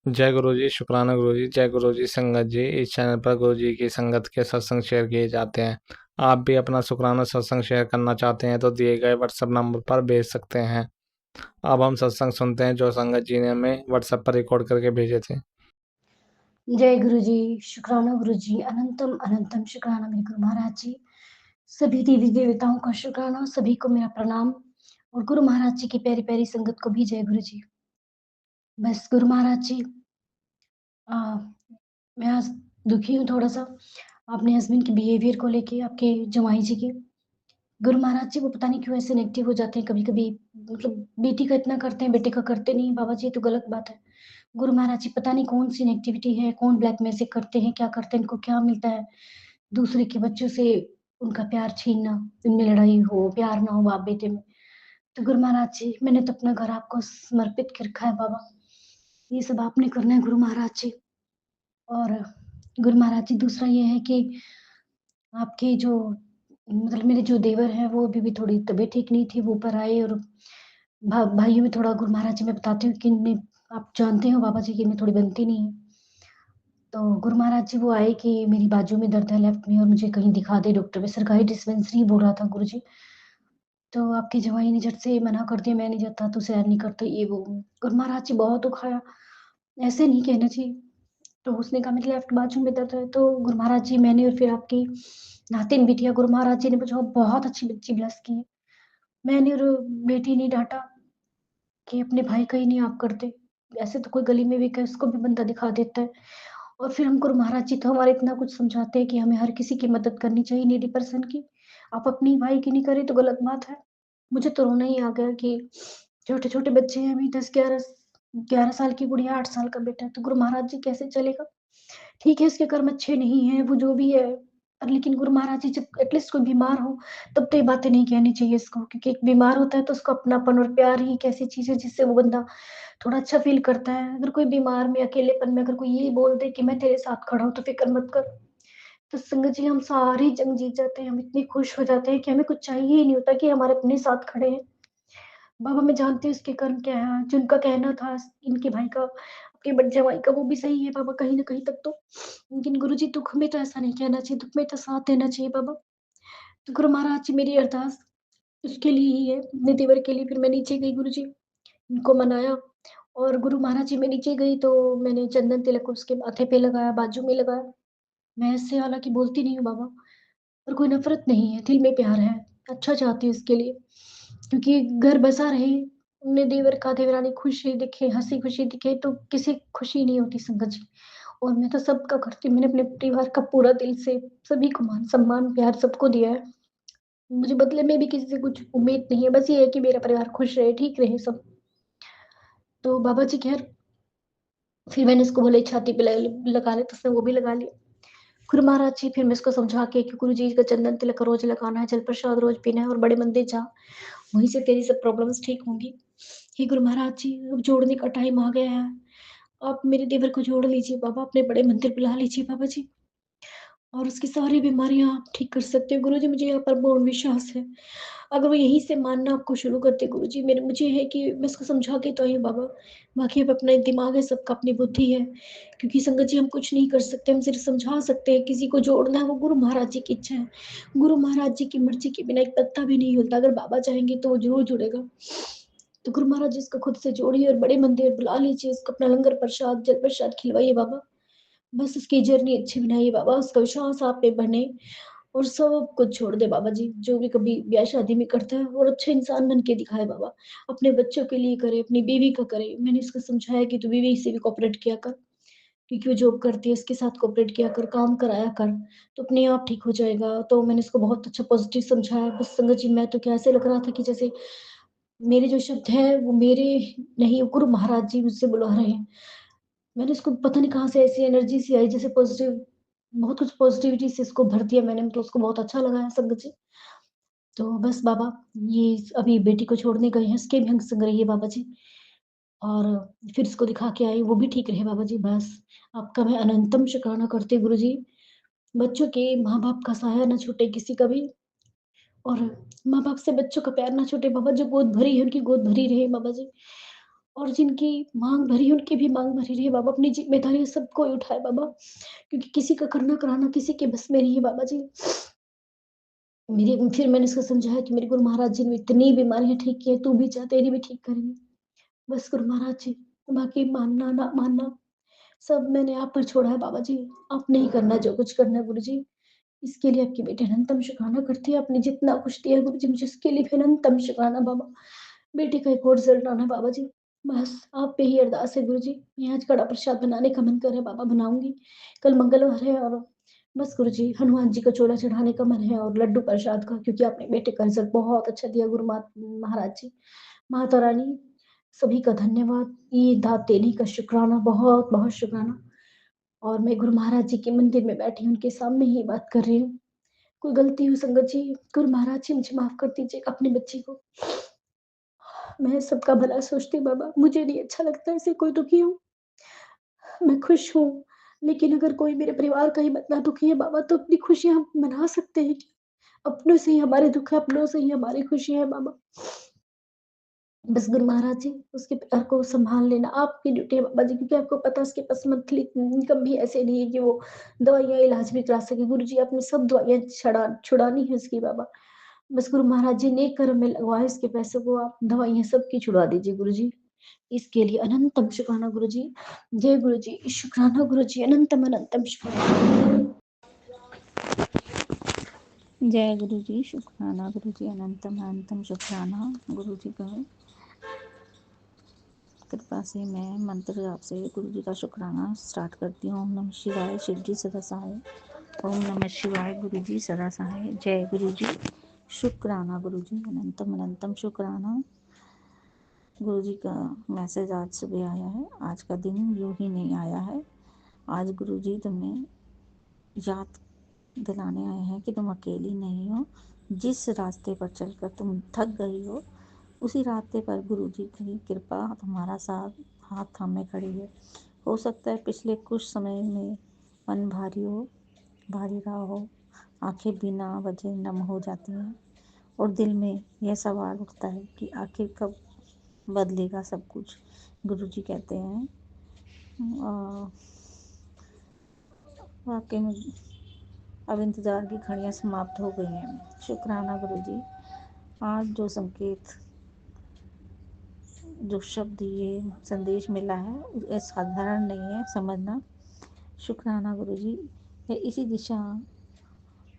जय गुरु जी, शुक्राना गुरु जी, जय गुरु जी संगत जी। इस चैनल पर गुरु जी की संगत के सत्संग शेयर किए जाते हैं। आप भी अपना शुक्राना सत्संग शेयर करना चाहते हैं तो दिए गए व्हाट्सएप नंबर पर भेज सकते हैं। अब हम सत्संग सुनते हैं जो संगत जी ने हमें व्हाट्सएप पर रिकॉर्ड करके भेजे थे। जय गुरु जी, शुक्राना गुरु जी, अनंतम अनंतम शुक्राना मेरे गुरु महाराज जी। सभी देवी देवताओं का शुक्राना, सभी को मेरा प्रणाम और गुरु महाराज जी की प्यारी प्यारी संगत को भी जय गुरु जी। बस गुरु महाराज जी, आ, मैं आज दुखी हूँ थोड़ा सा अपने हस्बैंड के बिहेवियर को लेके, आपके जमाई जी के। गुरु महाराज जी वो पता नहीं क्यों ऐसे नेगेटिव हो जाते हैं कभी कभी। मतलब बेटी का इतना करते हैं, बेटे का करते नहीं। बाबा जी ये तो गलत बात है। गुरु महाराज जी पता नहीं कौन सी नेगेटिविटी है, कौन ब्लैक मैजिक करते हैं, क्या करते हैं, इनको क्या मिलता है दूसरे के बच्चों से उनका प्यार छीनना, उनमें लड़ाई हो, प्यार ना हो बाप बेटे में। तो गुरु महाराज जी मैंने तो अपना घर आपको समर्पित कर रखा है बाबा, ये सब आपने करना है गुरु महाराज जी। और गुरु महाराज जी दूसरा ये है कि आपके जो मतलब मेरे जो देवर हैं वो अभी भी थोड़ी तबीयत ठीक नहीं थी, वो ऊपर आए और भाइयों में थोड़ा गुरु महाराज जी मैं बताती हूँ कि इनमें आप जानते हो बाबा जी की इनमें थोड़ी बनती नहीं है। तो गुरु महाराज जी वो आए कि मेरी बाजू में दर्द है लेफ्ट में और मुझे कहीं दिखा दे डॉक्टर में, सरकारी डिस्पेंसरी बोल रहा था गुरु जी। तो आपके जवाई ने झट से मना कर दिया, मैं नहीं जाता, तू सैर नहीं करता, ये वो। गुरु महाराज जी बहुत दुखाया, ऐसे नहीं कहना चाहिए। तो उसने कहा मेरी लेफ्ट बाजू में दर्द है। तो गुरु महाराज जी मैंने और फिर आपकी नातिन बिटिया, गुरु महाराज जी ने मुझे बहुत अच्छी बच्ची ब्लेस की है। मैंने और बेटी ने डांटा कि अपने भाई का ही नहीं आप करते, ऐसे तो कोई गली में भी कहे उसको भी बंदा दिखा देता है। और फिर हम गुरु महाराज जी तो हमारे इतना कुछ समझाते हैं कि हमें हर किसी की मदद करनी चाहिए, नीडी पर्सन की। आप अपनी भाई की नहीं करें तो गलत बात है। मुझे तो रोना ही आ गया कि छोटे-छोटे बच्चे हैं अभी 10-11 साल की गुड़िया, 8 साल का बेटा है, तो गुरु महाराज जी कैसे चलेगा? ठीक है इसके कर्म अच्छे नहीं हैं, वो जो भी है, पर लेकिन गुरु महाराज जी जब एटलीस्ट कोई बीमार हो, तब तो ये बातें नहीं कहनी चाहिए इसको, क्योंकि एक बीमार होता है तो उसको अपनापन और प्यार ही एक ऐसी चीज़ है जिससे वो बंदा थोड़ा अच्छा फ़ील करता है। अगर कोई बीमार में, अकेलेपन में अगर कोई ये बोल दे कि मैं तेरे साथ खड़ा हूँ तो फ़िक्र मत कर, तो संगत जी हम सारी जंग जीत जाते हैं, हम इतने खुश हो जाते हैं कि हमें कुछ चाहिए ही नहीं होता कि हमारे अपने साथ खड़े हैं। बाबा मैं जानती हूँ इसके कर्म क्या है, जिनका कहना था इनके भाई का, आपके बड़े जमाई का, वो भी सही है बाबा कहीं न कहीं तक तो। लेकिन गुरुजी दुःख में तो ऐसा नहीं कहना चाहिए, दुःख में तो साथ देना चाहिए बाबा। तो गुरु महाराज जी मेरी अरदास उसके लिए ही है, अपने देवर के लिए। फिर मैं नीचे गई गुरुजी, उनको मनाया और गुरु महाराज जी मैं नीचे गई तो मैंने चंदन तिलक उसके माथे पे लगाया, बाजू में लगाया। मैं इससे हालाँकि बोलती नहीं हूँ बाबा, और कोई नफ़रत नहीं है, दिल में प्यार है, अच्छा चाहती हूँ इसके लिए। क्योंकि घर बसा रहे, अपने देवर का देवरानी खुशी दिखे, हँसी-खुशी दिखे तो किसी को खुशी नहीं होती संगत जी। और मैं तो सबका करती हूँ, मैंने अपने परिवार का पूरा दिल से सभी को मान-सम्मान, प्यार सबको दिया है। मुझे बदले में भी किसी से कुछ उम्मीद नहीं है, बस ये है कि मेरा परिवार खुश रहे, ठीक रहे सब। तो बाबा जी ख़ैर फिर मैंने उसको बोला छाती पे लगा ले, तो उसने वो भी लगा लिया। गुरु महाराज जी फिर मैं इसको समझा के कि गुरु जी का चंदन तिलक रोज़ लगाना है, जल प्रसाद रोज़ पीना है और बड़े मंदिर जा, वहीं से तेरी सब प्रॉब्लम्स ठीक होंगी। हे गुरु महाराज जी, अब जोड़ने का टाइम आ गया है। आप मेरे देवर को जोड़ लीजिए बाबा, अपने बड़े मंदिर बुला लीजिए बाबा जी, और उसकी सारी बीमारियाँ आप ठीक कर सकते हो। गुरुजी मुझे यहाँ पर पूर्ण विश्वास है। अगर वो यहीं से मानना आपको शुरू करते गुरुजी, मेरे मुझे है कि मैं इसको समझा के तो आई हूँ बाबा, बाकी अब अपना दिमाग है, सबका अपनी बुद्धि है। क्योंकि संगत जी हम कुछ नहीं कर सकते, हम सिर्फ़ समझा सकते हैं, किसी को जोड़ना है वो गुरु महाराज जी की इच्छा है। गुरु महाराज जी की मर्ज़ी के बिना एक पत्ता भी नहीं हिलता, अगर बाबा चाहेंगे तो वो ज़रूर जुड़ेगा। तो गुरु महाराज जी इसको खुद से जोड़िए और बड़े मंदिर बुला लीजिए, इसको अपना लंगर प्रसाद, जल प्रसाद खिलवाइए बाबा। बस उसकी जर्नी अच्छी बनाइए बाबा, उसका विश्वास आप पे बने और सब कुछ छोड़ दे बाबा जी, जो भी कभी ब्याह-शादी में करता है और अच्छा इंसान बन के दिखाए बाबा। अपने बच्चों के लिए करे, अपनी बीवी का करे। मैंने इसको समझाया कि तू बीवी से भी कोऑपरेट किया कर, क्योंकि वो जॉब करती है, उसके साथ कोऑपरेट किया कर, काम कराया कर, तो अपने आप ठीक हो जाएगा। तो मैंने इसको बहुत अच्छा पॉज़िटिव समझाया। बस संगत जी मैं तो क्या ऐसे लग रहा था कि जैसे मेरे जो शब्द हैं वो मेरे नहीं, गुरु महाराज जी मुझसे बुला रहे हैं। मैंने इसको पता नहीं कहाँ से ऐसी एनर्जी सी आई, जैसे पॉज़िटिव बहुत कुछ पॉज़िटिविटी से इसको भर दिया मैंने, तो उसको बहुत अच्छा लगा है संगत जी। तो बस बाबा ये अभी बेटी को छोड़ने गए हैं, इसके भी अंग संग रहिए बाबा जी, और फिर इसको दिखा के आई, वो भी ठीक रहे बाबा जी बस। आपका मैं अनंतम शुक्राना करती हूँ गुरुजी। बच्चों के माँ-बाप का साया ना छूटे किसी का भी, और माँ-बाप से बच्चों का प्यार ना छूटे बाबा, जो गोद भरी है उनकी गोद भरी रहे बाबा जी। और जिनकी माँग भरी है, उनकी भी माँग भरी रहे बाबा, अपनी ज़िम्मेदारियाँ सब कोई उठाए बाबा, क्योंकि किसी का करना कराना किसी के बस में नहीं है बाबा जी। मेरी फिर मैंने उसको समझाया कि मेरे गुरु महाराज जी ने इतनी बीमारियाँ ठीक की हैं, तू भी जा, तेरी भी ठीक करेंगे। बस गुरु महाराज जी, बाकी मानना ना मानना सब मैंने आप पर छोड़ा है बाबा जी। आपने ही करना है जो कुछ करना है गुरु जी। इसके लिए आपकी बेटी अनंतम शुक्राना करती है। आपने जितना कुछ दिया है गुरु जी मुझे, उसके लिए भी अनंतम शुक्राना बाबा। बेटी का एक और रिज़ल्ट आना है बाबा जी। बस आप पे ही अरदास है गुरु जी। मैं आज कड़ा प्रसाद बनाने का मन कर रहा है बाबा, बनाऊँगी। कल मंगलवार है और बस गुरु जी हनुमान जी को चोला चढ़ाने का मन है और लड्डू प्रसाद का, क्योंकि आपने बेटे का रिज़ल्ट बहुत अच्छा दिया गुरु महाराज जी। माता रानी सभी का धन्यवाद। ये दात देने का शुक्राना, बहुत-बहुत शुक्राना। और मैं गुरु महाराज जी के मंदिर में बैठी उनके सामने ही बात कर रही हूँ। कोई गलती हुई संगत जी, गुरु महाराज जी मुझे माफ़ कर दीजिएगा अपनी बच्ची को। मैं सबका भला सोचती हूँ बाबा, मुझे नहीं अच्छा लगता ऐसे कोई दुखी हो। मैं खुश हूँ, लेकिन अगर कोई मेरे परिवार का ही बंदा दुखी है बाबा, तो अपनी खुशियाँ हम मना सकते हैं क्या? अपनों से ही हमारे दुःख है, अपनों से ही हमारी खुशी है बाबा। बस गुरु महाराज जी, उसके प्यार को सँभाल लेना आपकी ड्यूटी है बाबा जी, क्योंकि आपको पता है उसके पास मंथली इनकम भी ऐसे नहीं है कि वो दवाइयाँ इलाज भी करा सके। गुरु जी आपने सब दवाइयाँ छुड़ानी है उसकी बाबा। बस गुरु महाराज जी नेक कर्म में लगवाएँ उसके पैसों को आप, दवाइयाँ सबकी छुड़वा दीजिए गुरु जी। इसके लिए अनंतम शुक्राना गुरु जी। जय गुरु जी, शुक्राना गुरु जी, अनंतम अनंतम शुक्राना। जय गुरु जी, शुक्राना गुरु जी, अनंतम अनंतम शुक्राना गुरु जी का। कृपा से मैं मंत्र जाप से गुरु जी का शुक्राना स्टार्ट करती हूँ। ओम नमः शिवाय, शिव जी सदा सहाय। ओम नमः शिवाय, गुरु जी सदा सहाय। जय गुरु जी, शुक्राना गुरु जी, अनंतम अनंतम शुक्राना। गुरु जी का मैसेज आज सुबह आया है। आज का दिन यूं ही नहीं आया है। आज गुरु जी तुम्हें याद दिलाने आए हैं कि तुम अकेली नहीं हो। जिस रास्ते पर चलकर तुम थक गई हो, उसी रास्ते पर गुरु जी की कृपा तुम्हारा साथ हाथ थामे खड़ी है। हो सकता है पिछले कुछ समय में मन भारी रहा हो, आंखें बिना वजह नम हो जाती हैं और दिल में यह सवाल उठता है कि आखिर कब बदलेगा सब कुछ। गुरु जी कहते हैं वाकई में अब इंतज़ार की घड़ियां समाप्त हो गई हैं। शुक्राना गुरु जी। आज जो संकेत, जो शब्द, ये संदेश मिला है, ये साधारण नहीं है, समझना। शुक्राना गुरु जी। ये इसी दिशा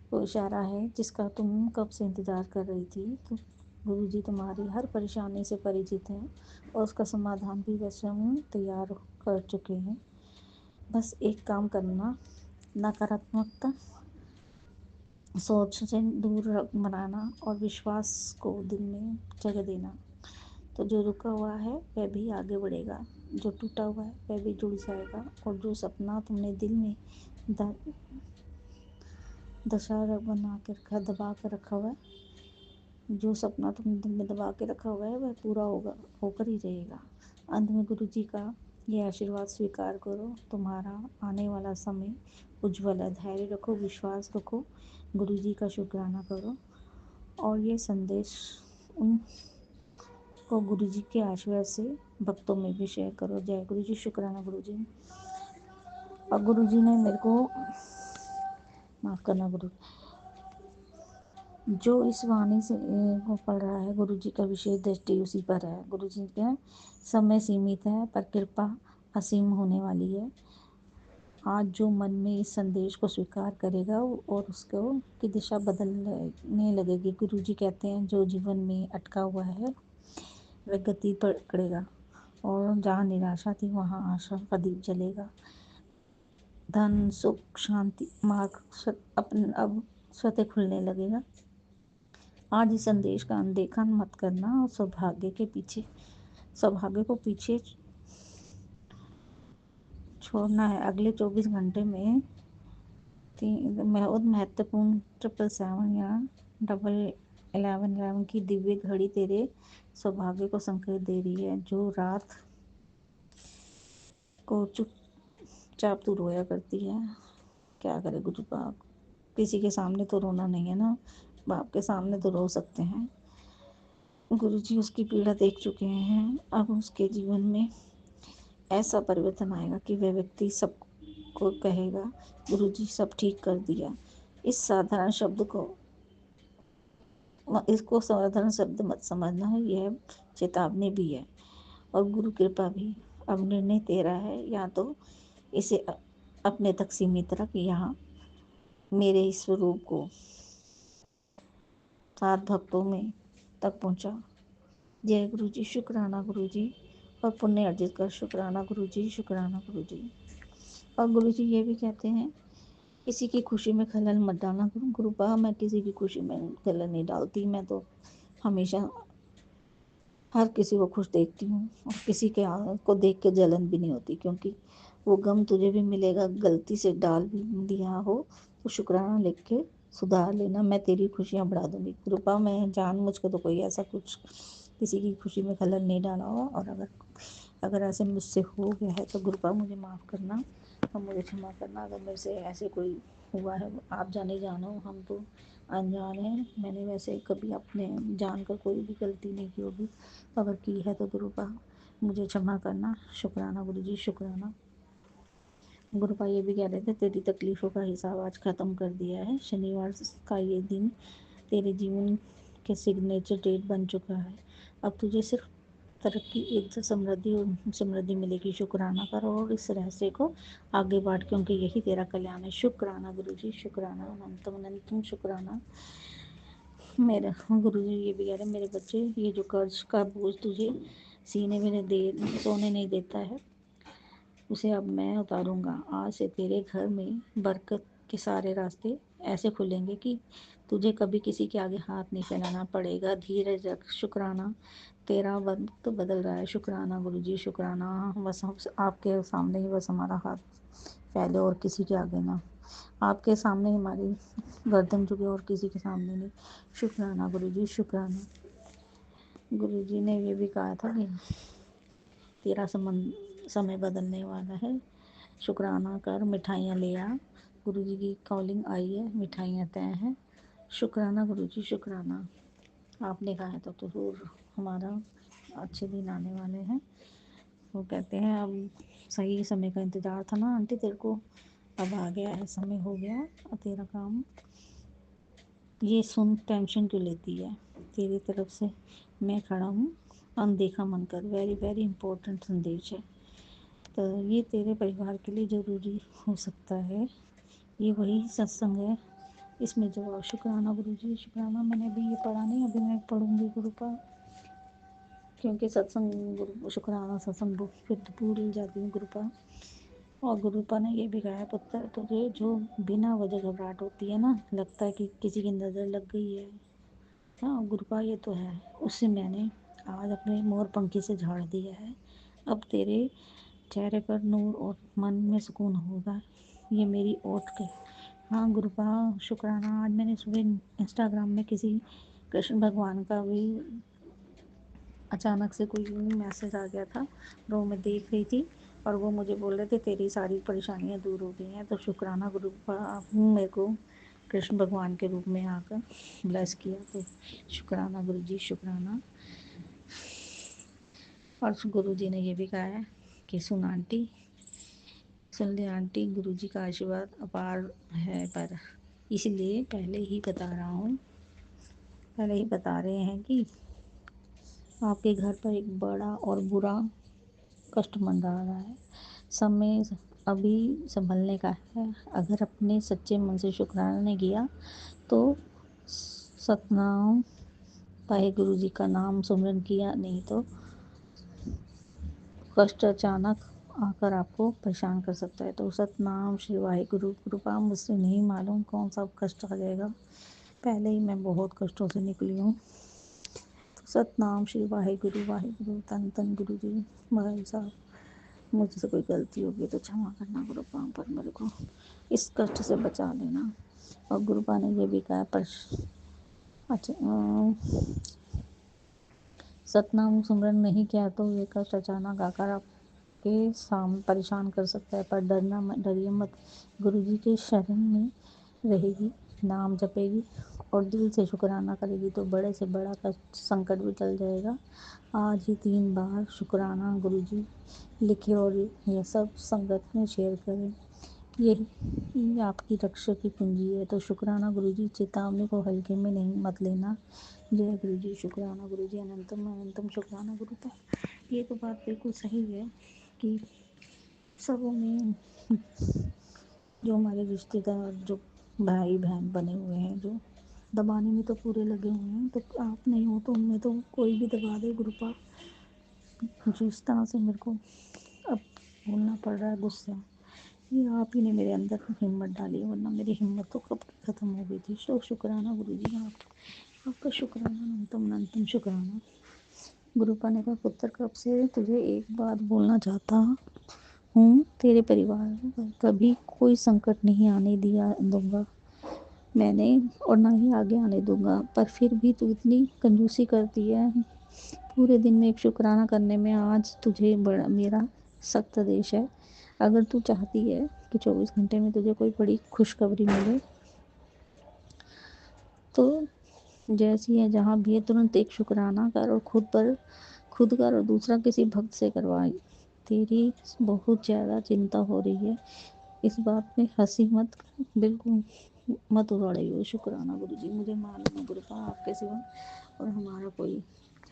को इशारा है जिसका तुम कब से इंतज़ार कर रही थी। तो गुरु जी तुम्हारी हर परेशानी से परिचित हैं और उसका समाधान भी स्वयं तैयार कर चुके हैं। बस एक काम करना, नकारात्मकता सोच से दूर बनाना और विश्वास को दिल में जगह देना। तो जो रुका हुआ है वह भी आगे बढ़ेगा, जो टूटा हुआ है वह भी जुड़ जाएगा, और जो सपना तुमने दिल में दशा बना के रखा, दबा के रखा हुआ है, जो सपना तुमने दिल में दबा के रखा हुआ है वह पूरा होकर ही रहेगा। अंत में गुरु जी का ये आशीर्वाद स्वीकार करो, तुम्हारा आने वाला समय उज्जवल है। धैर्य रखो, विश्वास रखो, गुरु जी का शुक्राना करो और ये संदेश उन को गुरु जी के आशीर्वाद से भक्तों में भी शेयर करो। जय गुरु जी, शुक्राना गुरु जी। और गुरु जी ने मेरे को माफ़ करना गुरु, जो इस वाणी से को पढ़ रहा है, गुरु जी का विशेष दृष्टि उसी पर है। गुरु जी के समय सीमित है पर कृपा असीम होने वाली है। आज जो मन में इस संदेश को स्वीकार करेगा और उसको की दिशा बदलने लगेगी। गुरु जी कहते हैं जो जीवन में अटका हुआ है वह गति पकड़ेगा, और जहाँ निराशा थी वहाँ आशा का दीप जलेगा। धन, सुख, शांति मार्ग अब स्वतः खुलने लगेगा। आज इस संदेश का अनदेखा मत करना और सौभाग्य को पीछे छोड़ना है। अगले 24 घंटे में बहुत महत्वपूर्ण 777 या 1111 की दिव्य घड़ी तेरे सौभाग्य को संकेत दे रही है। जो रात को चुपचाप तू रोया करती है, क्या करे गुरु बाप, किसी के सामने तो रोना नहीं है ना, बाप के सामने तो रो सकते हैं। गुरुजी उसकी पीड़ा देख चुके हैं। अब उसके जीवन में ऐसा परिवर्तन आएगा कि वह व्यक्ति सबको कहेगा गुरुजी सब ठीक कर दिया। इस साधारण शब्द को इसको साधारण शब्द मत समझना है, यह चेतावनी भी है और गुरु कृपा भी। अब निर्णय तेरा है, या तो इसे अपने तक सीमित रख, यहाँ मेरे इस स्वरूप को 7 भक्तों में तक पहुँचा। जय गुरु जी, शुक्राना गुरु जी, और पुण्य अर्जित कर। शुक्राना गुरु जी, शुक्राना गुरु जी। और गुरु जी ये भी कहते हैं, किसी की खुशी में खलल मत डालना। गुरुपा, मैं किसी की खुशी में खलल नहीं डालती। मैं तो हमेशा हर किसी को खुश देखती हूँ और किसी के को देख के जलन भी नहीं होती, क्योंकि वो गम तुझे भी मिलेगा। गलती से डाल भी दिया हो तो शुक्राना लिख के सुधार लेना, मैं तेरी खुशियाँ बढ़ा दूंगी। कृपा, मैं जानबूझ के तो कोई ऐसा कुछ किसी की खुशी में खलल नहीं डाला हो, और अगर ऐसे मुझसे हो गया है तो कृपा मुझे माफ़ करना और मुझे क्षमा करना। अगर मेरे से ऐसे कोई हुआ है, आप जाने जानो, हम तो अनजान हैं। मैंने वैसे कभी अपने जानकर कोई भी गलती नहीं की होगी, अगर की है तो गुरुपा मुझे क्षमा करना। शुक्राना गुरु जी, शुक्राना। गुरुपा ये भी कह रहे थे, तेरी तकलीफ़ों का हिसाब आज ख़त्म कर दिया है। शनिवार का ये दिन तेरे जीवन के सिग्नेचर डेट बन चुका है। अब तुझे सिर्फ तरक्की, इज्जत, समृद्धि और समृद्धि मिलेगी। शुक्राना कर और इस रहस्य को आगे बांट, क्योंकि यही तेरा कल्याण है। शुक्राना गुरु जी, शुक्राना, अनंतम अनंतम शुक्राना। मेरे गुरु जी ये भी कह रहे, मेरे बच्चे, ये जो कर्ज का बोझ तुझे सीने में सोने नहीं देता है, उसे अब मैं उतारूंगा। आज से तेरे घर में बरकत के सारे रास्ते ऐसे खुलेंगे कि तुझे कभी किसी के आगे हाथ नहीं फैलाना पड़ेगा। धीरज रख। शुक्राना, तेरा वक्त बदल रहा है। शुक्राना गुरु जी, शुक्राना। बस आपके सामने ही बस हमारा हाथ फैले और किसी के आगे ना। आपके सामने ही हमारी गर्दन झुके और किसी के सामने नहीं। शुक्राना गुरु जी, शुक्राना। गुरु जी ने ये भी कहा था कि तेरा समय बदलने वाला है। शुक्राना कर, मिठाइयाँ ले आ। गुरु जी की कॉलिंग आई है, मिठाइयाँ तय हैं। शुक्राना गुरु जी, शुक्राना। आपने कहा है तो ज़रूर हमारा अच्छे दिन आने वाले हैं। वो कहते हैं, अब सही समय का इंतज़ार था ना आंटी तेरे को, अब आ गया है, समय हो गया और तेरा काम। ये सुन टेंशन क्यों लेती है, तेरी तरफ से मैं खड़ा हूँ, अनदेखा मन कर। वेरी वेरी इंपॉर्टेंट संदेश है, तो ये तेरे परिवार के लिए ज़रूरी हो सकता है। ये वही सत्संग है, इसमें जवाब। शुक्राना गुरु जी, शुक्राना। मैंने अभी ये पढ़ा नहीं, अभी मैं पढ़ूंगी गुरुपा, क्योंकि सत्संग गुरु शुक्राना सत्संग फिर भूल जाती हूँ गुरुपा। और गुरुपा ने ये भी कहा है, पुत्र तुझे जो बिना वजह घबराहट होती है ना, लगता है कि किसी की नज़र लग गई है, हाँ गुरुपा ये तो है, उससे मैंने आज अपने मोर पंखी से झाड़ दिया है। अब तेरे चेहरे पर नूर और मन में सुकून होगा। ये ओट ओट के। हाँ गुरुपा, शुक्राना। आज मैंने सुबह इंस्टाग्राम में किसी कृष्ण भगवान का भी अचानक से कोई मैसेज आ गया था, वो मैं देख रही थी और वो मुझे बोल रहे थे तेरी सारी परेशानियां दूर हो गई हैं। तो शुक्राना गुरुपा, आपने मेरे को कृष्ण भगवान के रूप में आकर ब्लेस किया, तो शुक्राना गुरु जी, शुक्राना। और गुरु जी ने ये भी कहा है कि सुन आंटी, सुन ले आंटी, गुरु जी का आशीर्वाद अपार है, पर इसलिए पहले ही बता रहे हैं कि आपके घर पर एक बड़ा और बुरा कष्ट मंडरा रहा है। समय अभी संभलने का है। अगर अपने सच्चे मन से शुक्राना नहीं किया तो सतनाम वाहे गुरु जी का नाम सुमिरन किया नहीं तो कष्ट अचानक आकर आपको परेशान कर सकता है। तो सतनाम श्री वाहे गुरु। कृपा, मुझसे नहीं मालूम कौन सा कष्ट आ जाएगा, पहले ही मैं बहुत कष्टों से निकली हूँ। तो सतनाम श्री वाहे गुरु तन तन गुरु जी। भाई साहब, मुझसे कोई गलती होगी तो क्षमा करना गुरुपा, पर मेरे को इस कष्ट से बचा लेना। और गुरुपा ने ये भी कहा, पर अच्छा सतनाम सुमरन नहीं किया तो ये कष्ट अचानक आकर आपके सामने परेशान कर सकता है, पर डरिए मत, गुरु जी के शरण में रहेगी नाम जपेगी और दिल से शुक्राना करेगी तो बड़े से बड़ा कष्ट संकट भी टल जाएगा। आज ही 3 बार शुक्राना गुरुजी लिखे और यह सब संगत में शेयर करें। यही आपकी रक्षा की पूंजी है। तो शुक्राना गुरुजी, चेतावनी को हल्के में नहीं मत लेना। जय गुरुजी। शुक्राना गुरुजी। अनंतम अनंतम शुक्राना गुरुता। ये तो बात बिल्कुल सही है कि सबों में जो हमारे रिश्तेदार, जो भाई बहन बने हुए हैं, जो दबाने में तो पूरे लगे हुए हैं, तो आप नहीं हो तो उनमें तो कोई भी दबा दे गुरुपा। जिस तरह से मेरे को अब बोलना पड़ रहा है गुस्सा, ये आप ही ने मेरे अंदर हिम्मत डाली, वरना मेरी हिम्मत तो कब की ख़त्म हो गई थी। तो शुक्राना गुरुजी, आपका शुक्राना, अनंतम अनंतम शुक्राना। गुरुपा ने कहा, पुत्र कब से तुझे एक बात बोलना चाहता हूँ, तेरे परिवार पर कभी कोई संकट नहीं आने दूंगा मैंने, और ना ही आगे आने दूंगा। पर फिर भी तू इतनी कंजूसी करती है पूरे दिन में एक शुक्राना करने में। आज तुझे बड़ा मेरा सख्त आदेश है। अगर तू चाहती है कि 24 घंटे में तुझे कोई बड़ी खुशखबरी मिले, तो जैसी है जहाँ भी है तुरंत एक शुक्राना कर, और खुद कर और दूसरा किसी भक्त से करवाई। तेरी बहुत ज़्यादा चिंता हो रही है, इस बात में हंसी मत, बिल्कुल मत उड़ाइए। शुक्राना गुरुजी, मुझे मालूम है गुरुपा आपके सिवा और हमारा कोई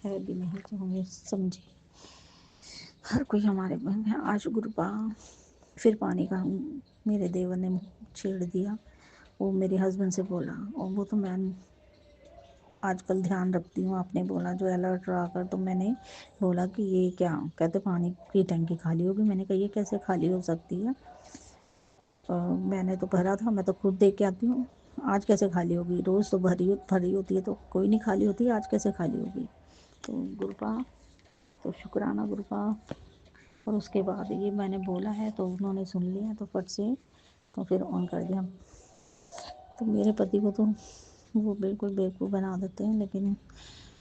है भी नहीं जो हमें समझे। हर कोई हमारे बहन है। आज गुरुपा फिर पानी का मेरे देवर ने छेड़ दिया। वो मेरे हस्बैंड से बोला, और वो तो मैं आजकल ध्यान रखती हूँ, आपने बोला जो अलर्ट रहा कर, तो मैंने बोला कि ये क्या कहते, पानी की टंकी खाली होगी। मैंने कहा ये कैसे खाली हो सकती है, मैंने तो भरा था, मैं तो खुद देख के आती हूँ, आज कैसे खाली होगी, रोज़ तो भरी होती है, तो कोई नहीं खाली होती, आज कैसे खाली होगी। तो गुरुपा, तो शुक्राना गुरुपा। और उसके बाद ये मैंने बोला है तो उन्होंने सुन लिया, तो फट से तो फिर ऑन कर दिया। तो मेरे पति को तो वो बिल्कुल बेवकूफ़ बना देते हैं, लेकिन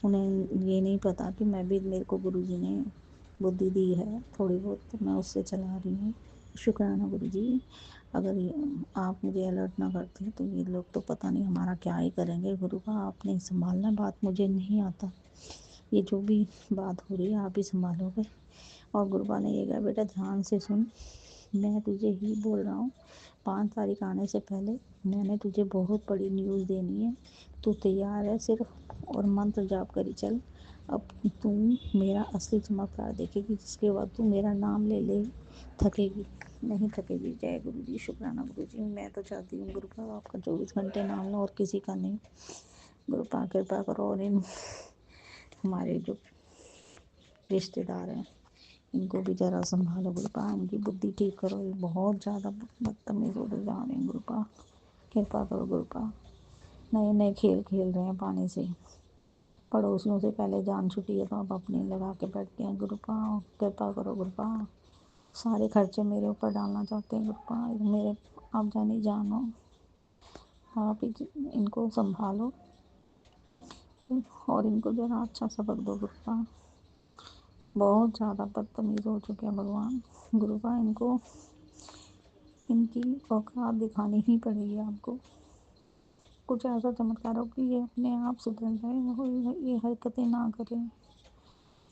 उन्हें ये नहीं पता कि मैं भी, मेरे को गुरुजी ने बुद्धि दी है थोड़ी बहुत, तो मैं उससे चला रही हूँ। शुक्राना गुरुजी। अगर आप मुझे अलर्ट ना करते तो ये लोग तो पता नहीं हमारा क्या ही करेंगे। गुरुपा आपने संभालना, बात मुझे नहीं आता, ये जो भी बात हो रही है आप ही संभालोगे। और गुरुपा ने ये कहा, बेटा ध्यान से सुन, मैं तुझे ही बोल रहा हूँ, 5 तारीख आने से पहले मैंने तुझे बहुत बड़ी न्यूज़ देनी है। तू तैयार है सिर्फ, और मंत्र जाप करी चल। अब तू मेरा असली चमत्कार देखेगी, जिसके बाद तू मेरा नाम ले ले, थकेगी नहीं, थकेगी। जय गुरु जी। शुक्राना गुरु जी। मैं तो चाहती हूँ गुरुपा आपका 24 घंटे नाम लो और किसी का नहीं। गुरुपा कृपा करो, और इन हमारे जो रिश्तेदार हैं इनको भी ज़रा संभालो गुरुपा, इनकी बुद्धि ठीक करो, ये बहुत ज़्यादा बदतमीज होते जा रहे हैं गुरुपा, कृपा करो गुरुपा। नए नए खेल खेल रहे हैं पानी से, पड़ोसियों से पहले जान छुटी है तो अब अपने लगा के बैठ गए हैं गुरुपा, कृपा करो गुरुपा। सारे खर्चे मेरे ऊपर डालना चाहते हैं गुरुपा, मेरे आप जानी जानो, आप ही इनको संभालो और इनको ज़रा अच्छा सबक दो गुरुपा। बहुत ज़्यादा बदतमीज हो चुके हैं भगवान। गुरुपा इनको, इनकी औकात दिखानी ही पड़ेगी आपको। कुछ ऐसा चमत्कार हो कि ये अपने आप सुधर जाए और ये हरकतें ना करें।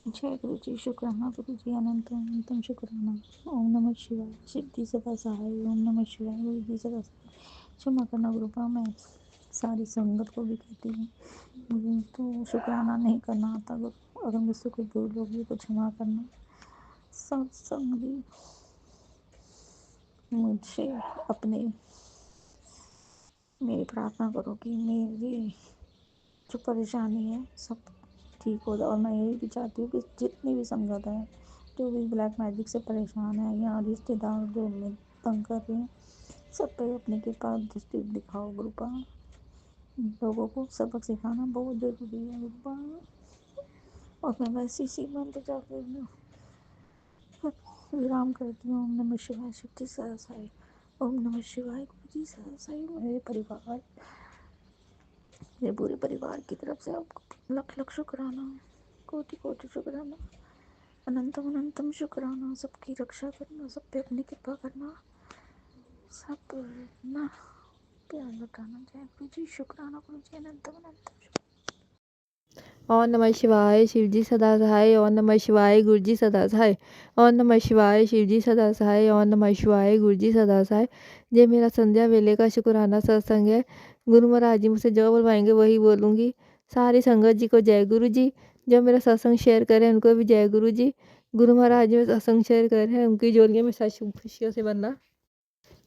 जय गुरु जी। शुक्राना गुरु जी। अनंत अनंतम शुक्राना। ओम नमः शिवाय। सिद्धि सदा सहाय। ओम नमः शिवाय। गुरु जी सदा सहाय। क्षमा करना गुरुपा, मैं सारी संगत को भी कहती हूँ, मुझे तो शुक्राना नहीं करना आता गुरु, अगर मुझसे कोई भूल होगी तो क्षमा करना। सत्संग भी मुझे अपने, मेरी प्रार्थना करो कि मेरी जो परेशानी है सब ठीक हो जाए। और मैं यही भी चाहती हूँ कि जितनी भी संगत है, जो भी ब्लैक मैजिक से परेशान है या रिश्तेदार जो हमें तंग कर रहे हैं, सब पे अपनी कृपा दृष्टि दिखाओ गुरुपा। लोगों को सबक सिखाना बहुत ज़रूरी है गुरुपा। और मैं वैसी सी मंत्र जाप विराम करती हूँ। ओम नमः शिवाय। शक्ति सदा साई। ओम नमः शिवाय। गुरु जी सदा साई। मेरे परिवार, मेरे पूरे परिवार की तरफ से आपको लख लख शुक्राना, कोटि कोटि शुक्राना, अनंतम अनंतम शुक्राना। सबकी रक्षा करना, सब पे अपनी कृपा करना, सब ना प्यार लुटाना। जय गुरु जी, शुक्राना गुरु जी, अनंतम अनंतम ओम नमः शिवाय शिवजी सदा सहाय। ओम नमः शिवाय गुरुजी सदा सहाय। ओम नमः शिवाय शिवजी सदा सहाय। ओम नमः शिवाय गुरुजी सदा सहाय। ये मेरा संध्या वेले का शुक्राना सत्संग है। गुरु महाराज जी मुझसे जो बुलवाएंगे वही बोलूँगी। सारी संगत जी को जय गुरु जी। जो मेरा सत्संग शेयर करें उनको भी जय गुरु जी। गुरु महाराज जी सत्संग शेयर करें उनकी जोलियों में सच खुशियों से बनना।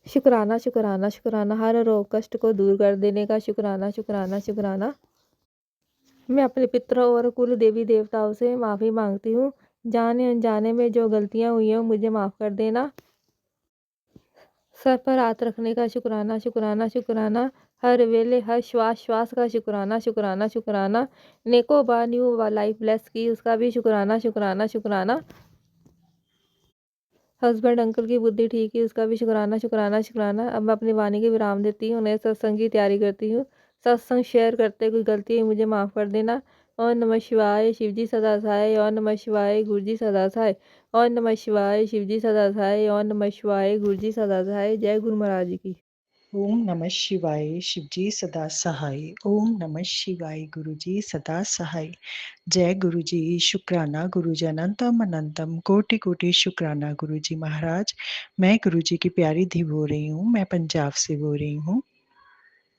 शुक्राना शुक्राना शुक्राना। हर रोग कष्ट को दूर कर देने का शुक्राना शुक्राना शुक्राना। मैं अपने पितरों और कुल देवी देवताओं से माफ़ी मांगती हूँ। जाने अनजाने में जो गलतियाँ हुई हैं मुझे माफ़ कर देना। सर पर हाथ रखने का शुक्राना शुक्राना शुक्राना। हर वेले हर श्वास श्वास का शुक्राना शुक्राना शुक्राना। नेको बार न्यू लाइफ ब्लेस की उसका भी शुक्राना शुक्राना शुक्राना। हस्बैंड अंकल की बुद्धि ठीक है उसका भी शुक्राना शुक्राना शुक्राना। अब मैं अपनी वाणी की विराम देती हूँ। नए सत्संग की तैयारी करती हूँ। सत्संग शेयर करते कोई गलती है मुझे माफ़ कर देना। ओम नमः शिवाय शिवजी सदा सहाय। ओम नमः शिवाय गुरुजी सदा सहाय। ओम नमः शिवाय शिवजी सदा सहाय। ओम नमः शिवाय गुरुजी सदा सहाय। जय गुरु महाराज जी की। ओम नमः शिवाय शिवजी सदा सहाय। ओम नमः शिवाय गुरुजी सदा सहाय। जय गुरुजी शुक्राना गुरुजी अनंतम अनंतम कोटि कोटि शुक्राना गुरुजी महाराज। मैं गुरुजी की प्यारी धी बोल रही हूँ। मैं पंजाब से बोल रही हूँ।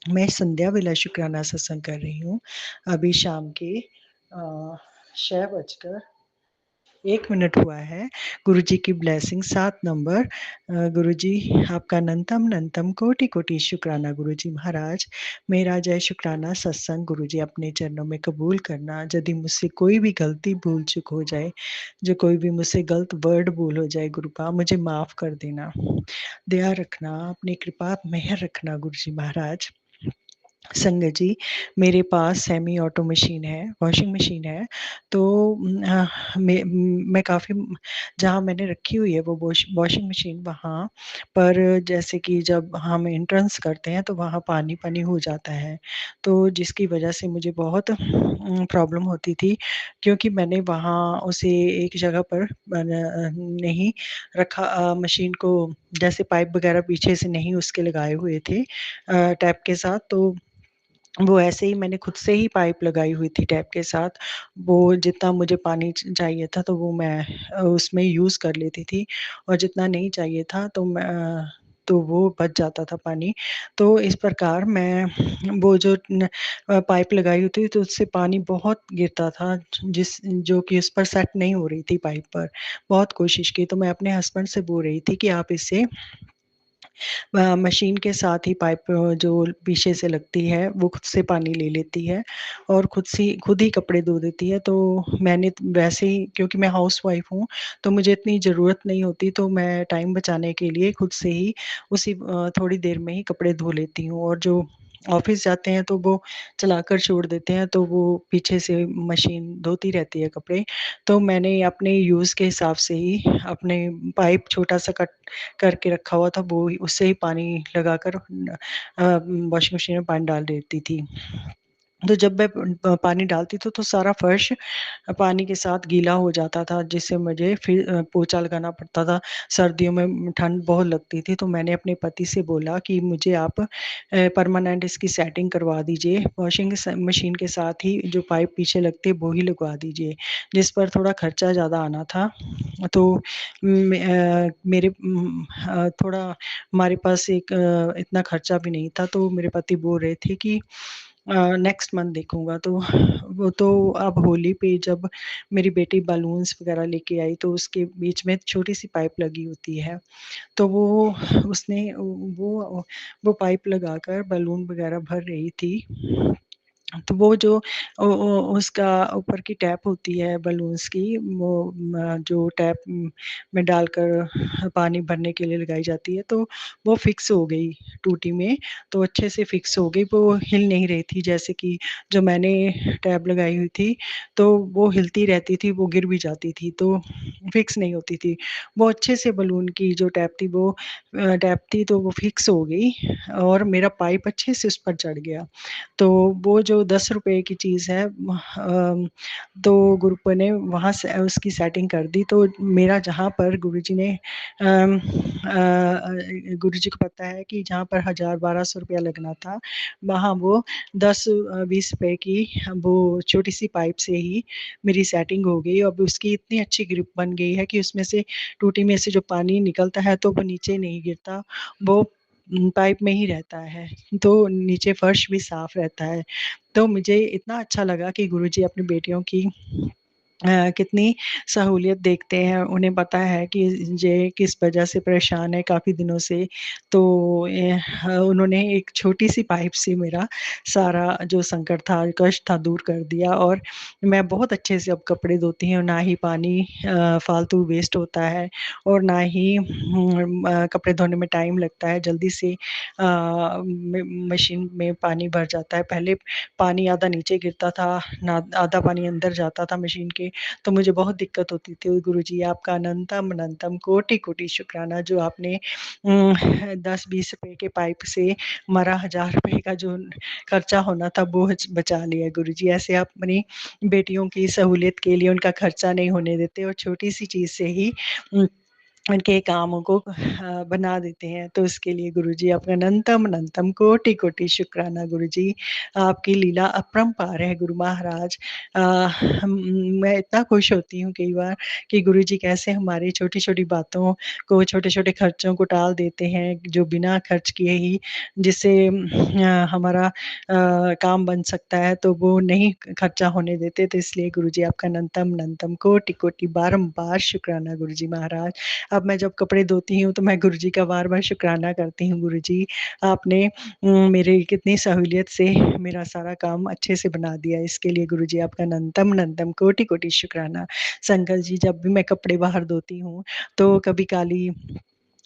मैं संध्या वेला शुक्राना सत्संग कर रही हूँ। अभी शाम के 6:01 हुआ है। गुरुजी की ब्लेसिंग 7 नंबर। गुरुजी आपका अनंतम अनंतम कोटि कोटि शुक्राना गुरुजी महाराज। मेरा जय शुक्राना सत्संग गुरुजी अपने चरणों में कबूल करना। यदि मुझसे कोई भी गलती भूल चूक हो जाए, जो कोई भी मुझसे गलत वर्ड भूल हो जाए गुरुपा मुझे माफ़ कर देना। दया रखना, अपनी कृपा मेहर रखना गुरुजी महाराज। संगत जी, मेरे पास सेमी ऑटो मशीन है, वॉशिंग मशीन है। तो मैं काफ़ी जहाँ मैंने रखी हुई है वो वॉशिंग मशीन वहाँ पर जैसे कि जब हम एंट्रेंस करते हैं तो वहाँ पानी-पानी हो जाता है। तो जिसकी वजह से मुझे बहुत प्रॉब्लम होती थी क्योंकि मैंने वहाँ उसे एक जगह पर नहीं रखा मशीन को जैसे पाइप वगैरह पीछे से नहीं उसके लगाए हुए थे टैप के साथ। तो वो ऐसे ही मैंने खुद से ही पाइप लगाई हुई थी टैप के साथ। वो जितना मुझे पानी चाहिए था तो वो मैं उसमें यूज़ कर लेती थी और जितना नहीं चाहिए था तो वो बच जाता था पानी। तो इस प्रकार मैं वो जो पाइप लगाई हुई थी तो उससे पानी बहुत गिरता था जो कि उस पर सेट नहीं हो रही थी पाइप पर। बहुत कोशिश की तो मैं अपने हस्बैंड से बोल रही थी कि आप इसे मशीन के साथ ही पाइप जो पीछे से लगती है वो खुद से पानी ले लेती है और खुद ही कपड़े धो देती है। तो मैंने वैसे ही क्योंकि मैं हाउसवाइफ हूँ तो मुझे इतनी ज़रूरत नहीं होती तो मैं टाइम बचाने के लिए खुद से ही उसी थोड़ी देर में ही कपड़े धो लेती हूँ और जो ऑफ़िस जाते हैं तो वो चलाकर छोड़ देते हैं तो वो पीछे से मशीन धोती रहती है कपड़े। तो मैंने अपने यूज़ के हिसाब से ही अपने पाइप छोटा-सा कट करके रखा हुआ था वो उससे ही पानी लगाकर वॉशिंग मशीन में पानी डाल देती थी। तो जब मैं पानी डालती तो सारा फर्श पानी के साथ गीला हो जाता था जिससे मुझे फिर पोंछा लगाना पड़ता था। सर्दियों में ठंड बहुत लगती थी तो मैंने अपने पति से बोला कि मुझे आप परमानेंट इसकी सेटिंग करवा दीजिए। वॉशिंग मशीन के साथ ही जो पाइप पीछे लगती है वो ही लगवा दीजिए। जिस पर थोड़ा खर्चा ज़्यादा आना था। तो थोड़ा हमारे पास इतना खर्चा भी नहीं था तो मेरे पति बोल रहे थे कि नेक्स्ट मंथ देखूँगा। तो वो तो अब होली पे जब मेरी बेटी बलून्स वग़ैरह लेके आई तो उसके बीच में छोटी-सी पाइप लगी होती है। तो उसने वो पाइप लगाकर बलून वग़ैरह भर रही थी। तो वो जो उसका ऊपर की टैप होती है बलून्स की वो जो टैप में डालकर पानी भरने के लिए लगाई जाती है तो वो फ़िक्स हो गई टूटी में। तो अच्छे से फ़िक्स हो गई, वो हिल नहीं रही थी जैसे कि जो मैंने टैप लगाई हुई थी, तो वो हिलती रहती थी, वो गिर भी जाती थी, तो फ़िक्स नहीं होती थी। वो अच्छे से बलून की जो टैप थी वो तो वो फ़िक्स हो गई और मेरा पाइप अच्छे से उस पर चढ़ गया। तो वो जो ₹10 की चीज़ है तो ग्रुप ने वहाँ से उसकी सेटिंग कर दी। तो मेरा जहाँ पर गुरुजी ने गुरुजी को पता है कि जहाँ पर 1000-1200 लगना था, वहाँ वो 10-20 रुपए की वो छोटी-सी पाइप से ही मेरी सेटिंग हो गई। अब उसकी इतनी अच्छी ग्रिप बन गई है कि उसमें से टूटी में से जो पानी निकलता है तो वो नीचे नहीं गिरता, वो पाइप में ही रहता है, तो नीचे फर्श भी साफ रहता है। तो मुझे इतना अच्छा लगा कि गुरुजी अपनी बेटियों की कितनी सहूलियत देखते हैं, उन्हें पता है कि ये किस वजह से परेशान है काफ़ी दिनों से। तो उन्होंने एक छोटी-सी पाइप से मेरा सारा जो संकट था, कष्ट था दूर कर दिया और मैं बहुत अच्छे से अब कपड़े धोती हूँ, ना ही पानी फालतू वेस्ट होता है और ना ही कपड़े धोने में टाइम लगता है, जल्दी से मशीन में पानी भर जाता है। पहले पानी आधा नीचे गिरता था, ना आधा पानी अंदर जाता था मशीन के, तो मुझे बहुत दिक्कत होती थी। गुरुजी आपका अनंतम अनंतम कोटि-कोटि शुक्राना जो आपने 10-20 रुपए के पाइप से हमारा ₹1000 का जो खर्चा होना था वो बचा लिया गुरुजी। ऐसे आप अपनी बेटियों की सहूलियत के लिए उनका खर्चा नहीं होने देते और छोटी-सी चीज़ से ही उम, उनके कामों को बना देते हैं। तो इसके लिए गुरुजी आपका अनंतम अनंतम कोटि-कोटि शुक्राना गुरुजी। आपकी लीला अपरंपार है गुरु महाराज। अ, हम मैं इतना खुश होती हूँ कई बार कि गुरुजी कैसे हमारी छोटी-छोटी बातों को, छोटे-छोटे खर्चों को टाल देते हैं, जो बिना खर्च किए ही जिससे हमारा काम बन सकता है, तो वो नहीं खर्चा होने देते। तो इसलिए गुरुजी आपका अनंतम अनंतम कोटि-कोटि बारंबार शुक्राना गुरुजी महाराज। अब मैं जब कपड़े धोती हूँ, तो मैं गुरुजी का बार-बार शुक्राना करती हूँ, गुरुजी आपने मेरी कितनी सहूलियत से मेरा सारा काम अच्छे से बना दिया। इसके लिए गुरुजी आपका अनंतम अनंतम कोटि-कोटि शुक्राना। संकल जी जब भी मैं कपड़े बाहर धोती हूँ, तो कभी काली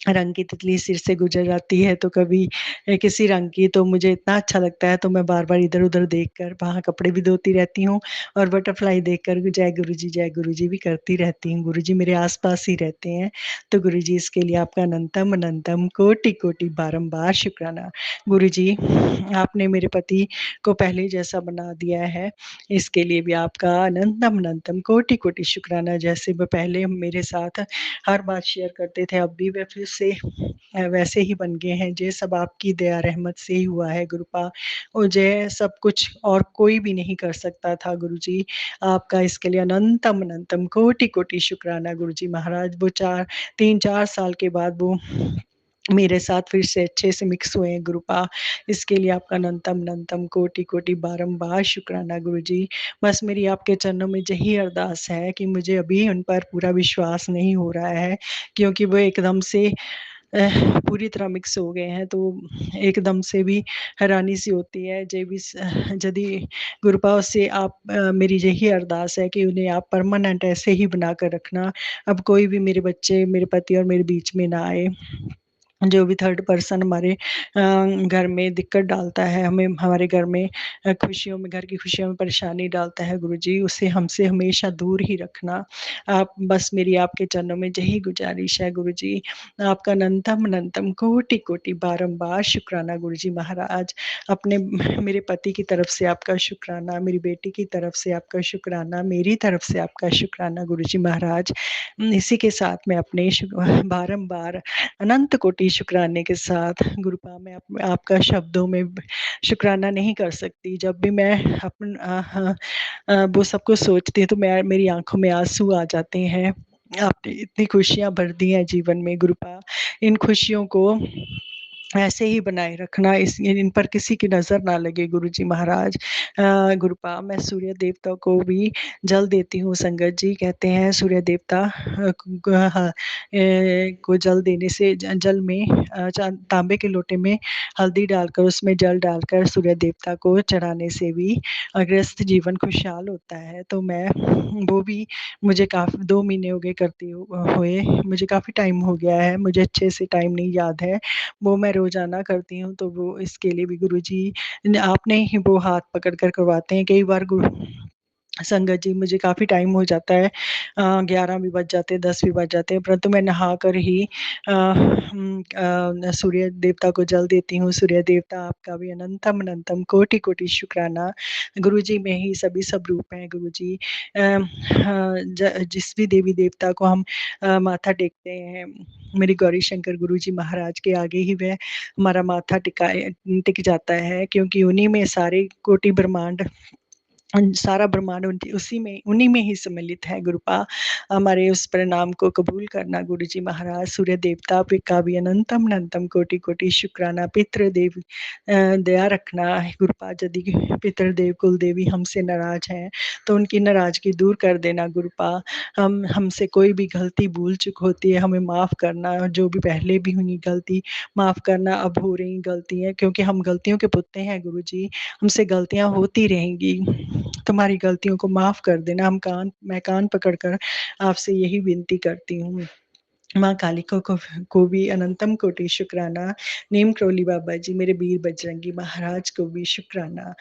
रंग की तितली सिर से गुज़र जाती है, तो कभी किसी रंग की, तो मुझे इतना अच्छा लगता है, तो मैं बार-बार इधर-उधर देखकर वहाँ कपड़े भी धोती रहती हूँ और बटरफ्लाई देखकर भी जय गुरुजी भी करती रहती हूँ। गुरुजी मेरे आस-पास ही रहते हैं, तो गुरुजी इसके लिए आपका अनंतम अनंतम कोटि-कोटि बारंबार शुक्राना। गुरुजी आपने मेरे पति को पहले जैसा बना दिया है, इसके लिए भी आपका अनंतम अनंतम कोटि-कोटि शुक्राना। जैसे वो पहले मेरे साथ हर बात शेयर करते थे, अब भी वे फिर से वैसे ही बन गए हैं। ये सब आपकी दया रहमत से ही हुआ है गुरुपा और ये सब कुछ और कोई भी नहीं कर सकता था गुरुजी। आपका इसके लिए अनंतम अनंतम कोटि-कोटि शुक्राना गुरुजी महाराज। वो 3-4 साल के बाद वो मेरे साथ फिर से अच्छे से मिक्स हुए हैं गुरुपा। इसके लिए आपका अनंतम अनंतम कोटि-कोटि बारंबार शुक्राना गुरुजी। बस मेरी आपके चरणों में यही अरदास है कि मुझे अभी उन पर पूरा विश्वास नहीं हो रहा है, क्योंकि वो एकदम से पूरी तरह मिक्स हो गए हैं, तो एकदम से भी हैरानी-सी होती है। जे भी यदि गुरुपाव से आप मेरी यही अरदास है कि उन्हें आप परमानेंट ऐसे ही बनाकर रखना। अब कोई भी मेरे बच्चे, मेरे पति और मेरे बीच में ना आए। जो भी थर्ड पर्सन हमारे घर में दिक्कत डालता है, हमें हमारे घर में खुशियों में, घर की खुशियों में परेशानी डालता है गुरुजी, उसे हमसे हमेशा दूर ही रखना। आप बस मेरी आपके चरणों में यही गुज़ारिश है गुरुजी। आपका अनंतम अनंतम कोटि-कोटि बारंबार शुक्राना गुरुजी महाराज। अपने मेरे पति की तरफ से आपका शुक्राना, मेरी बेटी की तरफ से आपका शुक्राना, मेरी तरफ से आपका शुक्राना गुरुजी महाराज। इसी के साथ मैं अपने बारंबार अनंत कोटि शुक्राने के साथ गुरुपा मैं आपका शब्दों में शुक्राना नहीं कर सकती। जब भी मैं वो सब कुछ सोचती हूँ, तो मेरी आँखों में आँसू आ जाते हैं। आपने इतनी खुशियाँ भर दी हैं जीवन में गुरुपा, इन खुशियों को ऐसे ही बनाए रखना, इस इन पर किसी की नज़र ना लगे गुरुजी महाराज। गुरुपा मैं सूर्य देवता को भी जल देती हूँ। संगत जी कहते हैं सूर्य देवता को जल देने से जल में तांबे के लोटे में हल्दी डालकर उसमें जल डालकर सूर्य देवता को चढ़ाने से भी गृहस्थ जीवन खुशहाल होता है। तो मैं वो भी मुझे काफ़ी 2 महीने हो गए करते हुए, मुझे काफ़ी टाइम हो गया है, मुझे अच्छे से टाइम नहीं याद है। वो मैं रोज़ाना करती हूँ, तो वो इसके लिए भी गुरुजी आपने ही वो हाथ पकड़ कर करवाते हैं। कई बार संगत जी मुझे काफ़ी टाइम हो जाता है, 11 भी बज जाते हैं, 10 भी बज जाते हैं, परंतु मैं नहाकर ही सूर्य देवता को जल देती हूँ। सूर्य देवता आपका भी अनंतम अनंतम कोटि-कोटि शुक्राना। गुरुजी में ही सभी सब रूप हैं गुरुजी। जिस भी देवी देवता को हम माथा टेकते हैं, मेरे गौरी शंकर गुरुजी महाराज के आगे ही वह हमारा माथा टिक जाता है, क्योंकि उन्हीं में सारे कोटि ब्रह्मांड, सारा ब्रह्मांड उसी में उन्हीं में ही सम्मिलित है। गुरुपा हमारे उस प्रणाम को कबूल करना गुरुजी महाराज। सूर्य देवता पे का भी अनंतम अनंतम कोटि कोटि शुक्राना। पितृदेव दया रखना है गुरुपा। यदि पितृदेव कुल देवी हमसे नाराज हैं तो उनकी नाराजगी दूर कर देना गुरुपा। हमसे कोई भी गलती भूल चूक होती है हमें माफ़ करना, और जो भी पहले भी हुई गलती माफ़ करना, अब हो रही गलती है, क्योंकि हम गलतियों के पुतले हैं गुरुजी, हमसे गलतियां होती रहेंगी। तुम्हारी गलतियों को माफ़ कर देना। मैं कान पकड़कर आपसे यही विनती करती हूँ। माँ काली को भी अनंतम कोटि शुक्राना। नीम क्रोली बाबा जी, मेरे वीर बजरंगी महाराज को भी शुक्राना।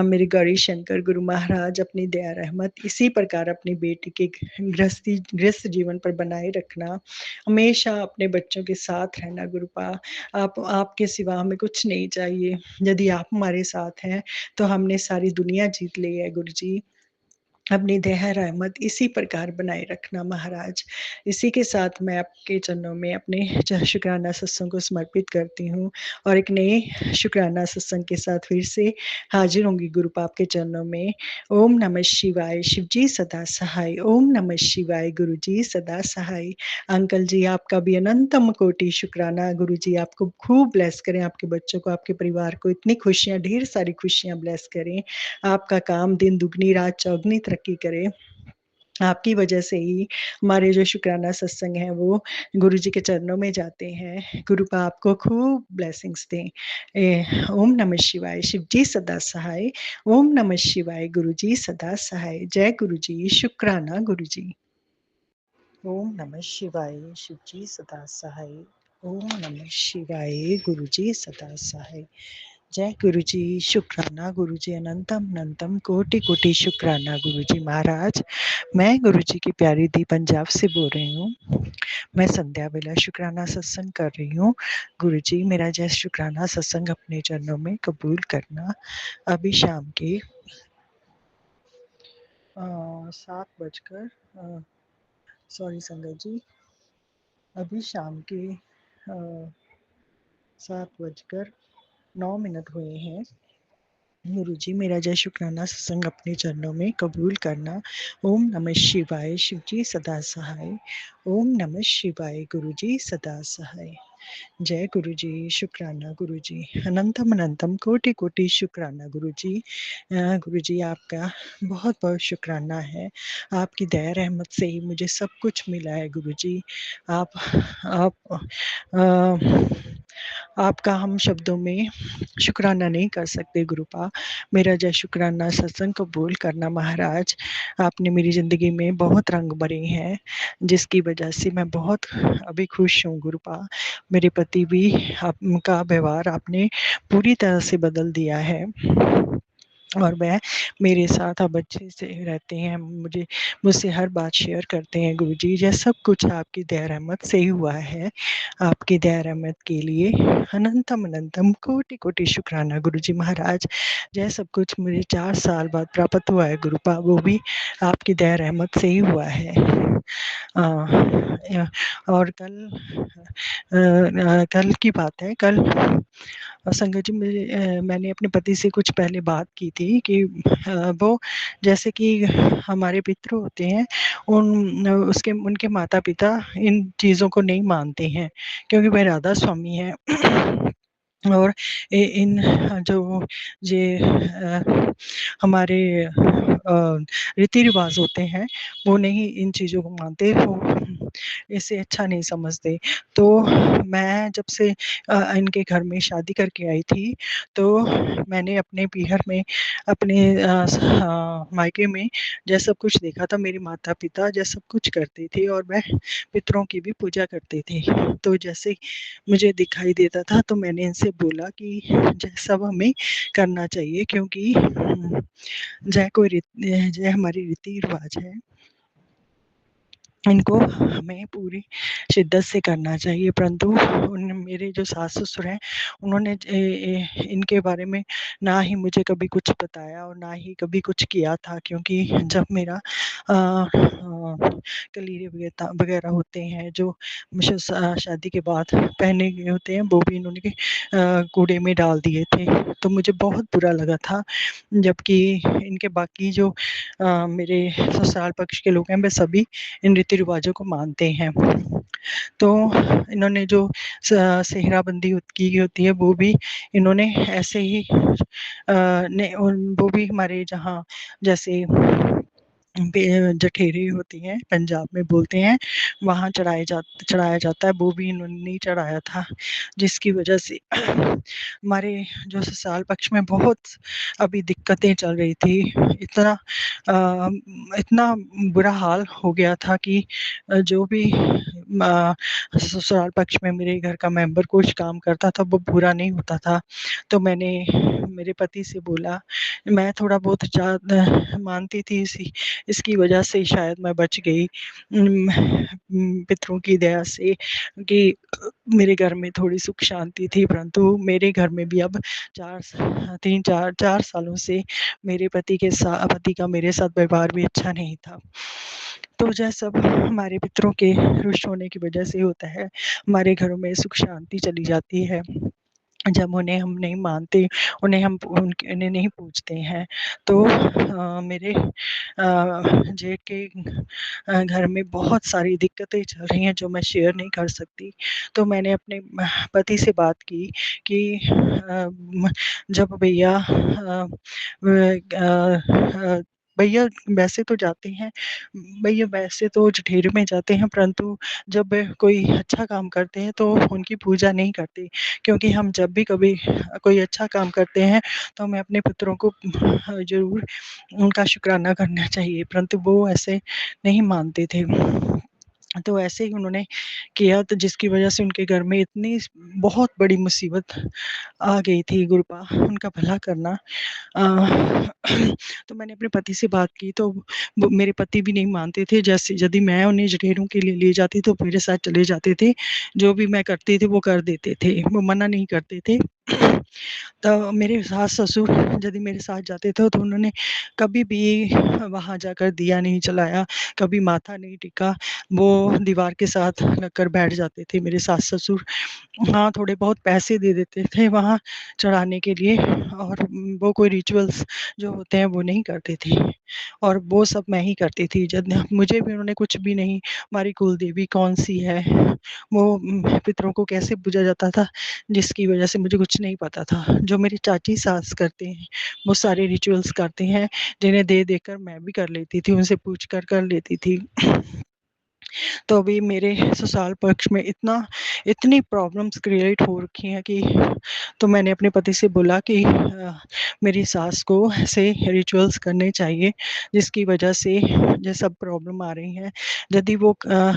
मेरे गौरी शंकर गुरु महाराज अपनी दया रहमत इसी प्रकार अपनी बेटी के गृहस्थ जीवन पर बनाए रखना। हमेशा अपने बच्चों के साथ रहना गुरुपा। आपके सिवा हमें कुछ नहीं चाहिए। यदि आप हमारे साथ हैं तो हमने सारी दुनिया जीत ली है गुरुजी। अपनी दया रहमत इसी प्रकार बनाए रखना महाराज। इसी के साथ मैं आपके चरणों में अपने शुक्राना सत्संग को समर्पित करती हूँ, और एक नए शुक्राना सत्संग के साथ फिर से हाजिर होंगी गुरुपाप के चरणों में। ओम नमः शिवाय। शिव जी सदा सहाय। ओम नमः शिवाय। गुरु जी सदा सहाय। अंकल जी आपका भी अनंतम कोटि शुक्राना। गुरु जी आपको खूब ब्लेस करें, आपके बच्चों को, आपके परिवार को इतनी खुशियाँ, ढेर सारी खुशियाँ ब्लेस करें। आपका काम दिन दुगनी रात चौगनी तरक्की करे। आपकी वजह से ही हमारे जो शुक्राना सत्संग हैं वो गुरुजी के चरणों में जाते हैं। गुरु पाप आपको खूब ब्लेसिंग्स दें। ओम नमः शिवाय। शिव जी सदा सहाय। ओम नमः शिवाय। गुरुजी सदा सहाय। जय गुरुजी। शुक्राना गुरुजी। ओम नमः शिवाय। शिव जी सदा सहाय। ओम नमः शिवाय। गुरुजी सदा सहाय। जय गुरुजी। शुक्राना गुरुजी। अनंतम अनंतम कोटि कोटि शुक्राना गुरुजी महाराज। मैं गुरुजी की प्यारी दी पंजाब से बोल रही हूँ। मैं संध्या बेला शुक्राना सत्संग कर रही हूँ। गुरुजी मेरा जय शुक्राना सत्संग अपने चरणों में कबूल करना। अभी शाम के 7 बजकर सॉरी संगत जी, अभी शाम के 7:09 हुए हैं। गुरुजी मेरा जय शुक्राना सत्संग अपने चरणों में कबूल करना। ओम नमः शिवाय। शिव जी सदा सहाय। ओम नमः शिवाय। गुरुजी सदा सहाय। जय गुरुजी। शुक्राना गुरुजी। अनंतम अनंतम कोटि कोटि शुक्राना गुरुजी। गुरुजी आपका बहुत बहुत शुक्राना है। आपकी दया रहमत से ही मुझे सब कुछ मिला है गुरुजी। आप आपका हम शब्दों में शुक्राना नहीं कर सकते गुरुपा। मेरा जय शुक्राना सत्संग कबूल करना महाराज। आपने मेरी ज़िंदगी में बहुत रंग भरे हैं, जिसकी वजह से मैं बहुत अभी खुश हूँ गुरुपा। मेरे पति भी आपका व्यवहार आपने पूरी तरह से बदल दिया है, और वह मेरे साथ अब अच्छे से रहते हैं। मुझसे हर बात शेयर करते हैं गुरुजी। यह सब कुछ आपकी दया रहमत से ही हुआ है। आपकी दया रहमत के लिए अनंतम अनंतम कोटि कोटि शुक्राना गुरुजी महाराज। यह सब कुछ मुझे 4 साल बाद प्राप्त हुआ है गुरुपा, वो भी आपकी दया रहमत से ही हुआ है। और कल की बात है। कल संगत जी मैंने अपने पति से कुछ पहले बात की थी कि वो जैसे कि हमारे पितृ होते हैं, उनके माता पिता इन चीज़ों को नहीं मानते हैं, क्योंकि वह राधा स्वामी है। और इन जो ये हमारे रीति रिवाज होते हैं वो नहीं इन चीज़ों को मानते, वो इसे अच्छा नहीं समझते। तो मैं जब से इनके घर में शादी करके आई थी, तो मैंने अपने पीहर में, अपने मायके में जैसा कुछ देखा था, मेरे माता पिता जैसा कुछ करते थे और वह पितरों की भी पूजा करते थे। तो जैसे मुझे दिखाई देता था तो मैंने इनसे से बोला कि जय सब हमें करना चाहिए, क्योंकि जय हमारी रीति-रिवाज है। इनको हमें पूरी शिद्दत से करना चाहिए, परंतु मेरे जो सास-ससुर हैं, उन्होंने इनके बारे में ना ही मुझे कभी कुछ बताया और ना ही कभी कुछ किया था, क्योंकि जब मेरा कलीरे वगैरह होते हैं, जो शादी के बाद पहने गए होते हैं, वो भी इन्होंने कूड़े में डाल दिए थे। तो मुझे बहुत बुरा लगा था, जबकि इनके बाकी जो मेरे ससुराल पक्ष के लोग हैं, वे सभी इन रीति-रिवाज़ों को मानते हैं। तो इन्होंने जो सेहराबंदी की होती है, वो भी इन्होंने ऐसे ही वो भी हमारे जहाँ जैसे जठेरे होती हैं, पंजाब में बोलते हैं, वहाँ चढ़ाया जाता है, वो भी इन्होंने नहीं चढ़ाया था, जिसकी वजह से हमारे जो ससुराल पक्ष में बहुत अभी दिक्कतें चल रही थी। इतना बुरा हाल हो गया था कि जो भी ससुराल पक्ष में मेरे घर का मेंबर कुछ काम करता था, वो पूरा नहीं होता था। तो मैंने मेरे पति से बोला, मैं थोड़ा बहुत मानती थी, इसकी वजह से शायद मैं बच गई पितरों की दया से, कि मेरे घर में थोड़ी सुख शांति थी, परंतु मेरे घर में भी अब 4 सालों से मेरे पति का मेरे साथ व्यवहार भी अच्छा नहीं था। तो यह सब हमारे पितरों के रुष्ट होने की वजह से होता है। हमारे घरों में सुख शांति चली जाती है। जब उन्हें हम नहीं मानते, उन्हें नहीं पूजते हैं, तो मेरे जेठ के घर में बहुत सारी दिक्कतें चल रही हैं, जो मैं शेयर नहीं कर सकती। तो मैंने अपने पति से बात की कि जब भैया वैसे तो जाते हैं, भैया वैसे तो जठेरे में जाते हैं, परंतु जब कोई अच्छा काम करते हैं, तो उनकी पूजा नहीं करते, क्योंकि हम जब भी कभी कोई अच्छा काम करते हैं, तो हमें अपने पितरों को ज़रूर उनका शुक्राना करना चाहिए, परंतु वो ऐसे नहीं मानते थे। तो ऐसे ही उन्होंने किया, तो जिसकी वजह से उनके घर में इतनी बहुत बड़ी मुसीबत आ गई थी, गुरुपा उनका भला करना। तो मैंने अपने पति से बात की, तो वो मेरे पति भी नहीं मानते थे। जैसे यदि मैं उन्हें जठेरों के लिए ले जाती, तो मेरे साथ चले जाते थे। जो भी मैं करती थी, वो कर देते थे, वो मना नहीं करते थे। तो मेरे सास-ससुर यदि मेरे साथ जाते थे, तो उन्होंने कभी भी वहाँ जाकर दिया नहीं जलाया, कभी माथा नहीं टेका। वो दीवार के साथ लगकर बैठ जाते थे मेरे सास-ससुर। हाँ, थोड़े बहुत पैसे दे देते थे वहाँ चढ़ाने के लिए, और वो कोई रिचुअल्स जो होते हैं, वो नहीं करते थे, और वो सब मैं ही करती थी। मुझे भी उन्होंने कुछ भी नहीं, हमारी कुल देवी कौन-सी है, वो पितरों को कैसे पूजा जाता था, जिसकी वजह से मुझे कुछ नहीं पता था। जो मेरी चाची सास करते हैं, वो सारे रिचुअल्स करते हैं, जिन्हें देख-देख कर मैं भी कर लेती थी, उनसे पूछ कर कर लेती थी। तो अभी मेरे ससुराल पक्ष में इतनी प्रॉब्लम्स क्रिएट हो रखी हैं कि, तो मैंने अपने पति से बोला कि मेरी सास को ऐसे रिचुअल्स करने चाहिए, जिसकी वजह से ये सब प्रॉब्लम आ रही हैं। यदि वो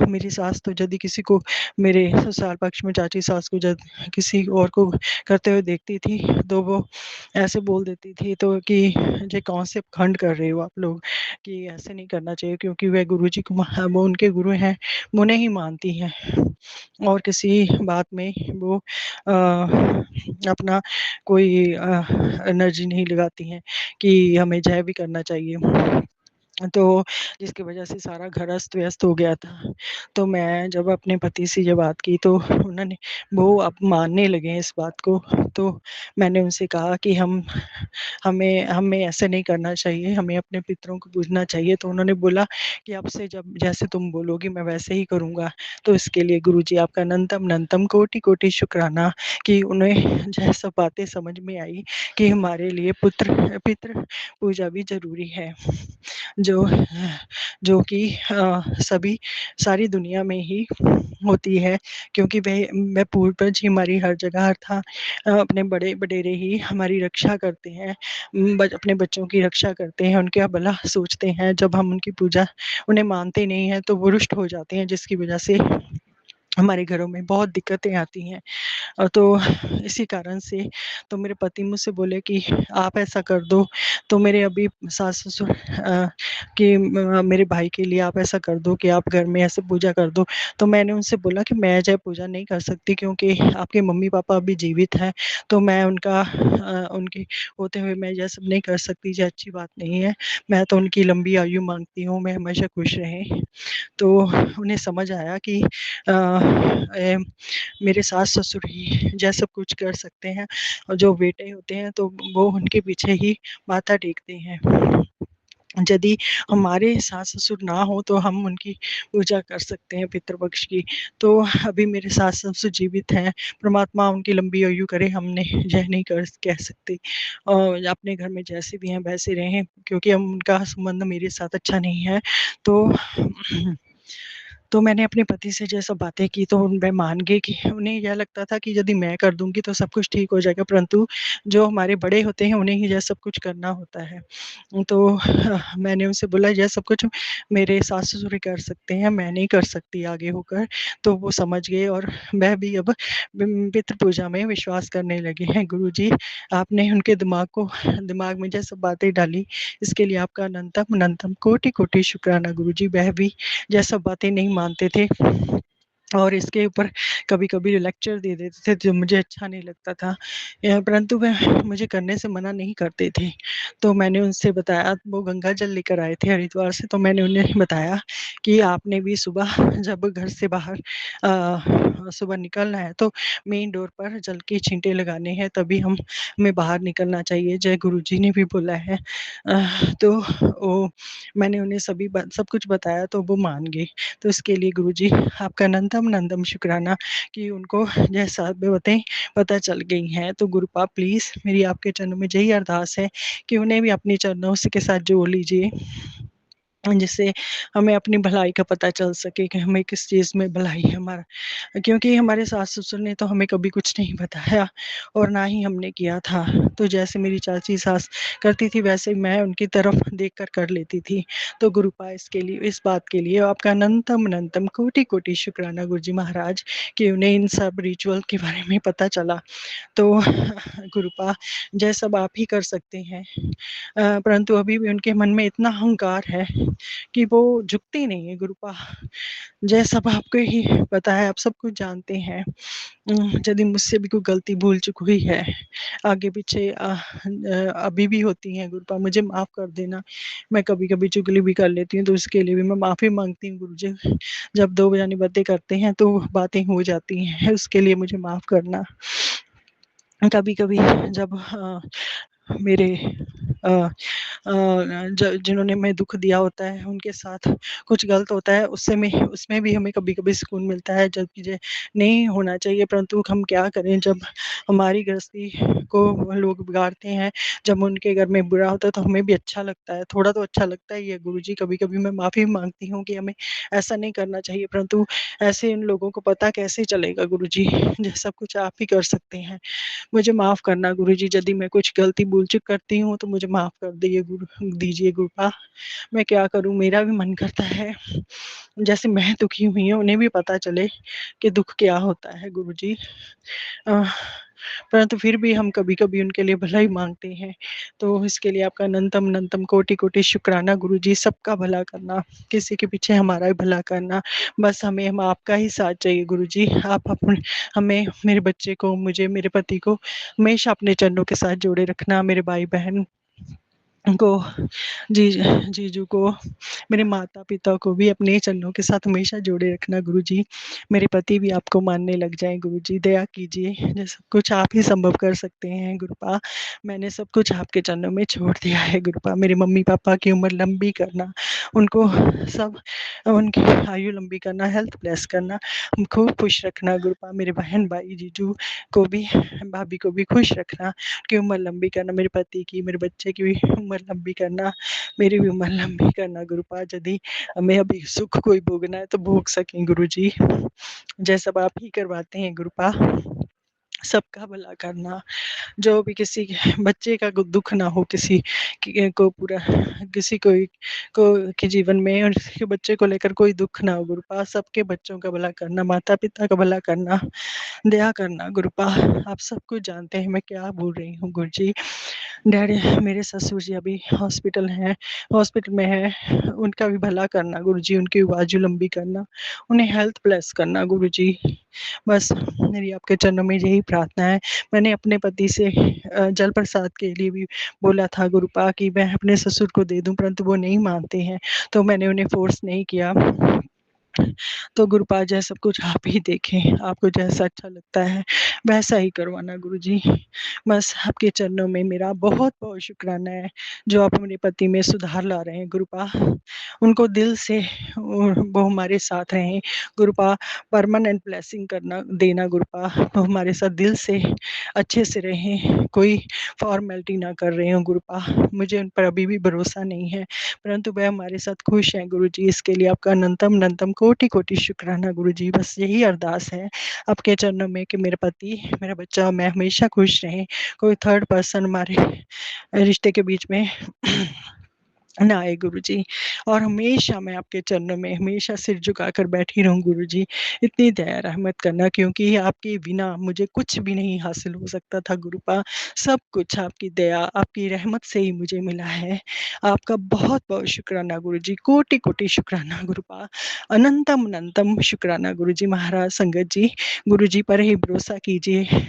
मेरी सास तो यदि किसी को, मेरे ससुराल पक्ष में चाची सास को जब किसी और को करते हुए देखती थी, तो वो ऐसे बोल देती थी, तो कि ये कौन से पाखंड कर रहे हो आप लोग, कि ऐसे नहीं करना चाहिए, क्योंकि वह गुरुजी को वो उनके गुरु हैं, वो उन्हें ही मानती हैं, और किसी बात में वो अपना कोई एनर्जी नहीं लगाती हैं कि हमें जय भी करना चाहिए। तो जिसकी वजह से सारा घर अस्त-व्यस्त हो गया था। तो मैं जब अपने पति से ये बात की, तो वो अब मानने लगे हैं इस बात को। तो मैंने उनसे कहा कि हमें हमें ऐसे नहीं करना चाहिए, हमें अपने पितरों को पूजना चाहिए। तो उन्होंने बोला कि अब से जब जैसे तुम बोलोगी, मैं वैसे ही करूँगा। तो इसके लिए गुरुजी आपका अनंतम कोटि-कोटि शुक्राना, कि उन्हें यह सब बातें समझ में आई कि हमारे लिए पितृ पूजा भी ज़रूरी है। जो जो कि सारी दुनिया में ही होती है, क्योंकि वह पूर्वज ही हमारी हर जगह अपने बड़े-वडेरे ही हमारी रक्षा करते हैं, अपने बच्चों की रक्षा करते हैं, उनका भला सोचते हैं। जब हम उनकी पूजा उन्हें मानते नहीं हैं, तो वो रुष्ट हो जाते हैं, जिसकी वजह से हमारे घरों में बहुत दिक्कतें आती हैं। तो इसी कारण से तो मेरे पति मुझसे बोले कि आप ऐसा कर दो, तो मेरे अभी सास-ससुर कि मेरे भाई के लिए आप ऐसा कर दो कि आप घर में ऐसे पूजा कर दो। तो मैंने उनसे बोला कि मैं जो है पूजा नहीं कर सकती, क्योंकि आपके मम्मी-पापा अभी जीवित हैं, तो मैं उनके होते हुए मैं ये सब नहीं कर सकती, ये अच्छी बात नहीं है। मैं तो उनकी लंबी आयु माँगती हूँ, मैं हमेशा खुश रहें। तो उन्हें समझ आया कि मेरे सास-ससुर ही ये सब कुछ कर सकते हैं, और जो बेटे होते हैं तो वो उनके पीछे ही माथा टेकते हैं। यदि हमारे सास-ससुर ना हो तो हम उनकी पूजा कर सकते हैं पितृपक्ष की। तो अभी मेरे सास-ससुर जीवित हैं, परमात्मा उनकी लंबी आयु करे, हमने यह नहीं कर कह सकते। अपने घर में जैसे भी हैं वैसे रहें, क्योंकि हम उनका संबंध मेरे साथ अच्छा नहीं है। तो तो मैंने अपने पति से ये सब बातें की, तो वे मान गए कि उन्हें यह लगता था कि यदि मैं कर दूँगी तो सब कुछ ठीक हो जाएगा, परंतु जो हमारे बड़े होते हैं उन्हें ही यह सब कुछ करना होता है। तो मैंने उनसे बोला यह सब कुछ मेरे सास-ससुर ही कर सकते हैं, मैं नहीं कर सकती आगे होकर। तो वो समझ गए, और वह भी अब पितृ पूजा में विश्वास करने लगे हैं। गुरुजी, आपने उनके दिमाग में ये सब बातें डाली, इसके लिए आपका अनंतम अनंतम कोटि-कोटि शुक्राना गुरुजी। वह भी ये सब बातें नहीं मानते थे, और इसके ऊपर कभी-कभी लेक्चर दे देते थे, जो मुझे अच्छा नहीं लगता था। परंतु वह मुझे करने से मना नहीं करते थे। तो मैंने उनसे बताया, वो गंगा जल लेकर आए थे हरिद्वार से, तो मैंने उन्हें बताया कि आपने भी सुबह जब घर से बाहर सुबह निकलना है तो मेन डोर पर जल के छींटे लगाने हैं, तभी हमें बाहर निकलना चाहिए। जय गुरुजी ने भी बोला है। तो वो मैंने उन्हें सब कुछ बताया, तो वो मान गए। तो इसके लिए गुरुजी आपका अनंतम अनंतम शुक्राना कि उनको यह सब बातें पता चल गई हैं। तो गुरुपा प्लीज़ मेरी आपके चरणों में यही अरदास है कि उन्हें भी अपने चरणों के साथ जोड़ लीजिए, जिससे हमें अपनी भलाई का पता चल सके कि हमें किस चीज़ में भलाई है हमारा। क्योंकि हमारे सास-ससुर ने तो हमें कभी कुछ नहीं बताया, और ना ही हमने किया था। तो जैसे मेरी चाची सास करती थी, वैसे मैं उनकी तरफ देखकर कर लेती थी। तो गुरुपा इसके लिए, इस बात के लिए आपका अनंतम अनंतम कोटि-कोटि शुक्राना गुरुजी महाराज कि उन्हें इन सब रिचुअल के बारे में पता चला। तो गुरुपा यह सब आप ही कर सकते हैं। परंतु अभी भी उनके मन में इतना अहंकार है कि वो झुकते नहीं हैं गुरुपा। यह सब आपको ही पता है, आप सब कुछ जानते हैं। यदि मुझसे भी कोई गलती भूल-चूक हुई है, आगे-पीछे अभी भी होती हैं गुरुपा, मुझे माफ़ कर देना। मैं कभी-कभी चुगली भी कर लेती हूँ, तो उसके लिए भी मैं माफ़ी माँगती हूँ गुरुजी। जब 2 जाने बातें करते हैं तो बातें हो जाती हैं, उसके लिए मुझे माफ़ करना। कभी-कभी जब मेरे अ ज जिन्होंने हमें दुःख दिया होता है, उनके साथ कुछ गलत होता है, उसमें भी हमें कभी-कभी सुकून मिलता है, जबकि ये नहीं होना चाहिए, परंतु हम क्या करें, जब हमारी गृहस्थी को वो लोग बिगाड़ते हैं, जब उनके घर में बुरा होता है, तो हमें भी अच्छा लगता है, थोड़ा तो अच्छा लगता ही है गुरुजी। कभी-कभी मैं माफ़ी माँगती हूँ कि हमें ऐसा नहीं करना चाहिए, परंतु ऐसे इन लोगों को पता कैसे चलेगा गुरुजी? ये सब कुछ आप ही कर सकते हैं। मुझे माफ़ करना गुरुजी, यदि मैं कुछ गलती भूल-चूक करती हूँ तो मुझे माफ़ कर दीजिए गुरुपा। मैं क्या करूँ, मेरा भी मन करता है जैसे मैं दुखी हुई हूँ उन्हें भी पता चले कि दुःख क्या होता है गुरुजी। अ, परंतु फिर भी हम कभी-कभी उनके लिए भला ही माँगते हैं। तो इसके लिए आपका अनंतम अनंतम कोटि-कोटि शुक्राना गुरुजी, सबका भला करना, किसी के पीछे हमारा ही भला करना। बस हमें आपका ही साथ चाहिए गुरुजी। आप हमें, मेरे बच्चे को, मुझे, मेरे पति को हमेशा अपने चरणों के साथ जोड़े रखना, मेरे भाई-बहन को, जी जीजू को, मेरे माता-पिता को भी अपने चरणों के साथ हमेशा जोड़े रखना गुरुजी। मेरे पति भी आपको मानने लग जाएँ गुरुजी, दया कीजिए। ये सब कुछ आप ही संभव कर सकते हैं गुरुपा। मैंने सब कुछ आपके चरणों में छोड़ दिया है गुरुपा। मेरे मम्मी-पापा की उम्र लंबी करना, उनको सब उनकी आयु लंबी करना, हेल्थ ब्लेस करना, खूब खुश रखना गुरुपा। मेरे बहन-भाई, जीजू को भी, भाभी को भी खुश रखना, उनकी उम्र लंबी करना, मेरे पति की, मेरे बच्चे की भी उम्र लंबी करना, मेरी भी उम्र लंबी करना गुरुपा। यदि हमें अभी सुख कोई भोगना है तो भोग सकें गुरुजी। ये सब आप ही करवाते हैं गुरुपा। सबका भला करना, जो भी किसी बच्चे का दुख ना हो, किसी को पूरा किसी को के जीवन में, और किसी के बच्चे को लेकर कोई दुख ना हो गुरुपा। सबके बच्चों का भला करना, माता पिता का भला करना, दया करना गुरुपा। आप सब कुछ जानते हैं मैं क्या बोल रही हूँ गुरु जी। डैडी, मेरे ससुर जी अभी हॉस्पिटल में है, उनका भी भला करना गुरु जी, उनकी आयु लंबी करना, उन्हें हेल्थ ब्लेस करना गुरु जी। बस मेरी आपके चरणों में यही प्रार्थना है। मैंने अपने पति से जल प्रसाद के लिए भी बोला था गुरुपा कि मैं अपने ससुर को दे दूं, परंतु वो नहीं मानते हैं, तो मैंने उन्हें फोर्स नहीं किया। तो गुरुपा जय सब कुछ आप ही देखें, आपको जैसा अच्छा लगता है वैसा ही करवाना गुरुजी। बस आपके चरणों में मेरा बहुत-बहुत शुक्राना है, जो आप मेरे पति में सुधार ला रहे हैं गुरुपा। उनको दिल से वो हमारे साथ रहें गुरुपा, परमानेंट ब्लेसिंग देना गुरुपा, वो हमारे साथ दिल से अच्छे से रहें, कोई फॉर्मेलिटी ना कर रहे हों गुरुपा। मुझे उन पर अभी भी भरोसा नहीं है, परंतु वह हमारे साथ खुश हैं गुरुजी। इसके लिए आपका अनंतम कोटि-कोटि शुक्राना गुरुजी। बस यही अरदास है आपके चरणों में कि मेरे पति, मेरा बच्चा और मैं हमेशा खुश रहें, कोई थर्ड पर्सन हमारे रिश्ते के बीच में ना आए गुरुजी। और हमेशा मैं आपके चरणों में हमेशा सिर झुकाकर बैठी रहूँ गुरुजी। इतनी दया रहमत करना, क्योंकि आपके बिना मुझे कुछ भी नहीं हासिल हो सकता था गुरुपा। सब कुछ आपकी दया, आपकी रहमत से ही मुझे मिला है। आपका बहुत-बहुत शुक्राना गुरुजी, कोटि-कोटि शुक्राना गुरुपा, अनंतम शुक्राना गुरुजी। महाराज संगत जी, गुरुजी पर ही भरोसा कीजिए।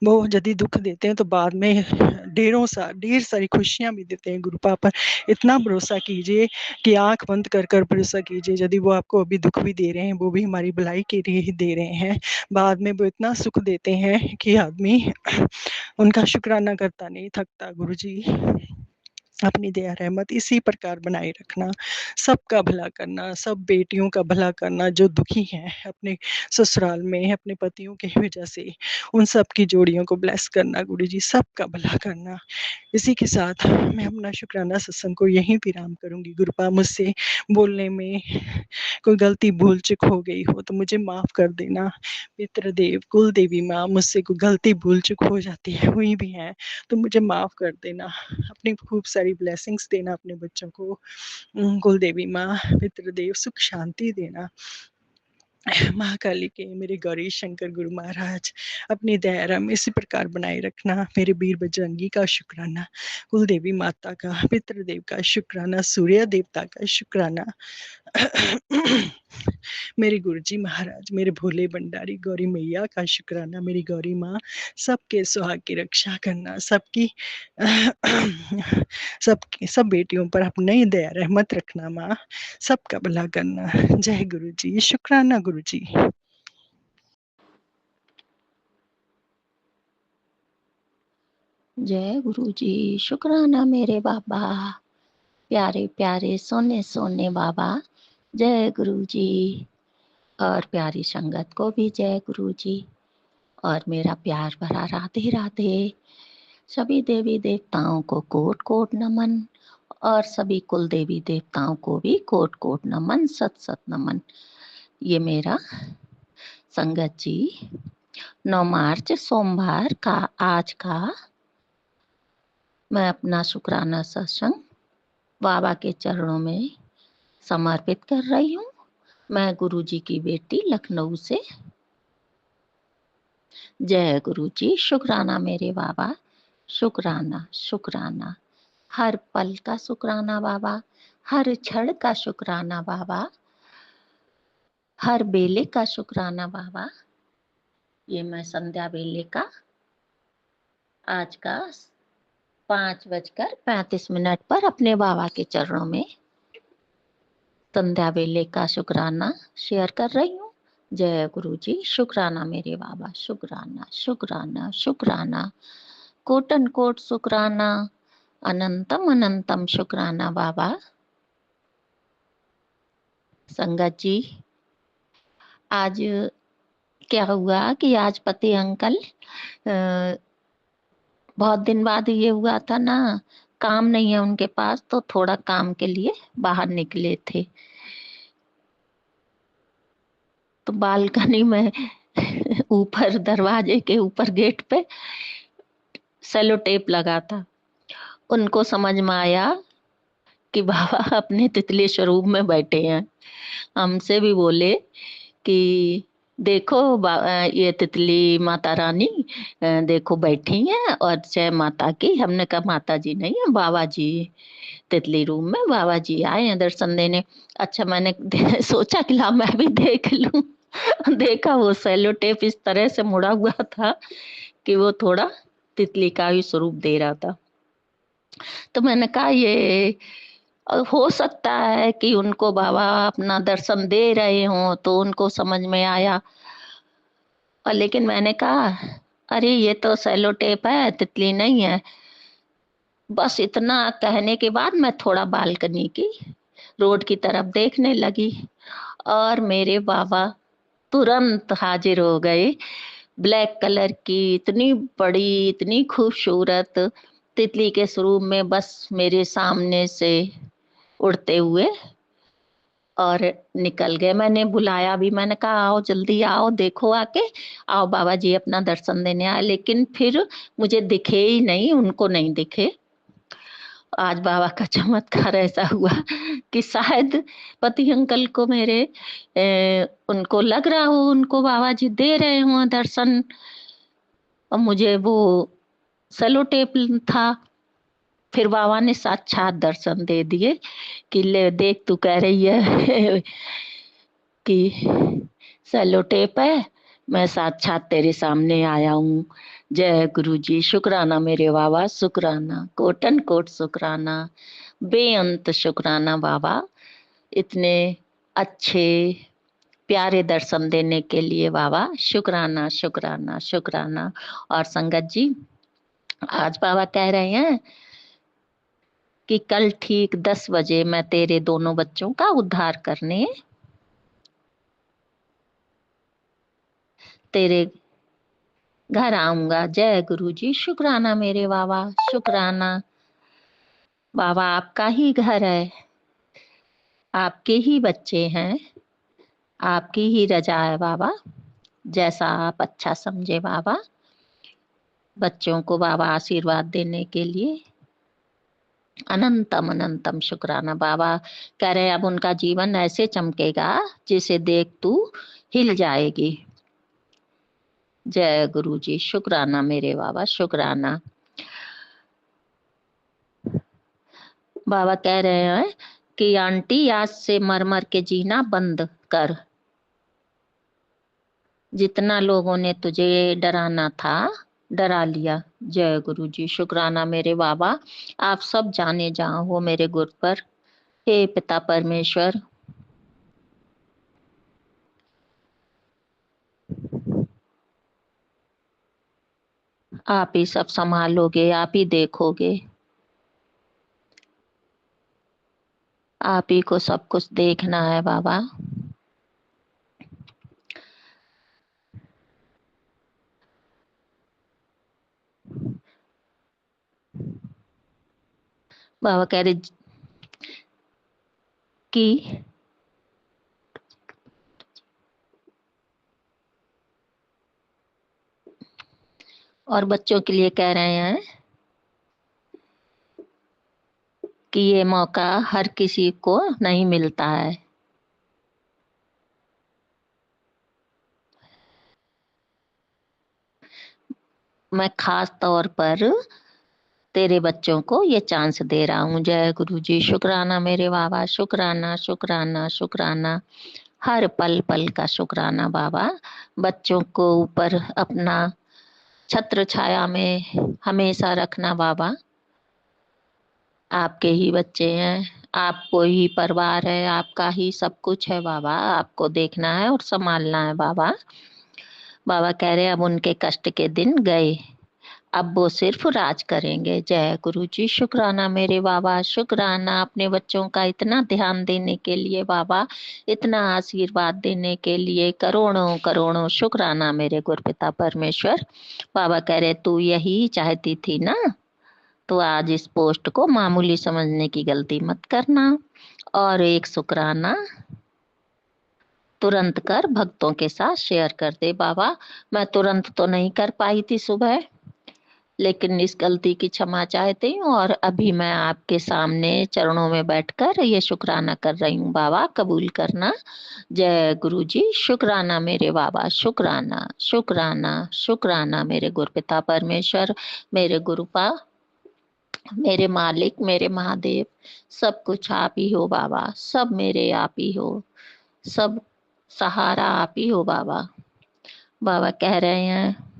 वो यदि दुःख देते हैं तो बाद में ढेर सारी खुशियाँ भी देते हैं गुरुपा पर। इतना भरोसा कीजिए कि आँख बंद कर भरोसा कीजिए। यदि वो आपको अभी दुःख भी दे रहे हैं, वो भी हमारी भलाई के लिए ही दे रहे हैं। बाद में वो इतना सुख देते हैं कि आदमी उनका शुक्राना करता नहीं थकता गुरुजी। अपनी दया रहमत इसी प्रकार बनाए रखना, सबका भला करना, सब बेटियों का भला करना जो दुखी हैं अपने ससुराल में, अपने पतियों की वजह से, उन सब की जोड़ियों को ब्लेस करना गुरुजी, सबका भला करना। इसी के साथ मैं अपना शुक्राना सत्संग को यहीं विराम करूँगी गुरुपा। मुझसे बोलने में कोई गलती भूल-चूक हो गई हो तो मुझे माफ़ कर देना। पितृदेव, कुल देवी माँ, मुझसे कोई गलती भूल-चूक हो जाती है, हुई भी है, तो मुझे माफ़ कर देना। अपनी खूब सारी ब्लेसिंग्स देना अपने बच्चों को। कुल देवी माँ, पितृदेव सुख शांति देना। महाकाली के मेरे गौरी शंकर गुरु महाराज, अपनी दया रहम इसी प्रकार बनाए रखना। मेरे वीर बजरंगी का शुक्राना, कुल देवी माता का, पितृदेव का शुक्राना, सूर्य देवता का शुक्राना। मेरे गुरुजी महाराज, मेरे भोले भंडारी गौरी मैया का शुक्राना। मेरी गौरी माँ, सबके सुहाग की रक्षा करना, सबकी सब बेटियों पर अपनी दया रहमत रखना माँ, सबका भला करना। जय गुरुजी, शुक्राना गुरुजी। जय गुरु जी, शुक्राना मेरे बाबा, प्यारे प्यारे सोने सोने बाबा। जय गुरु जी। और प्यारी संगत को भी जय गुरु जी, और मेरा प्यार भरा राधे राधे। सभी देवी देवताओं को कोट कोट नमन, और सभी कुल देवी देवताओं को भी कोट कोट नमन, सत सत नमन। ये मेरा संगत जी 9 मार्च सोमवार का आज का मैं अपना शुक्राना सत्संग बाबा के चरणों में समर्पित कर रही हूँ। मैं गुरु जी की बेटी लखनऊ से। जय गुरु जी, शुक्राना मेरे बाबा, शुक्राना शुक्राना, हर पल का शुक्राना बाबा, हर क्षण का शुक्राना बाबा, हर बेले का शुक्राना बाबा। ये मैं संध्या बेले का आज का 5:35 पर अपने बाबा के चरणों में संध्या बेले का शुक्राना शेयर कर रही हूँ। जय गुरु जी, शुक्राना मेरे बाबा, शुक्राना शुक्राना शुक्राना, कोटन कोट शुक्राना, अनंतम अनंतम शुक्राना बाबा। संगत जी, आज क्या हुआ कि आज पति अंकल बहुत दिन बाद ये हुआ था ना, काम नहीं है उनके पास, तो थोड़ा काम के लिए बाहर निकले थे। तो बालकनी में ऊपर दरवाजे के ऊपर गेट पे सेलो टेप लगा था। उनको समझ में आया कि बाबा अपने तितली स्वरूप में बैठे हैं। हमसे भी बोले कि देखो ये तितली माता रानी देखो बैठी हैं और जय माता की। हमने कहा माता जी नहीं है, बाबा जी तितली रूम में बाबा जी आए हैं दर्शन देने। अच्छा मैंने सोचा कि ला मैं भी देख लूं। देखा वो सेलो टेप इस तरह से मुड़ा हुआ था कि वो थोड़ा तितली का ही स्वरूप दे रहा था। तो मैंने कहा ये हो सकता है कि उनको बाबा अपना दर्शन दे रहे हों तो उनको समझ में आया। और लेकिन मैंने कहा अरे ये तो सेलो टेप है, तितली नहीं है। बस इतना कहने के बाद मैं थोड़ा बालकनी की रोड की तरफ देखने लगी और मेरे बाबा तुरंत हाजिर हो गए। ब्लैक कलर की इतनी बड़ी इतनी खूबसूरत तितली के स्वरूप में बस मेरे सामने से उड़ते हुए और निकल गए। मैंने बुलाया भी, मैंने कहा आओ जल्दी आओ देखो आके, आओ बाबा जी अपना दर्शन देने आए। लेकिन फिर मुझे दिखे ही नहीं, उनको नहीं दिखे। आज बाबा का चमत्कार ऐसा हुआ कि शायद पति अंकल को मेरे उनको लग रहा हो उनको बाबा जी दे रहे हो दर्शन। और मुझे वो सेलो टेप था। फिर बाबा ने साक्षात दर्शन दे दिए कि ले देख तू कह रही है कि सेलो टेप है, मैं साक्षात तेरे सामने आया हूँ। जय गुरु जी, शुक्राना मेरे बाबा, शुक्राना कोटन कोट शुक्राना, बेअंत शुक्राना बाबा, इतने अच्छे प्यारे दर्शन देने के लिए बाबा, शुक्राना शुक्राना शुक्राना। और संगत जी आज बाबा कह रहे हैं कि कल ठीक 10 बजे मैं तेरे दोनों बच्चों का उद्धार करने तेरे घर आऊंगा। जय गुरु जी, शुक्राना मेरे बाबा, शुक्राना बाबा। आपका ही घर है, आपके ही बच्चे हैं, आपकी ही रजा है बाबा। जैसा आप अच्छा समझे बाबा। बच्चों को बाबा आशीर्वाद देने के लिए अनंतम अनंतम शुक्राना। बाबा कह रहे अब उनका जीवन ऐसे चमकेगा जिसे देख तू हिल जाएगी। जय गुरु जी, शुक्राना मेरे बाबा, शुक्राना। बाबा कह रहे हैं कि आंटी आज से मर मर के जीना बंद कर। जितना लोगों ने तुझे डराना था डरा लिया। जय गुरु जी, शुक्राना मेरे बाबा। आप सब जाने जाओ हो मेरे गुर पर। हे पिता परमेश्वर, आप ही सब संभालोगे, आप ही देखोगे, आप ही को सब कुछ देखना है बाबा। बाबा कह रहे कि और बच्चों के लिए कह रहे हैं कि ये मौका हर किसी को नहीं मिलता है। मैं खास तौर पर तेरे बच्चों को ये चांस दे रहा हूँ। जय गुरु जी, शुक्राना मेरे बाबा, शुक्राना शुक्राना शुक्राना। हर पल पल का शुक्राना बाबा। बच्चों को ऊपर अपना छत्र छाया में हमेशा रखना बाबा। आपके ही बच्चे हैं, आपको ही परिवार है, आपका ही सब कुछ है बाबा। आपको देखना है और संभालना है बाबा। बाबा कह रहे अब उनके कष्ट के दिन गए, अब वो सिर्फ राज करेंगे। जय गुरु जी, शुक्राना मेरे बाबा, शुक्राना अपने बच्चों का इतना ध्यान देने के लिए बाबा, इतना आशीर्वाद देने के लिए करोड़ों करोड़ों शुक्राना मेरे गुरुपिता परमेश्वर। बाबा कह रहे तू यही चाहती थी ना, तो आज इस पोस्ट को मामूली समझने की गलती मत करना। और एक शुक्राना तुरंत कर भक्तों के साथ शेयर कर दे बाबा। मैं तुरंत तो नहीं कर पाई थी सुबह, लेकिन इस गलती की क्षमा चाहती हूँ और अभी मैं आपके सामने चरणों में बैठकर ये शुक्राना कर रही हूँ। बाबा कबूल करना। जय गुरु जी। शुक्राना मेरे बाबा, शुक्राना शुक्राना शुक्राना मेरे गुरुपिता परमेश्वर, मेरे गुरुपा, मेरे मालिक, मेरे महादेव। सब कुछ आप ही हो बाबा, सब मेरे आप ही हो, सब सहारा आप ही हो बाबा। बाबा कह रहे हैं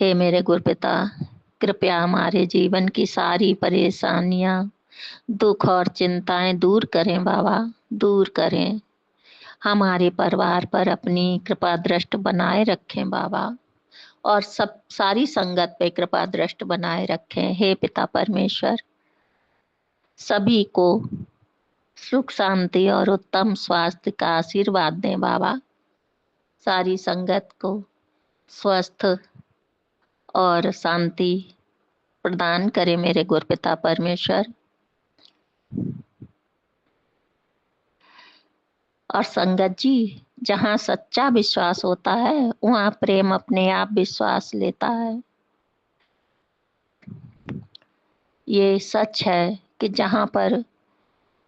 हे मेरे गुरुपिता, कृपया हमारे जीवन की सारी परेशानियां, दुख और चिंताएं दूर करें बाबा, दूर करें। हमारे परिवार पर अपनी कृपा दृष्टि बनाए रखें बाबा, और सब सारी संगत पे कृपा दृष्टि बनाए रखें। हे पिता परमेश्वर, सभी को सुख शांति और उत्तम स्वास्थ्य का आशीर्वाद दें बाबा। सारी संगत को स्वस्थ और शांति प्रदान करें मेरे गुरुपिता परमेश्वर। और संगत जी, जहाँ सच्चा विश्वास होता है वहाँ प्रेम अपने आप विश्वास लेता है। ये सच है कि जहाँ पर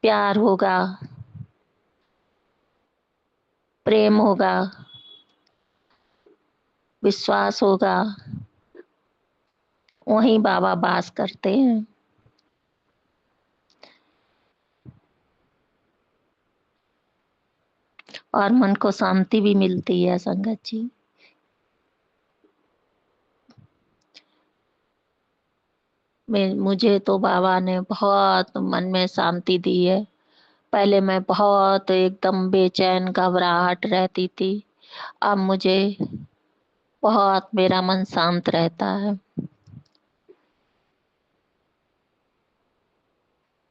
प्यार होगा, प्रेम होगा, विश्वास होगा, वहीं बाबा वास करते हैं। और मन को शांति भी मिलती है संगत जी। मुझे तो बाबा ने बहुत मन में शांति दी है। पहले मैं बहुत एकदम बेचैन घबराहट रहती थी, अब मुझे बहुत, मेरा मन शांत रहता है।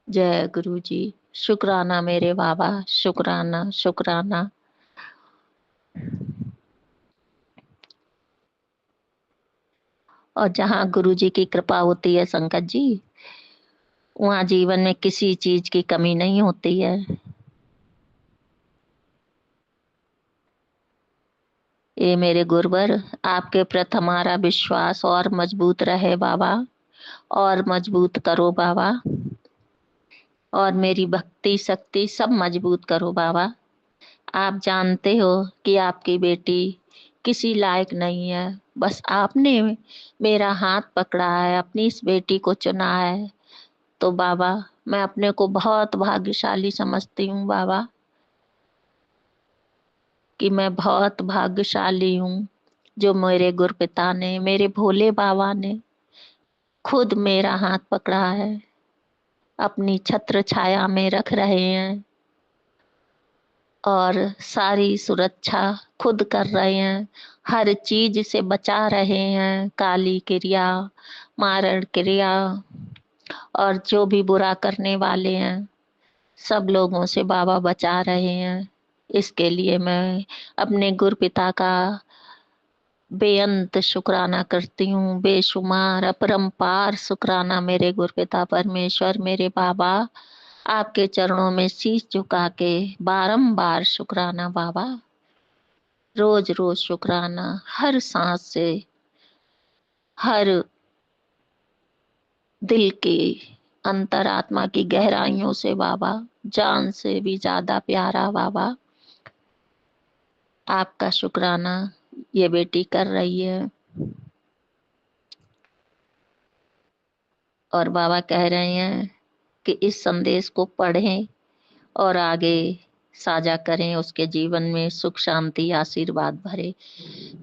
जय गुरु जी। शुक्राना मेरे बाबा, शुक्राना शुक्राना। और जहाँ गुरु जी की कृपा होती है संकट जी, वहाँ जीवन में किसी चीज की कमी नहीं होती है। ये मेरे गुरुवर, आपके प्रति हमारा विश्वास और मजबूत रहे बाबा, और मजबूत करो बाबा, और मेरी भक्ति शक्ति सब मजबूत करो बाबा। आप जानते हो कि आपकी बेटी किसी लायक नहीं है, बस आपने मेरा हाथ पकड़ा है, अपनी इस बेटी को चुना है। तो बाबा, मैं अपने को बहुत भाग्यशाली समझती हूँ बाबा, कि मैं बहुत भाग्यशाली हूँ जो मेरे गुरुपिता ने, मेरे भोले बाबा ने खुद मेरा हाथ पकड़ा है, अपनी छत्र छाया में रख रहे हैं और सारी सुरक्षा खुद कर रहे हैं, हर चीज से बचा रहे हैं, काली क्रिया, मारण क्रिया, और जो भी बुरा करने वाले हैं सब लोगों से बाबा बचा रहे हैं। इसके लिए मैं अपने गुरुपिता का बेअंत शुक्राना करती हूँ, बेशुमार अपरंपार शुक्राना मेरे गुरुपिता परमेश्वर, मेरे बाबा। आपके चरणों में शीश झुका के बारंबार शुक्राना बाबा, रोज रोज शुक्राना, हर सांस से, हर दिल की अंतरात्मा की गहराइयों से बाबा, जान से भी ज्यादा प्यारा बाबा, आपका शुक्राना ये बेटी कर रही है। और बाबा कह रहे हैं कि इस संदेश को पढ़ें और आगे साझा करें, उसके जीवन में सुख शांति आशीर्वाद भरे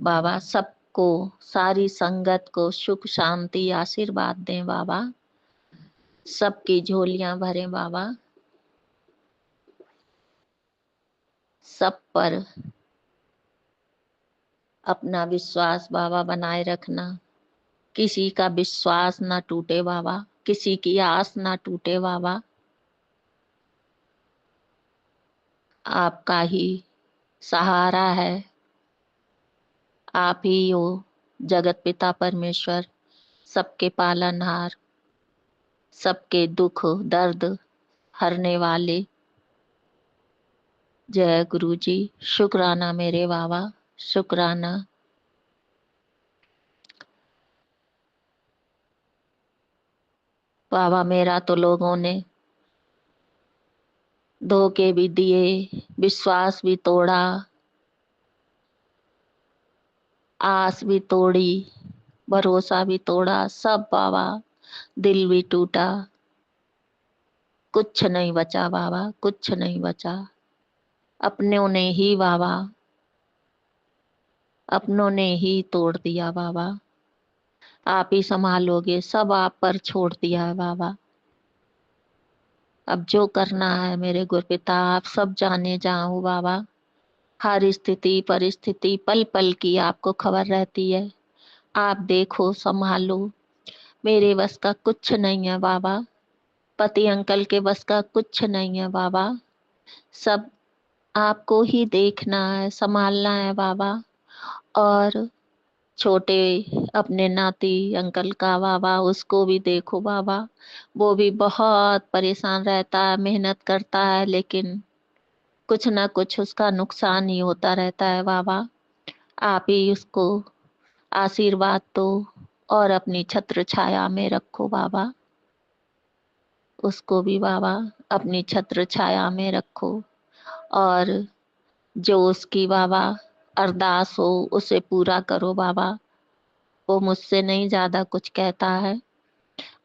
बाबा। सबको, सारी संगत को सुख शांति आशीर्वाद दें बाबा, सबकी झोलियां भरें बाबा, सब पर अपना विश्वास बाबा बनाए रखना, किसी का विश्वास ना टूटे बाबा, किसी की आस ना टूटे बाबा। आपका ही सहारा है, आप ही हो जगत पिता परमेश्वर, सबके पालनहार, सबके दुख दर्द हरने वाले। जय गुरु जी, शुक्राना मेरे बाबा, शुक्राना। बाबा मेरा तो लोगों ने धोखे भी दिए, विश्वास भी तोड़ा, आस भी तोड़ी, भरोसा भी तोड़ा, सब बाबा, दिल भी टूटा, कुछ नहीं बचा बाबा, कुछ नहीं बचा। अपनों ने ही बाबा, अपनों ने ही तोड़ दिया बाबा। आप ही संभालोगे, सब आप पर छोड़ दिया है बाबा। अब जो करना है मेरे गुरपिता, आप सब जाने जाओ बाबा। हर स्थिति परिस्थिति पल पल की आपको खबर रहती है। आप देखो, संभालो। मेरे बस का कुछ नहीं है बाबा, पति अंकल के बस का कुछ नहीं है बाबा। सब आपको ही देखना है, संभालना है बाबा। और छोटे अपने नाती अंकल का बाबा, उसको भी देखो बाबा। वो भी बहुत परेशान रहता है, मेहनत करता है, लेकिन कुछ ना कुछ उसका नुकसान ही होता रहता है बाबा। आप ही उसको आशीर्वाद दो और अपनी छत्र छाया में रखो बाबा। उसको भी बाबा अपनी छत्र छाया में रखो। और जो उसकी बाबा अरदास हो उसे पूरा करो बाबा। वो मुझसे नहीं ज्यादा कुछ कहता है,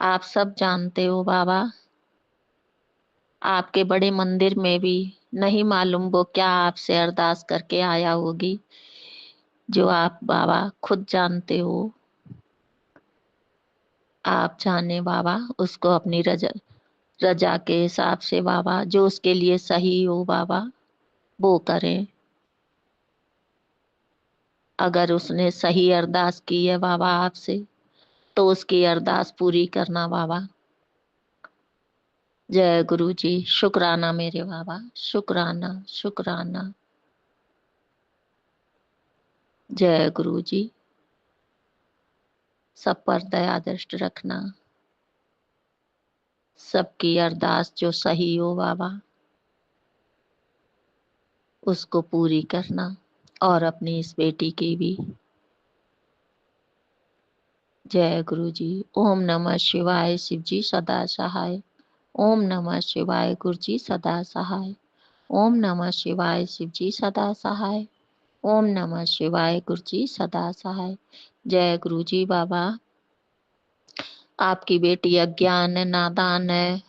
आप सब जानते हो बाबा। आपके बड़े मंदिर में भी नहीं मालूम वो क्या आपसे अरदास करके आया होगी, जो आप बाबा खुद जानते हो। आप जाने बाबा, उसको अपनी रजा रजा के हिसाब से बाबा, जो उसके लिए सही हो बाबा वो करें। अगर उसने सही अरदास की है बाबा आपसे, तो उसकी अरदास पूरी करना बाबा। जय गुरु जी, शुक्राना मेरे बाबा, शुक्राना शुक्राना। जय गुरु जी, सब पर दया दृष्टि रखना। सबकी अरदास जो सही हो बाबा, उसको पूरी करना। और अपनी इस बेटी की भी। जय गुरु जी। ओम नमः शिवाय, शिव जी सदा सहाय। ओम नमः शिवाय, गुरु जी सदा सहाय। ओम नमः शिवाय, शिव जी सदा सहाय। ओम नमः शिवाय, गुरु जी सदा सहाय। जय गुरु जी बाबा। आपकी बेटी अज्ञान है, नादान है,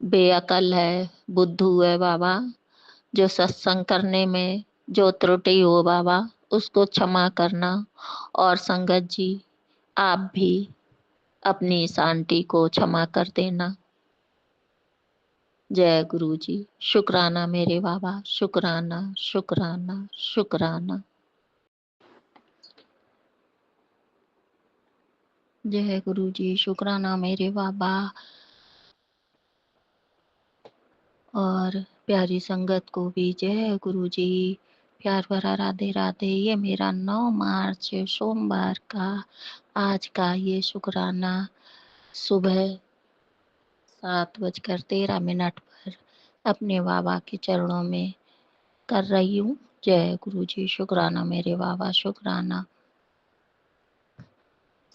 बेअकल है, बुद्धू है बाबा। जो सत्संग करने में जो त्रुटि हो बाबा, उसको क्षमा करना। और संगत जी, आप भी अपनी इस आंटी को क्षमा कर देना। जय गुरु जी, शुक्राना मेरे बाबा, शुक्राना शुक्राना शुक्राना। जय गुरु जी, शुक्राना मेरे बाबा। और प्यारी संगत को भी जय गुरु जी, प्यार भरा राधे राधे। ये मेरा 9 मार्च सोमवार का आज का ये शुक्राना सुबह 7:13 पर अपने बाबा के चरणों में कर रही हूँ। जय गुरु जी, शुक्राना मेरे बाबा, शुक्राना।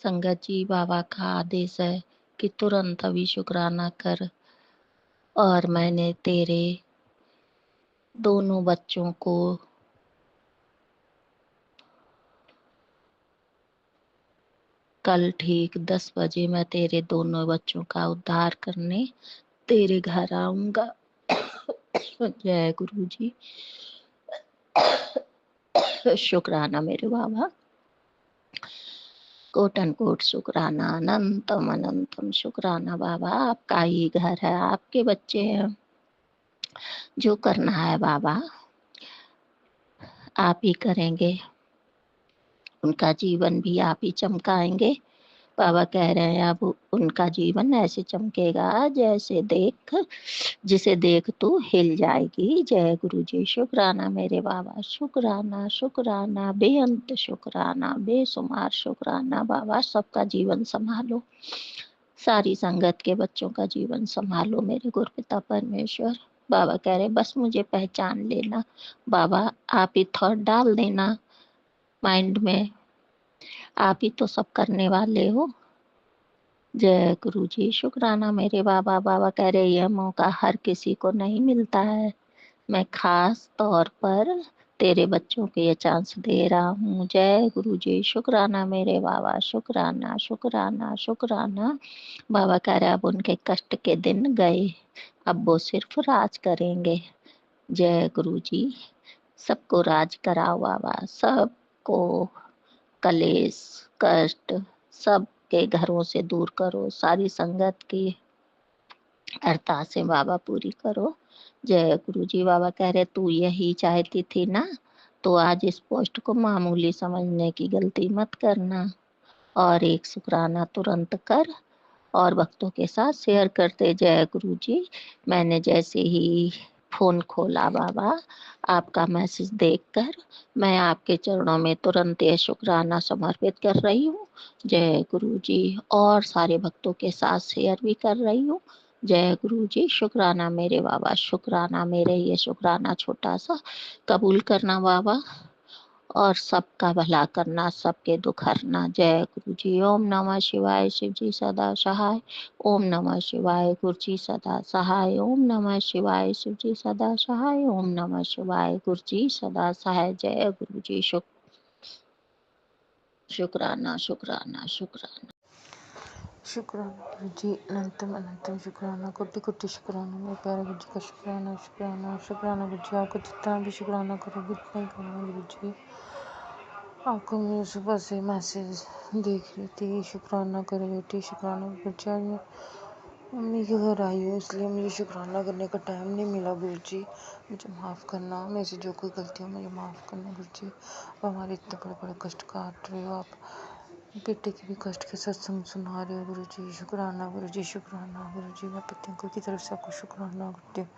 संगत जी, बाबा का आदेश है कि तुरंत अभी शुक्राना कर। और मैंने तेरे दोनों बच्चों को कल ठीक 10 बजे मैं तेरे दोनों बच्चों का उद्धार करने तेरे घर आऊंगा। जय गुरु जी, शुक्राना मेरे बाबा, कोटन कोट शुक्राना, अनंतम अनंतम शुक्राना बाबा। आपका ही घर है, आपके बच्चे हैं। जो करना है बाबा आप ही करेंगे। उनका जीवन भी आप ही चमकाएंगे। बाबा कह रहे हैं अब उनका जीवन ऐसे चमकेगा जैसे देख, जिसे देख तू हिल जाएगी। जय गुरु जी, शुक्राना मेरे बाबा, शुक्राना शुक्राना, बेअंत शुक्राना, बेशुमार शुक्राना बाबा। सबका जीवन संभालो, सारी संगत के बच्चों का जीवन संभालो मेरे गुरुपिता परमेश्वर। बाबा कह रहे बस मुझे पहचान लेना, बाबा आप ही थॉट डाल देना माइंड में, आप ही तो सब करने वाले हो। जय गुरु जी, शुक्राना मेरे बाबा। बाबा कह रहे यह मौका हर किसी को नहीं मिलता है, मैं खास तौर पर तेरे बच्चों को ये चांस दे रहा हूँ। जय गुरु जी, शुक्राना मेरे बाबा, शुक्राना शुक्राना शुक्राना। बाबा कह रहे अब उनके कष्ट के दिन गए, अब वो सिर्फ राज करेंगे। जय गुरु जी, सबको राज कराओ बाबा, सबको कलेश कष्ट सबके घरों से दूर करो, सारी संगत की अरदासें बाबा पूरी करो। जय गुरु जी, बाबा कह रहे तू यही चाहती थी ना, तो आज इस पोस्ट को मामूली समझने की गलती मत करना और एक शुक्राना तुरंत कर और भक्तों के साथ शेयर करते। जय गुरु जी, मैंने जैसे ही फोन खोला बाबा, आपका मैसेज देखकर मैं आपके चरणों में तुरंत ये शुक्राना समर्पित कर रही हूँ। जय गुरु जी, और सारे भक्तों के साथ शेयर भी कर रही हूँ। जय गुरु जी, शुक्राना मेरे बाबा, शुक्राना मेरे, ये शुक्राना छोटा सा कबूल करना बाबा और सबका भला करना, सबके दुख हरना। जय गुरु जी, ओम नमः शिवाय, शिव जी सदा सहाय। ओम नमः शिवाय, गुरु जी सदा सहाय। ओम नमः शिवाय, शिव जी सदा सहाय। ओम नमः शिवाय, गुरु जी सदा सहाय। जय गुरु जी, शुक्राना शुक्राना शुक्राना। शुक्राना गुरु जी, अनंतम अनंतम शुक्राना, कोटि कोटि शुक्राना मेरे प्यारे गुरु जी का। शुक्राना शुक्राना शुक्राना गुरु जी, आपको जितना भी शुक्राना करोगे उतना ही कम है गुरु जी। आपको मैं सुबह से मैसेज देख रही थी, शुक्राना करो बेटी, शुक्राना गुरु जी। आज मैं मम्मी के घर आई हूँ, इसलिए मुझे शुक्राना करने का टाइम नहीं मिला गुरु जी। मुझे माफ़ करना, मेरे से जो कोई गलती हो मुझे माफ़ करना गुरु जी। हमारे इतने बड़े बड़े कष्ट काट रहे हो आप, बेटे के भी कष्ट के सत्संग सुना रहे हो गुरु जी। शुक्राना गुरु जी, शुक्राना गुरु जी। मैं पति की तरफ से आपको शुक्राना करती हूँ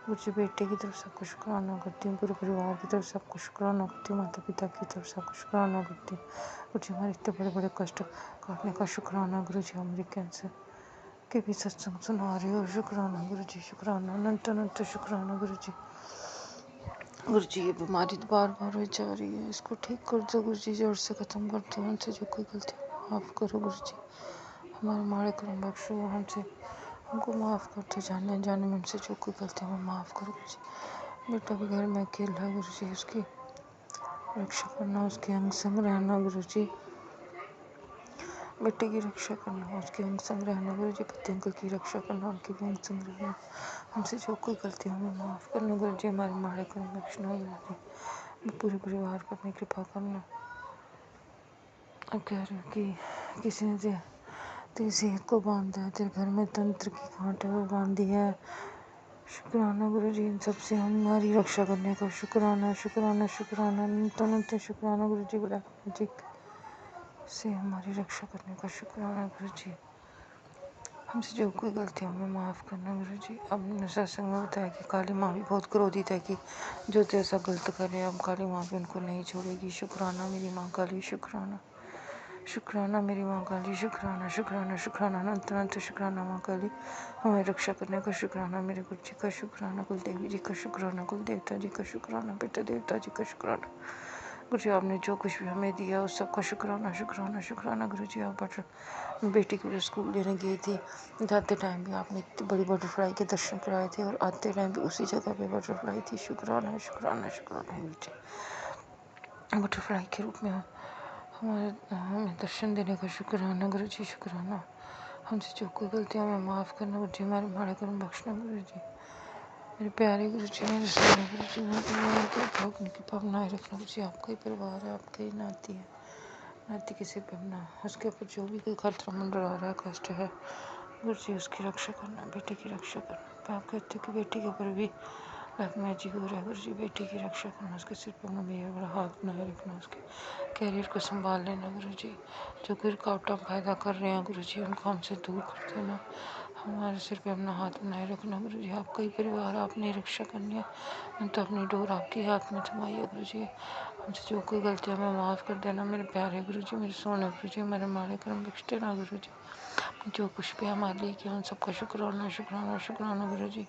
गुरु जी, बेटे की तरफ से आपको शुक्राना करती हूँ, पूरे परिवार की तरफ से आपको शुक्राना करती हूँ, माता पिता की तरफ से आपको शुक्राना करती हूँ गुरु जी। हमारे इतने बड़े बड़े कष्ट काटने का शुक्राना गुरु जी। हमारे कैंसर के भी सत्संग सुना रहे हो, शुक्राना गुरु जी, शुक्राना, अनंत अनंत शुक्राना गुरु जी। गुरु जी, ये बीमारी बार बार हो जा रही है, इसको ठीक कर दो गुरु जी, जड़ से ख़त्म कर दो। हमसे जो कोई गलती माफ़ करो गुरु जी, हमारे माड़े कर्म बख्शो, हमसे हमको माफ़ कर दो, जाने जाने में हमसे जो कोई गलती हमें माफ़ करो गुरु जी। बेटा भी घर में अकेला है गुरु जी, उसकी रक्षा करना, उसके अंग संग रहना गुरु जी। बेटे की रक्षा करना, उसके अंग संग रहना गुरु जी। पति अंकल की रक्षा करना, उनके भी अंग संग रहना। हमसे जो कोई गलती हमें माफ़ करना गुरु जी, हमारे माड़े कर्म बख्शना गुरु जी। पूरे परिवार पर अपनी कृपा करना। अब कह रहे हो कि किसी ने तेरी सेहत को बांधा है, तेरे घर में तंत्र की गांठ है वो बांधी है, शुक्राना गुरु जी। इन सबसे हमारी रक्षा करने का शुक्राना शुक्राना शुक्राना, अनंत शुक्राना गुरु जी। ब्लैक मैजिक से हमारी रक्षा करने का शुक्राना गुरु जी। हमसे जो कोई गलती हमें माफ़ करना गुरु जी। अब सत्संग में बताया कि काली माँ भी बहुत क्रोधित है कि जो जैसा गलत करे, अब काली माँ भी उनको नहीं छोड़ेगी। शुक्राना मेरी माँ काली, शुक्राना शुक्राना मेरी माँ काली, शुक्राना शुक्राना शुक्राना, अनंत अनंत शुक्राना माँ काली, हमारी रक्षा करने का शुक्राना मेरे गुरु जी का। शुक्राना कुल देवी जी का, शुक्राना कुल देवता जी का, शुक्राना पिता देवता जी का, शुक्राना गुरु जी। आपने जो कुछ भी हमें दिया उस सबका शुक्राना शुक्राना शुक्राना गुरु जी। आप बेटी को स्कूल लेने गई थी, जाते टाइम भी आपने इतनी बड़ी बटरफ्लाई के दर्शन कराए थे और आते टाइम भी उसी जगह पे बटरफ्लाई थी। शुक्राना शुक्राना शुक्राना गुरु जी। बटरफ्लाई के रूप में हमें दर्शन देने का शुक्राना गुरु जी, शुक्राना। हमसे जो कोई गलती हमें माफ़ करना गुरु जी, हमारे माड़े कर्म बख्शना गुरु जी। मेरे प्यारे गुरु जी, मेरे सोने गुरु जी, मेरे भोगने की कृपा बनाए रखना गुरु जी। आपका ही परिवार है, आपका ही नाती है, नाती किसी पे अपना, उसके ऊपर जो भी कोई खतरा मंडरा रहा है, कष्ट है गुरु जी, उसकी रक्षा करना, बेटे की रक्षा करना। आप कहते हो कि बेटी के ऊपर भी ब्लैक मैजिक हो रहा है गुरु जी, बेटी की रक्षा करना, उसके सिर पर अपना मेहर बड़ा हाथ बनाए रखना, उसके कैरियर को संभाल लेना गुरु जी। जो कोई रुकावटें पैदा कर रहे हैं गुरु जी, उनको हमसे दूर कर देना, हमारे सिर पे अपना हाथ बनाए रखना गुरु जी। आपका ही परिवार, आपने रक्षा करनी है, मैं तो अपनी डोर आपके हाथ में थमाई है गुरु जी। मुझे जो कोई गलतियाँ मैं माफ़ कर देना मेरे प्यारे गुरु जी, मेरे सोने गुरु जी, मेरे माड़े कर्म बख्श देना गुरु जी। जो कुछ भी हमारे लिए किया उन सबका शुक्राना शुक्राना शुक्राना गुरु जी।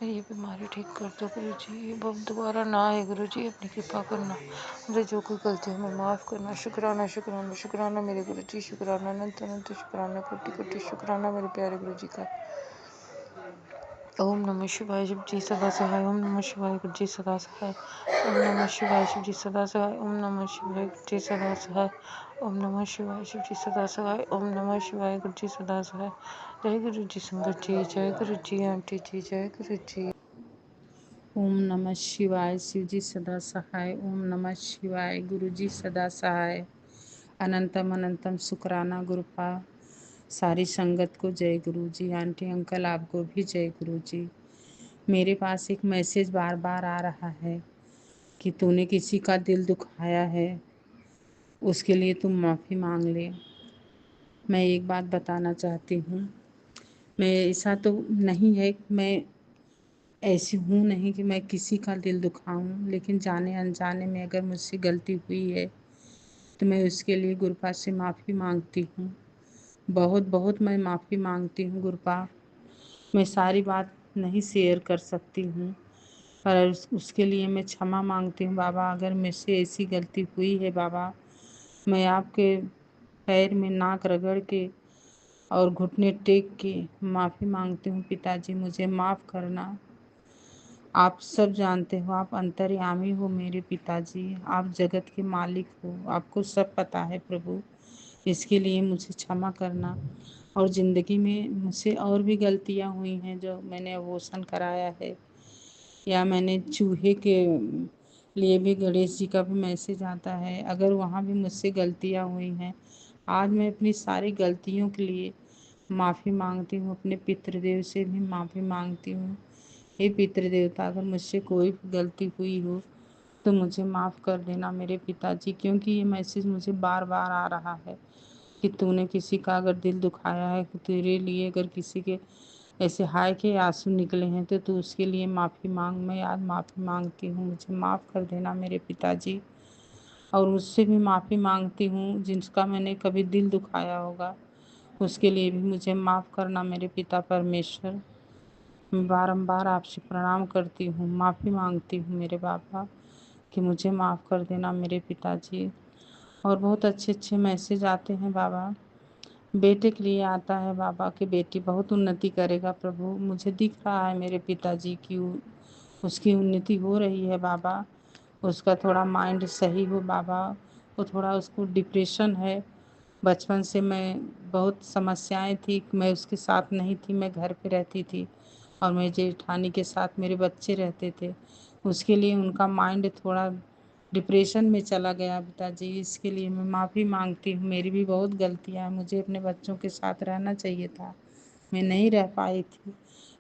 मेरी ये बीमारी ठीक कर दो गुरु जी, ये अब दोबारा ना आए गुरु जी, अपनी कृपा करना। मुझे जो कोई गलती है मैं माफ़ करना। शुक्राना शुक्राना शुक्राना मेरे गुरु जी, शुक्राना अनंत अनंत शुक्राना कोटि कोटि शुक्राना मेरे प्यारे गुरु जी का। ओम नमः शिवाय शिव जी सदा सहाय। ओम नमः शिवाय गुरु जी सदा सहाय। ओम नमः शिवाय शिव जी सदा सहाय। ओम नमः शिवाय गुरु जी सदा सहाय। ओम नमः शिवाय शिव जी सदा सहाय। ओम नमः शिवाय गुरु जी सदा सहाय। जय गुरु जी संगत जी, जय गुरु जी आंटी जी, जय गुरु जी। ओम नमः शिवाय शिव जी सदा सहाय। ओम नमः शिवाय गुरु जी सदा सहाय। अनंतम अनंतम शुक्राना गुरुपा। सारी संगत को जय गुरु जी। आंटी अंकल आपको भी जय गुरु जी। मेरे पास एक मैसेज बार बार आ रहा है कि तूने किसी का दिल दुखाया है, उसके लिए तुम माफ़ी मांग ले। मैं एक बात बताना चाहती हूँ, मैं ऐसा तो नहीं है, मैं ऐसी हूँ नहीं कि मैं किसी का दिल दुखाऊं, लेकिन जाने अनजाने में अगर मुझसे गलती हुई है तो मैं उसके लिए गुरुपा से माफ़ी मांगती हूँ। बहुत बहुत मैं माफ़ी मांगती हूँ गुरुपा। मैं सारी बात नहीं शेयर कर सकती हूँ, पर उसके लिए मैं क्षमा मांगती हूँ बाबा। अगर मुझसे ऐसी गलती हुई है बाबा, मैं आपके पैर में नाक रगड़ के और घुटने टेक के माफ़ी मांगती हूँ। पिताजी मुझे माफ़ करना। आप सब जानते हो, आप अंतर्यामी हो मेरे पिताजी, आप जगत के मालिक हो, आपको सब पता है प्रभु। इसके लिए मुझे क्षमा करना। और ज़िंदगी में मुझसे और भी गलतियाँ हुई हैं, जो मैंने अबॉर्शन कराया है, या मैंने चूहे के लिए भी गणेश जी का भी मैसेज आता है, अगर वहाँ भी मुझसे गलतियाँ हुई हैं, आज मैं अपनी सारी गलतियों के लिए माफ़ी मांगती हूँ। अपने पितृदेव से भी माफ़ी मांगती हूँ। हे पितृदेवता, अगर मुझसे कोई भी गलती हुई हो तो मुझे माफ़ कर देना मेरे पिताजी, क्योंकि ये मैसेज मुझे बार बार आ रहा है कि तूने किसी का अगर दिल दुखाया है, कि तेरे लिए अगर किसी के ऐसे हाय के आंसू निकले हैं तो तू उसके लिए माफ़ी मांग। मैं आज माफ़ी मांगती हूँ, मुझे माफ़ कर देना मेरे पिताजी। और उससे भी माफ़ी मांगती हूँ जिसका मैंने कभी दिल दुखाया होगा, उसके लिए भी मुझे माफ़ करना मेरे पिता परमेश्वर। मैं बारंबार आपसे प्रणाम करती हूँ, माफ़ी मांगती हूँ मेरे बाबा कि मुझे माफ़ कर देना मेरे पिताजी। और बहुत अच्छे अच्छे मैसेज आते हैं बाबा। बेटे के लिए आता है बाबा कि बेटी बहुत उन्नति करेगा प्रभु। मुझे दिख रहा है मेरे पिताजी की उसकी उन्नति हो रही है बाबा। उसका थोड़ा माइंड सही हो बाबा। वो थोड़ा, उसको डिप्रेशन है। बचपन से मैं बहुत समस्याएं थी, मैं उसके साथ नहीं थी, मैं घर पे रहती थी और मेरे जेठानी के साथ मेरे बच्चे रहते थे। उसके लिए उनका माइंड थोड़ा डिप्रेशन में चला गया पिताजी। इसके लिए मैं माफ़ी मांगती हूँ। मेरी भी बहुत गलतियाँ हैं, मुझे अपने बच्चों के साथ रहना चाहिए था, मैं नहीं रह पाई थी।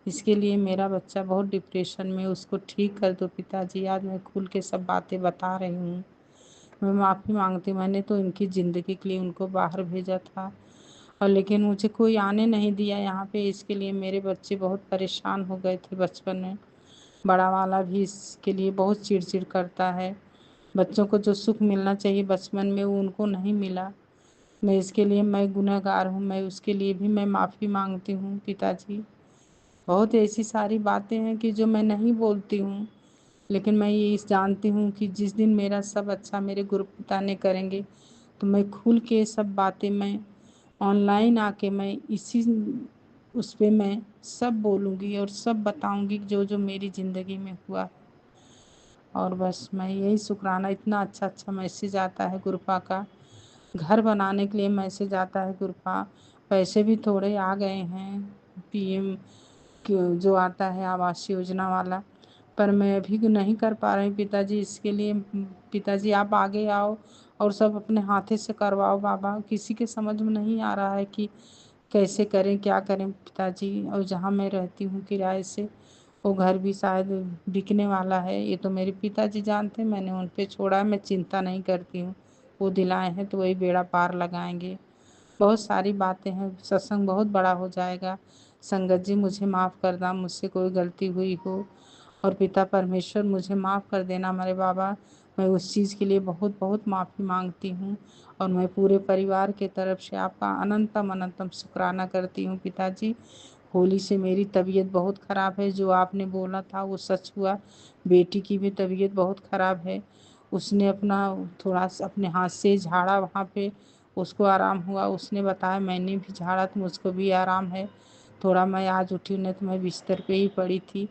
इसके लिए मेरा बच्चा बहुत डिप्रेशन में, उसको ठीक कर दो पिताजी। आज मैं खुल के सब बातें बता रही हूँ। मैं माफ़ी मांगती हूँ। मैंने तो इनकी ज़िंदगी के लिए उनको बाहर भेजा था, और लेकिन मुझे कोई आने नहीं दिया यहाँ पे। इसके लिए मेरे बच्चे बहुत परेशान हो गए थे बचपन में। बड़ा वाला भी इसके लिए बहुत चिड़चिड़ करता है। बच्चों को जो सुख मिलना चाहिए बचपन में वो उनको नहीं मिला। मैं इसके लिए मैं गुनहगार हूँ, मैं उसके लिए भी मैं माफ़ी मांगती हूँ पिताजी। बहुत ऐसी सारी बातें हैं कि जो मैं नहीं बोलती हूँ, लेकिन मैं ये जानती हूँ कि जिस दिन मेरा सब अच्छा मेरे गुरु पिता ने करेंगे तो मैं खुल के सब बातें मैं ऑनलाइन आके मैं इसी उस पे मैं सब बोलूँगी और सब बताऊँगी जो जो मेरी ज़िंदगी में हुआ। और बस मैं यही शुक्राना, इतना अच्छा अच्छा मैसेज आता है गुरुपा का। घर बनाने के लिए मैसेज आता है गुरुपा। पैसे भी थोड़े आ गए हैं, पीएम जो आता है आवास योजना वाला, पर मैं अभी नहीं कर पा रही पिताजी। इसके लिए पिताजी आप आगे आओ और सब अपने हाथे से करवाओ बाबा। किसी के समझ में नहीं आ रहा है कि कैसे करें, क्या करें पिताजी। और जहाँ मैं रहती हूँ किराए से, वो घर भी शायद बिकने वाला है। ये तो मेरे पिताजी जानते हैं, मैंने उन पे छोड़ा है, मैं चिंता नहीं करती हूँ। वो दिलाए हैं तो वही बेड़ा पार लगाएंगे। बहुत सारी बातें हैं, सत्संग बहुत बड़ा हो जाएगा। संगत जी मुझे माफ़ करना, मुझसे कोई गलती हुई हो। और पिता परमेश्वर मुझे माफ़ कर देना मेरे बाबा। मैं उस चीज़ के लिए बहुत बहुत माफ़ी मांगती हूँ और मैं पूरे परिवार के तरफ से आपका अनंतम अनंतम शुक्राना करती हूँ पिताजी। होली से मेरी तबीयत बहुत ख़राब है, जो आपने बोला था वो सच हुआ। बेटी की भी तबीयत बहुत ख़राब है, उसने अपना थोड़ा सा अपने हाथ से झाड़ा, वहाँ पे उसको आराम हुआ। उसने बताया मैंने भी झाड़ा तो मुझको भी आराम है थोड़ा। मैं आज उठी नहीं तो मैं बिस्तर पे ही पड़ी थी।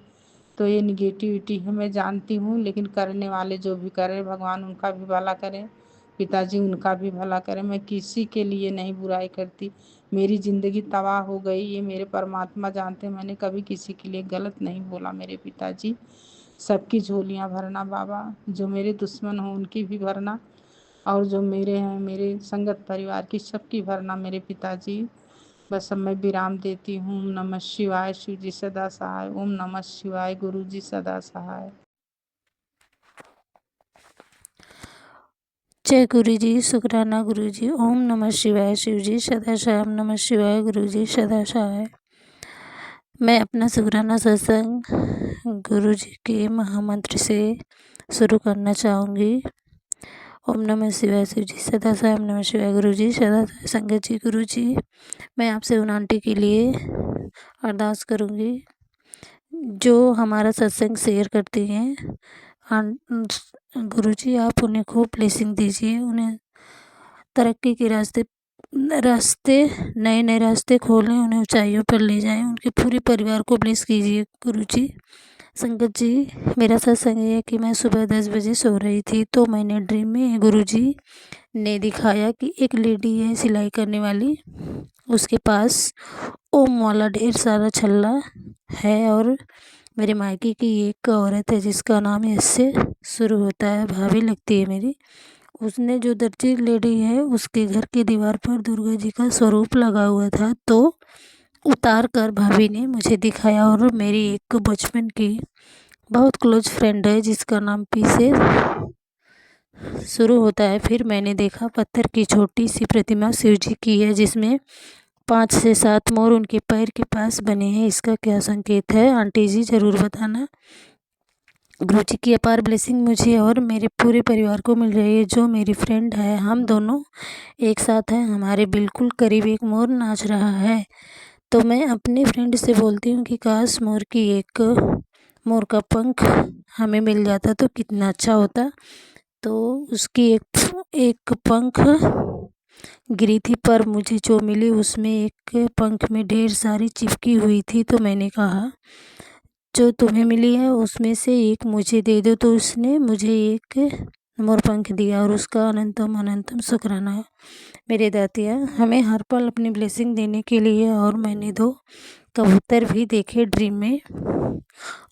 तो ये निगेटिविटी है मैं जानती हूँ, लेकिन करने वाले जो भी करे भगवान उनका भी भला करें, पिताजी उनका भी भला करें। मैं किसी के लिए नहीं बुराई करती। मेरी ज़िंदगी तबाह हो गई ये मेरे परमात्मा जानते हैं, मैंने कभी किसी के लिए गलत नहीं बोला मेरे पिताजी। सबकी झोलियाँ भरना बाबा, जो मेरे दुश्मन हों उनकी भी भरना, और जो मेरे हैं मेरे संगत परिवार की सबकी भरना मेरे पिताजी। बस अब मैं विराम देती हूँ। ओम नमः शिवाय, शिव जी सदा सहाय। ओम नमः शिवाय, गुरु जी सदा सहाय। जय गुरु जी, शुक्राना गुरु जी। ओम नमः शिवाय, शिव जी सदा सहाय। ओम नमः शिवाय, गुरु जी सदा सहाय। मैं अपना शुक्राना सत्संग गुरु जी के महामंत्र से शुरू करना चाहूँगी। ओम नमः शिवाय, शिव जी सदा सहाय। ओम नमः शिवाय, गुरु जी सदा सहाय। संगत जी, गुरु जी, मैं आपसे उन आंटी के लिए अरदास करूँगी जो हमारा सत्संग शेयर करती हैं। गुरु जी, आप उन्हें खूब ब्लेसिंग दीजिए, उन्हें तरक्की के रास्ते नए नए रास्ते खोलें, उन्हें ऊंचाइयों पर ले जाएं, उनके पूरे परिवार को ब्लेस कीजिए गुरु जी। संगत जी, मेरा सत्संग है कि मैं सुबह 10 बजे सो रही थी तो मैंने ड्रीम में गुरु जी ने दिखाया कि एक लेडी है सिलाई करने वाली, उसके पास ओम वाला ढेर सारा छल्ला है, और मेरे मायके की एक औरत है जिसका नाम एस से शुरू होता है, भाभी लगती है मेरी। उसने जो दर्जी लेडी है उसके घर की दीवार पर दुर्गा जी का स्वरूप लगा हुआ था, तो उतार कर भाभी ने मुझे दिखाया। और मेरी एक बचपन की बहुत क्लोज फ्रेंड है जिसका नाम पी से शुरू होता है। फिर मैंने देखा पत्थर की छोटी सी प्रतिमा शिव जी की है जिसमें 5 से 7 मोर उनके पैर के पास बने हैं। इसका क्या संकेत है आंटी जी, ज़रूर बताना। गुरु जी की अपार ब्लेसिंग मुझे और मेरे पूरे परिवार को मिल रही है। जो मेरी फ्रेंड है, हम दोनों एक साथ हैं, हमारे बिल्कुल करीब एक मोर नाच रहा है। तो मैं अपनी फ्रेंड से बोलती हूँ कि काश मोर का पंख हमें मिल जाता तो कितना अच्छा होता। तो उसकी एक पंख गिरी थी, पर मुझे जो मिली उसमें एक पंख में ढेर सारी चिपकी हुई थी। तो मैंने कहा जो तुम्हें मिली है उसमें से एक मुझे दे दो। तो उसने मुझे एक मोर पंख दिया और उसका अनंतम अनंतम शुक्राना है। मेरे दातिया हमें हर पल अपनी ब्लेसिंग देने के लिए। और मैंने 2 कबूतर भी देखे ड्रीम में,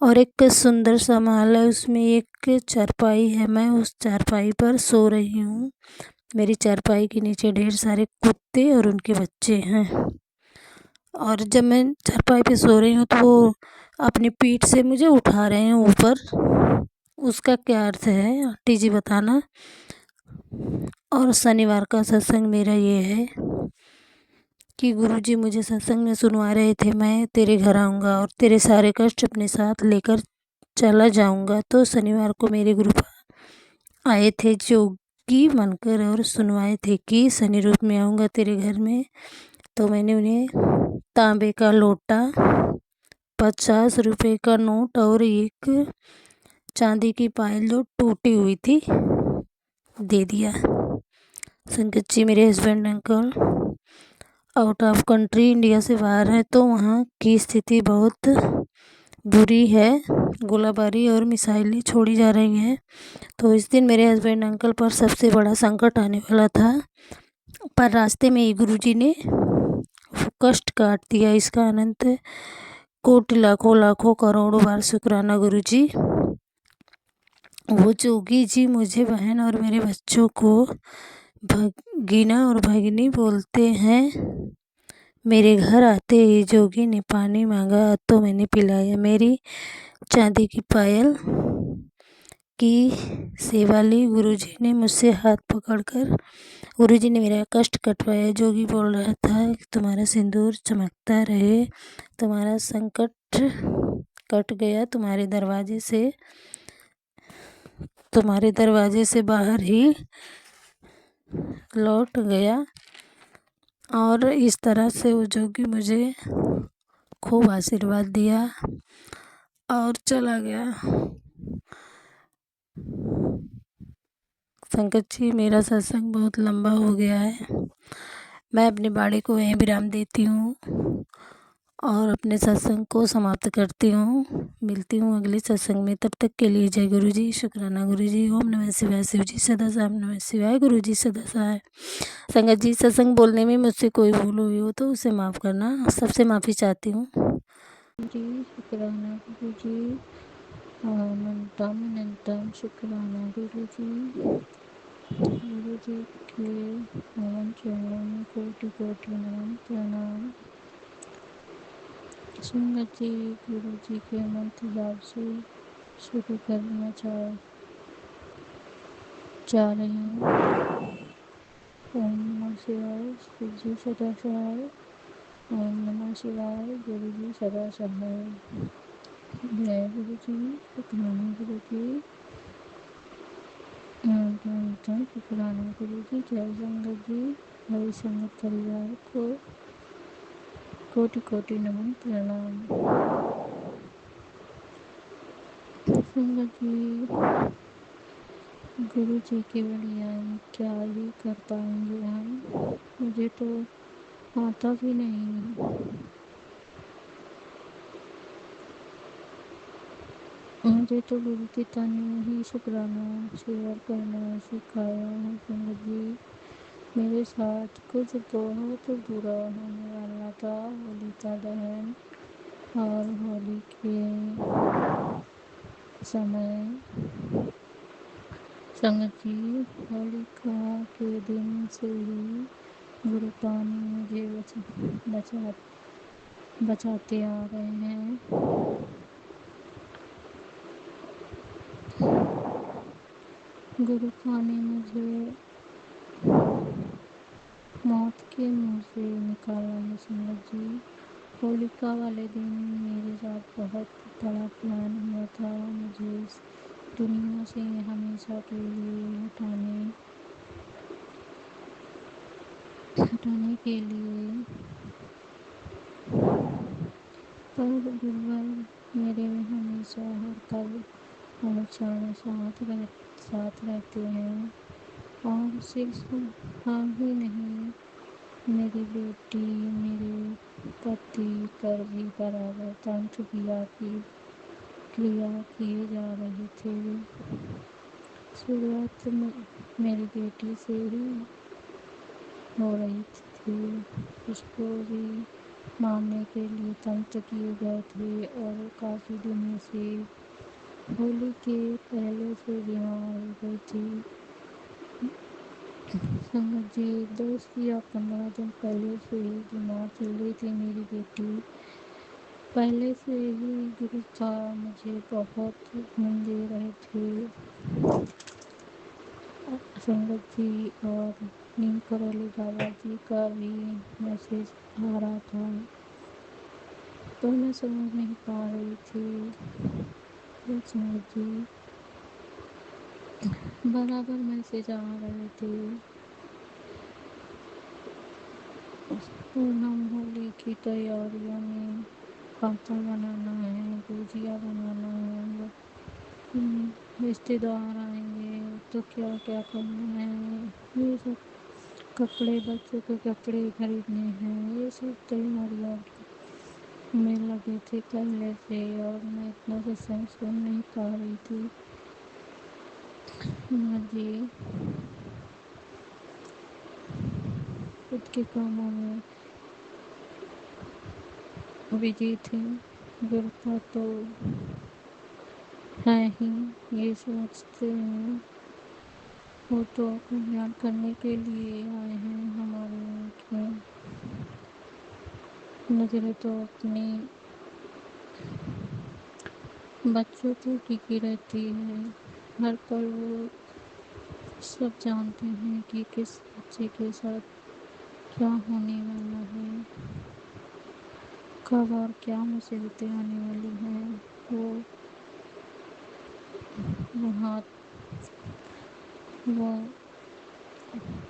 और एक सुंदर सा महल है, उसमें एक चारपाई है। मैं उस चारपाई पर सो रही हूँ। मेरी चारपाई के नीचे ढेर सारे कुत्ते और उनके बच्चे हैं, और जब मैं चारपाई पे सो रही हूँ तो वो अपनी पीठ से मुझे उठा रहे हैं ऊपर। उसका क्या अर्थ है आंटी जी बताना। और शनिवार का सत्संग मेरा ये है कि गुरुजी मुझे सत्संग में सुनवा रहे थे, मैं तेरे घर आऊँगा और तेरे सारे कष्ट अपने साथ लेकर चला जाऊँगा। तो शनिवार को मेरे गुरु आए थे जोगी बनकर और सुनवाए थे कि शनि रूप में आऊँगा तेरे घर में। तो मैंने उन्हें तांबे का लोटा, 50 रुपए का नोट और एक चांदी की पायल जो टूटी हुई थी दे दिया। संगत जी, मेरे husband uncle out of country India से बाहर है, तो वहाँ की स्थिति बहुत बुरी है, गोलाबारी और मिसाइलें छोड़ी जा रही हैं। तो इस दिन मेरे हस्बैंड अंकल पर सबसे बड़ा संकट आने वाला था, पर रास्ते में ही गुरुजी ने कष्ट काट दिया। इसका अनंत कोटि लाखों लाखों करोड़ों बार शुक्राना गुरुजी। वो जोगी जी मुझे बहन और मेरे बच्चों को भगीना और भगिनी बोलते हैं। मेरे घर आते ही जोगी ने पानी मांगा तो मैंने पिलाया। मेरी चांदी की पायल की सेवाली गुरुजी ने मुझसे हाथ पकड़कर गुरुजी ने मेरा कष्ट कटवाया। जोगी बोल रहा था कि तुम्हारा सिंदूर चमकता रहे, तुम्हारा संकट कट गया, तुम्हारे दरवाजे से तुम्हारे दरवाजे से बाहर ही लौट गया और इस तरह से वो जोगी मुझे खूब आशीर्वाद दिया और चला गया। संगत जी, मेरा सत्संग बहुत लंबा हो गया है। मैं अपनी बाणी को यहीं विराम देती हूँ और अपने सत्संग को समाप्त करती हूँ। मिलती हूँ अगले सत्संग में, तब तक के लिए जय गुरु जी, शुक्राना गुरु जी। ओम नमः शिवाय। शिव जी सदा साई। ओम नमः शिवाय। गुरु जी सदा साई। संगत जी, सत्संग बोलने में मुझसे कोई भूल हुई हो तो उसे माफ़ करना, सबसे माफ़ी चाहती हूँ। जी शुक्राना गुरु जी। अनंतम अनंतम शुक्राना गुरु जी। गुरु जी के पवन चरणों में कोटि कोटि नमन प्रणाम। संगत जी, गुरु जी के मंत्र जाप से शुरू करना चाह रही हूँ। ओम नमः शिवाय। शिव जी सदा सहाय। ओम नमः शिवाय। गुरु जी सदा सहाय। जय गुरु जी, शुक्राना गुरु जी। अनंतम शुक्राना गुरु जी। जय संगत जी। हरि संगत परिवार को कोटि कोटि नमन प्रणाम। संगत जी, गुरु जी की बढ़िया क्या ही कर पाएंगे हम, मुझे तो आता भी नहीं। मुझे तो गुरु की तन ही शुक्राना शेयर करना सिखाया है। संगत जी, मेरे साथ कुछ बहुत बुरा होने वाला था। होली का दहन और होली के समय संगत जी, होलिका के दिन से ही गुरु पानी मुझे बचाते आ रहे हैं। गुरु पानी मुझे मौत के मुंह से निकाला है। संगत जी, होलिका वाले दिन मेरे साथ बहुत बड़ा प्लान हुआ था, मुझे इस दुनिया से हमेशा के लिए हटाने के लिए, पर गुरुवर मेरे हमेशा हर पल हमेशा साथ रहते हैं। और सिर्फ हाँ ही नहीं, मेरी बेटी, मेरे पति पर भी बराबर तंत्र क्रिया किए जा रहे थे। शुरुआत में मेरी बेटी से ही हो रही थी, उसको भी मारने के लिए तंत्र किए गए थे और काफ़ी दिनों से होली के पहले से बीमार हो गई थी। संगत जी, 10 या 15 दिन पहले से ही बीमार चल रही थी मेरी बेटी। पहले से ही गुरु का मुझे बहुत घूम दे रहे थे संगत जी, और नीम करौली बाबा जी का भी मैसेज आ रहा था, तो मैं समझ नहीं पा रही थी। संगत जी, बराबर मैसेज आ रहे थे और हम होली की तैयारियों में पापड़ बनाना है, गुजिया बनाना है, रिश्तेदार आएंगे तो क्या क्या करना है, ये सब कपड़े, बच्चों के कपड़े खरीदने हैं, ये सब तैयारियाँ में लगे थे पहले से, और मैं इतना सत्संग सुन नहीं पा रही थी। जी, खुद के कामों में बिजी थी। गुरु का तो है ही, ये सोचते हैं वो तो कल्याण करने के लिए आए हैं हमारे में। नजरें तो अपनी बच्चों पर टिकी रहती है, हर पल वो सब जानते हैं कि किस बच्चे के साथ क्या होने वाला है, कब और क्या मुसीबतें आने वाली हैं। वो हाथ वो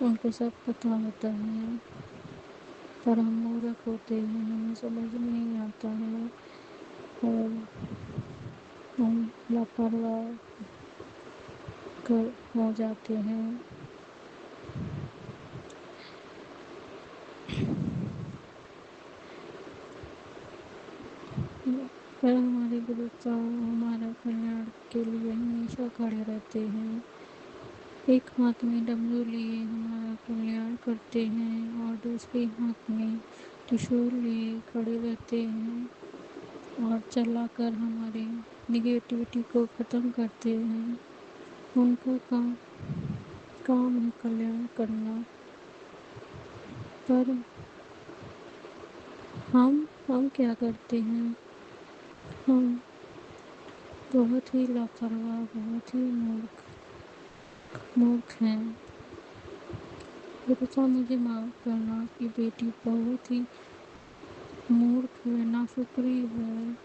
उनको सब पता होता है, पर हम मूर्ख होते हैं, हमें समझ नहीं आता है और हम लापरवाह हो जाते हैं। पर हमारे गुरु तो हमारा कल्याण के लिए हमेशा खड़े रहते हैं। एक हाथ में डमरू लिए हमारा कल्याण करते हैं और दूसरे हाथ में त्रिशूल लिए खड़े रहते हैं और चलाकर हमारे निगेटिविटी को ख़त्म करते हैं। उनका काम है कल्याण करना, पर हम क्या करते हैं? हम बहुत ही लापरवाह, बहुत ही मूर्ख हैं। गुरुता मुझे माफ़ करना, आपकी बेटी बहुत ही मूर्ख है, नाशुक्री है,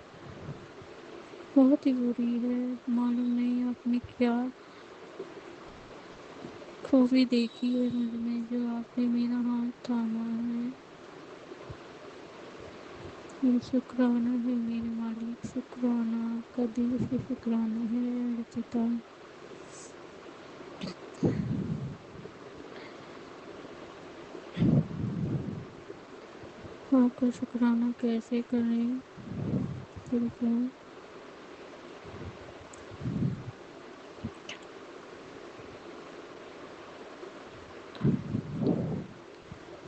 बहुत ही बुरी है। मालूम नहीं आपने क्या खूबी देखी है मुझ में, जो आपने मेरा हाथ थामा है। ये शुक्राना है मेरे मालिक, शुक्राना, आपका दिल से शुक्राना है अर्पिता। आपका शुक्राना कैसे करें कृपया?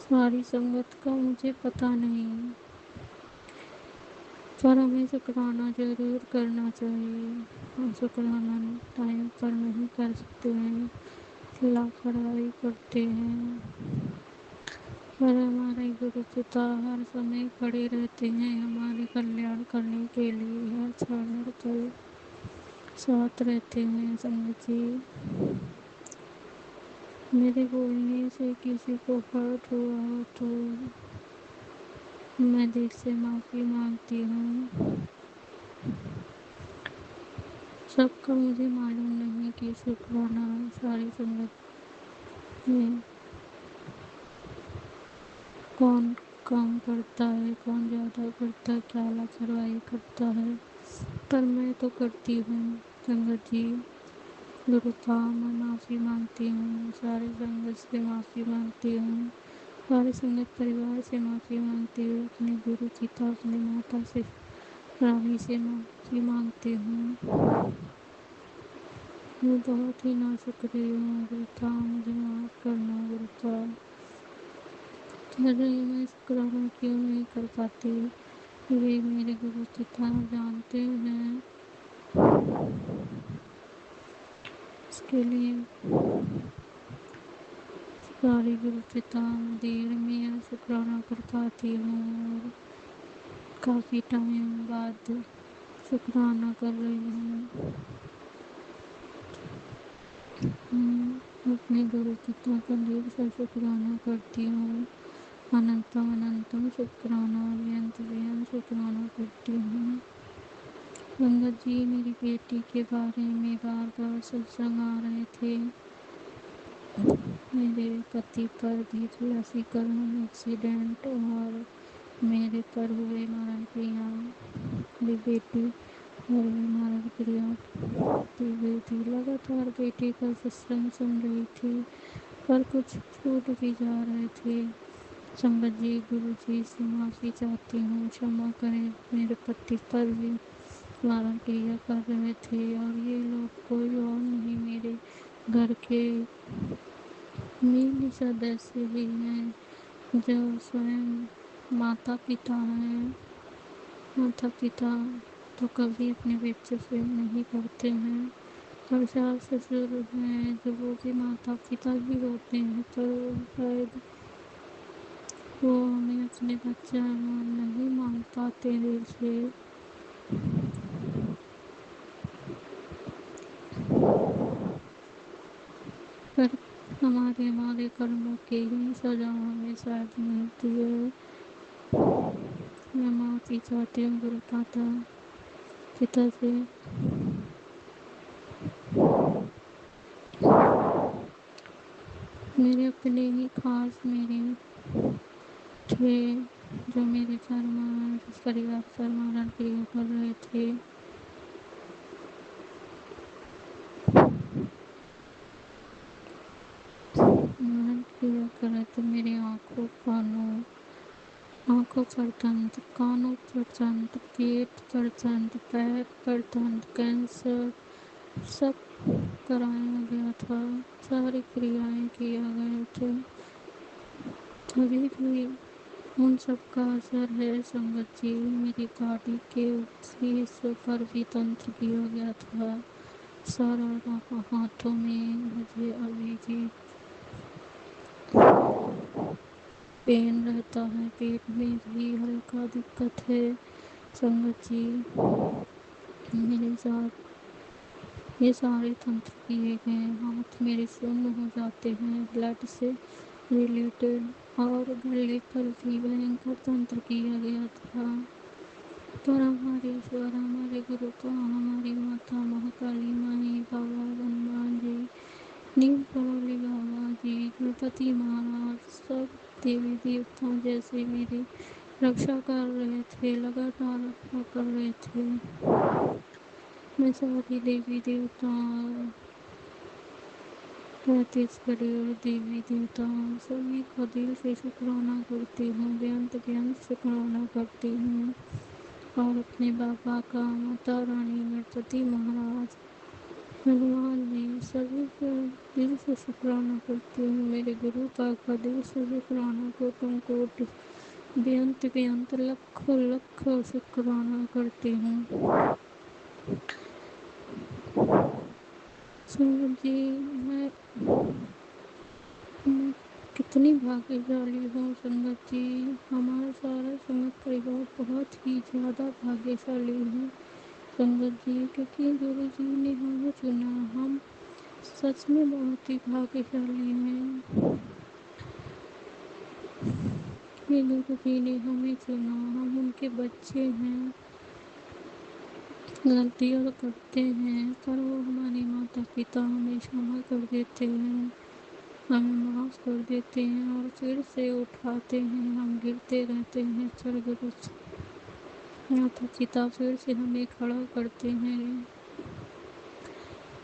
सारी संगत का मुझे पता नहीं, पर हमें शुक्राना जरूर करना चाहिए। हम शुक्राना टाइम पर नहीं कर सकते हैं, लापरवाही करते हैं, पर हमारे गुरु पिता हर समय खड़े रहते हैं हमारे कल्याण करने के लिए, हर क्षण हर पल साथ रहते हैं। संगत जी, मेरे बोलने से किसी को हर्ट हुआ हो तो मैं दिल से माफ़ी मांगती हूँ। सबका मुझे मालूम नहीं कि शुक्राना सारी संगत में कौन काम करता है, कौन ज़्यादा करता है, क्या लापरवाही करता है, पर मैं तो करती हूँ। संगत जी, गुरुता मैं माफ़ी मांगती हूँ, सारे संगत से माफ़ी मांगती हूँ, सारे संगत परिवार से माफ़ी मांगती हूँ, अपने गुरु पिता, अपने माता से, रानी से माफ़ी मांगती हूँ। मैं बहुत ही नाशुक्री हूँ गुरुता, मुझे माफ़ करना गुरुता। अरे मैं शुक्राना क्यों नहीं कर पाती, ये मेरे गुरु पिता जानते हैं। इसके लिए सारी गुरु पिता देर में शुक्राना कर पाती हूँ और काफ़ी टाइम बाद शुक्राना कर रही हूँ। अपने गुरु पिता का दिल से शुक्राना करती हूँ। अनंतम अनंतम शुक्राना, बेअंत बेअंत शुक्राना करती हूँ। संगत जी, मेरी बेटी के बारे में बार बार सत्संग आ रहे थे। मेरे पति पर भी तुलसीकरण एक्सीडेंट और मेरे पर हुए मरण क्रिया, मेरी बेटी और मरण क्रिया की गई थी। लगातार बेटी का सत्संग सुन रही थी, पर कुछ छूट भी जा रहे थे। संगत जी, गुरु जी से माफ़ी चाहती हूँ, क्षमा करें। मेरे पति पर भी मरण क्रिया कर रहे थे और ये लोग कोई और नहीं, मेरे घर के मेन सदस्य ही हैं, जो स्वयं माता पिता हैं। माता पिता तो कभी अपने बच्चे से नहीं करते हैं, और सास ससुर हैं जो वो भी माता पिता ही होते हैं, पर शायद वो हमें अपने बच्चा नहीं मान पाते दिल से। पर हमारे कर्मों के ही सजा हमें शायद मिलती है। मैं माफ़ी चाहती हूँ गुरु माता पिता से। मेरे अपने ही खास मेरे थे जो मेरे जिस परिवार सरमारण क्रिया कर रहे थे। मरण क्रिया कर रहे थे मेरे आँखों पर दंत, कानों पर दंत, पेट पर दंत, पैर पर दंत, कैंसर सब कराया गया था। सारी क्रियाएं किया गए थे। अभी भी उन सब का असर है संगत जी। मेरी गाड़ी के उसी हिस्से पर भी तंत्र किया गया था। सारा हाथों में मुझे अभी भी पेन रहता है, पेट में भी हल्का दिक्कत है संगत जी। मेरे साथ ये सारे तंत्र किए गए, हाथ मेरे शून्य हो जाते हैं ब्लड से रिलेटेड, और गले पर भी भयंकर तंत्र किया गया था। पर हमारे ईश्वर, हमारे गुरु का, हमारी माता महाकाली माई, बाबा हनुमान जी, नीम करोली बाबा जी, गणपति महाराज, सब देवी देवता जैसे मेरी रक्षा कर रहे थे, लगातार रक्षा कर रहे थे। मैं सारी देवी देवता, 33 और देवी देवता सभी का दिल से शुक्राना करती हूँ, बेअंत शुक्राना करती हूँ। और अपने बाबा का, माता रानी, गणपति महाराज, हनुमान जी, सभी को दिल से शुक्राना करती हूँ। मेरे गुरु का दिल से शुक्राना कोटि बेअंत लखों शुक्राना करती हूँ। जी, मैं कितनी भाग्यशाली हूँ संगत जी। हमारा सारा संगत परिवार बहुत ही ज़्यादा भाग्यशाली है संगत जी, क्योंकि गुरु जी ने हमें चुना। हम सच में बहुत ही भाग्यशाली हैं कि गुरु जी ने हमें चुना। हम उनके बच्चे हैं। गलतियाँ करते हैं पर वो हमारे माता पिता हमें क्षमा कर देते हैं, हमें माफ़ कर देते हैं और फिर से उठाते हैं। हम गिरते रहते हैं, गुरु माता पिता फिर से हमें खड़ा करते हैं,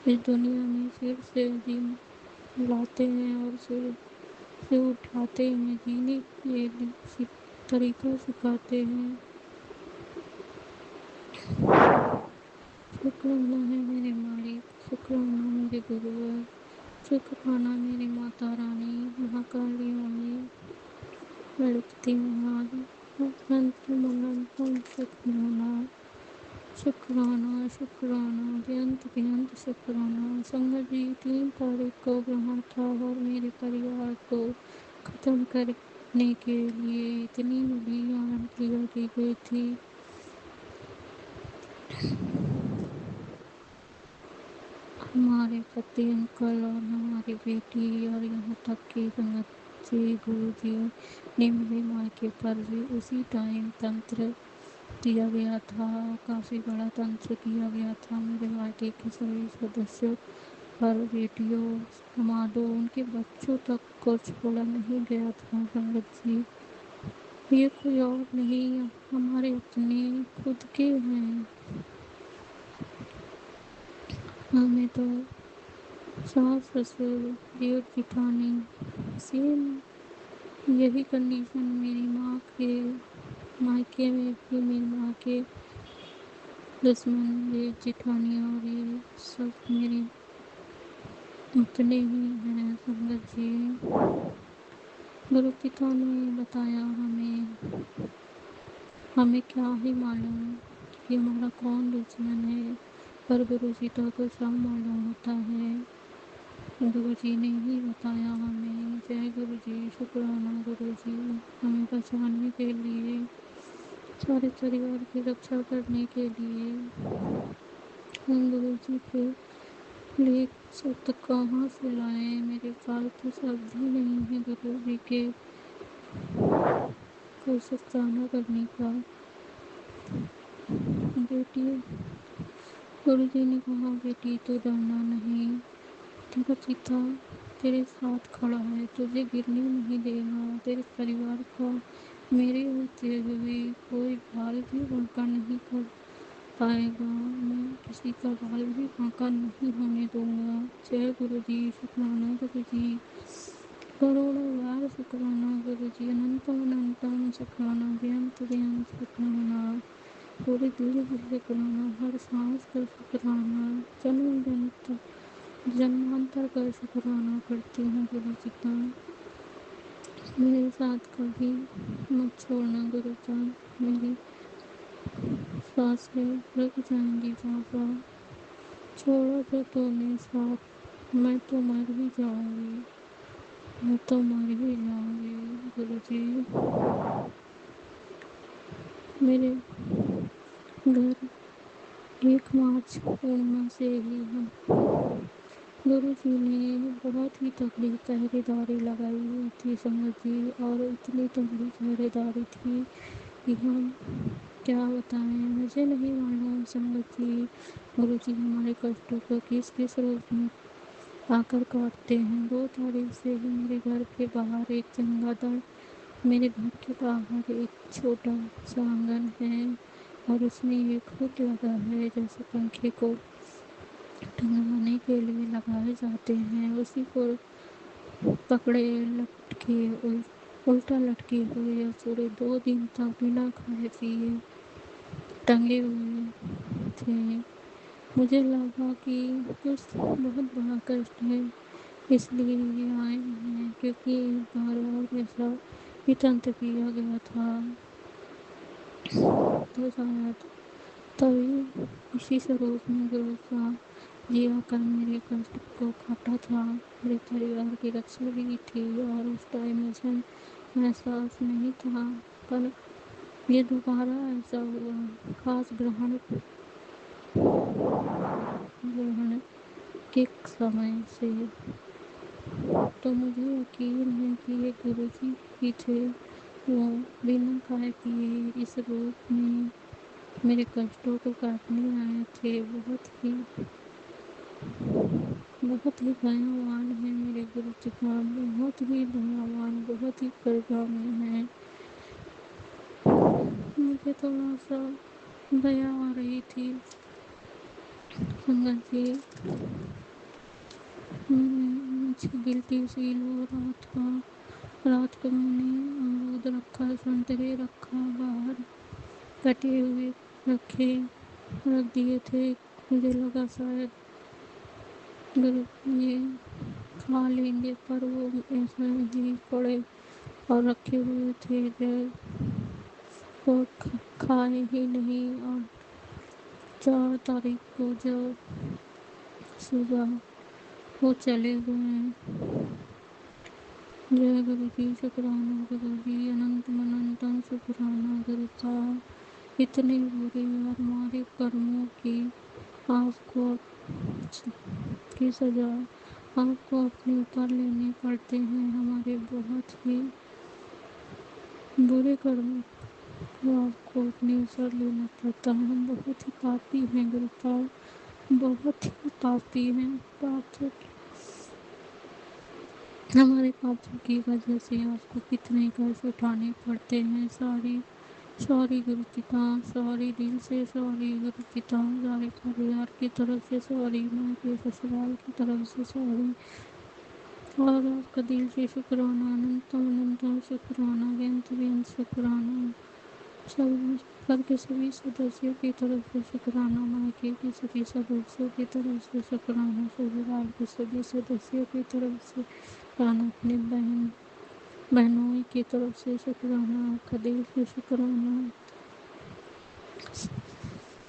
इस दुनिया में फिर से दिन लाते हैं और फिर से उठाते हैं, जीने के तरीका सिखाते हैं। शुक्राना है मेरे मालिक, शुक्राना मेरे गुरुवर, शुक्राना मेरी माता रानी महाकाली माई, गणपति महाराज, शुक्राना शुक्राना शुक्राना बेअंत शुक्राना। संगत जी, 3 तारीख को ग्रहण था और मेरे परिवार को खत्म करने के लिए इतनी बड़ी आनंद क्रिया की गई थी। हमारे पति अंकल और हमारी बेटी और यहाँ तक कि संगत जी, गुरु जी ने मेरे मायके पर भी उसी टाइम तंत्र किया गया था। काफ़ी बड़ा तंत्र किया गया था मेरे मायके के सभी सदस्यों पर, बेटियों, समादों, उनके बच्चों तक को छोड़ा नहीं गया था संगत जी। ये कोई और नहीं, हमारे अपने खुद के हैं। हमें तो सास ससुर देवर जेठानी सेम यही कंडीशन मेरी माँ के मायके में भी, मेरी माँ के दुश्मन ये जेठानी और ये सब मेरे अपने ही हैं संगत जी। गुरु पिता ने बताया हमें क्या ही मालूम कि हमारा कौन दुश्मन है, पर गुरु पिता को सब मालूम होता है। गुरु जी ने ही बताया हमें। जय गुरु जी, शुक्राना गुरु जी, हमें बचाने के लिए, सारे परिवार की रक्षा करने के लिए। हम गुरु जी के लिए सत्य कहाँ से लाए, मेरे पास तो शब्द ही नहीं है गुरु जी के को सत्याना करने का। बेटी, गुरु जी ने कहा, बेटी तो डरना नहीं, तेरा पिता तेरे साथ खड़ा है, तुझे गिरने नहीं देगा। तेरे परिवार का मेरे होते हुए कोई बाल भी बांका नहीं कर पाएगा। मैं किसी का बाल भी बांका नहीं होने दूंगा। जय गुरु जी, शुक्राना गुरु जी, करोड़ों बार शुक्राना गुरु जी, अनंतम अनंतम शुक्राना, बेअंत बेअंत शुक्राना, पूरे दिल से शुक्राना, हर सांस का शुक्राना, जन्म जन्म तक जन्मांतर का शुक्राना करती हूँ गुरु जी का। मेरे साथ कभी मत छोड़ना गुरु जान, मेरी सांसें रुक जाएंगी बाबा। छोड़ा जो तूने साथ, मैं तो मर ही जाऊंगी, मैं तो मर ही जाऊंगी गुरु जी। मेरे घर 1 मार्च पूर्णिमा से ही है। गुरु जी ने बहुत ही तगड़ी पहरेदारी लगाई हुई थी संगत जी, और इतनी तगड़ी पहरेदारी थी कि हम क्या बताएं, मुझे नहीं मालूम संगत जी। गुरु जी हमारे कष्टों को किस किस रूप में आकर काटते हैं। 2 तारीख से ही मेरे घर के बाहर एक चमगादड़, मेरे घर के बाहर एक छोटा सा आंगन है और उसमें एक हुक लगा है, जैसे पंखे को टंगाने के लिए लगाए जाते हैं, उसी को पकड़े लटके उल्टा लटके हुए और पूरे 2 दिन तक बिना खाए पिए टंगे हुए थे। मुझे लगा कि कुछ बहुत बड़ा कष्ट है, इसलिए ये आए हैं, क्योंकि एक बार और ऐसा ही तंत्र किया गया था, तो शायद तभी इसी स्वरूप में गुरु साहब जी आकर मेरे कष्ट को काटा था, मेरे परिवार की रक्षा भी थी। और उस टाइम मुझे एहसास नहीं था, पर ये दोबारा ऐसा हुआ खास ग्रहण के समय से। तो मुझे यकीन है कि ये गुरु जी ही थे, वो बिना खाए पिए इस रूप में मेरे कष्टों को काटने आए थे। बहुत ही दयावान है मेरे गुरु जी का, बहुत ही दयावान, बहुत ही करगामी है। मुझे थोड़ा सा दया आ रही थी संगत जी, मुझे गिल्टी फील हो रहा था। रात को मैंने अमरूद रखा, संतरे रखा, बाहर कटे हुए रख दिए थे। मुझे लगा शायद ये खा लेंगे, पर वो ऐसा ही पड़े और रखे हुए थे जो वो खाए ही नहीं। और 4 तारीख को जब सुबह वो चले गए। जय गुरु जी, शुक्राना गुरु जी, अनंतम अनंतम शुक्राना गुरु साहब। इतने बुरे और हमारे कर्मों की आपको की सजा आपको अपने ऊपर लेने पड़ते हैं। हमारे बहुत ही बुरे कर्मों को आपको अपने ऊपर लेना पड़ता है। हम बहुत ही पापी हैं गुरु साहब, बहुत ही पापी हैं। हमारे पापों की वजह से आपको कितने कष्ट उठाने पड़ते हैं। सॉरी गुरु पिता, सॉरी दिल से सॉरी गुरु पिता, सारे परिवार की तरफ से सॉरी, माँ के ससुराल की तरफ से सॉरी, और आपका दिल से शुक्राना, अनंतम अनंतम शुक्राना, बेअंत बेअंत शुक्राना। घर के सभी सदस्यों की तरफ से शुक्राना, मायके के सभी सदस्यों की तरफ से शुक्राना, ससुराल के सभी सदस्यों की तरफ से शुक्राना, अपने बहनों की तरफ से शुक्राना, आपका दिल से शुक्राना,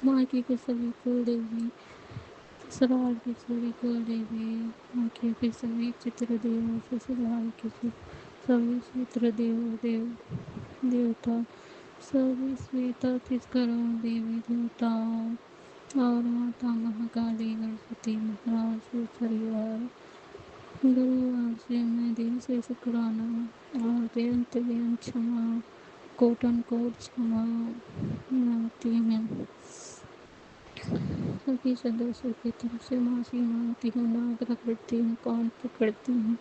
मायके के सभी कुल देवी, ससुराल की सभी कुल देवी, मायके के सभी चित्र देव, ससुराल के सभी चित्र देवता, सभी श्वेता तीर्थंकरों, देवी देवताओं और माता महाकाली, गणपति महाराज, परिवार गुरुवार से मैं दिल से शुक्राना और बेअंत बेअंत क्षमा, कोटन कोट क्षमा मांगती हूँ। सभी सदस्यों की तरफ से माफ़ी मांगती हूँ, नाक रगड़ती हूँ, कान पकड़ती हूँ,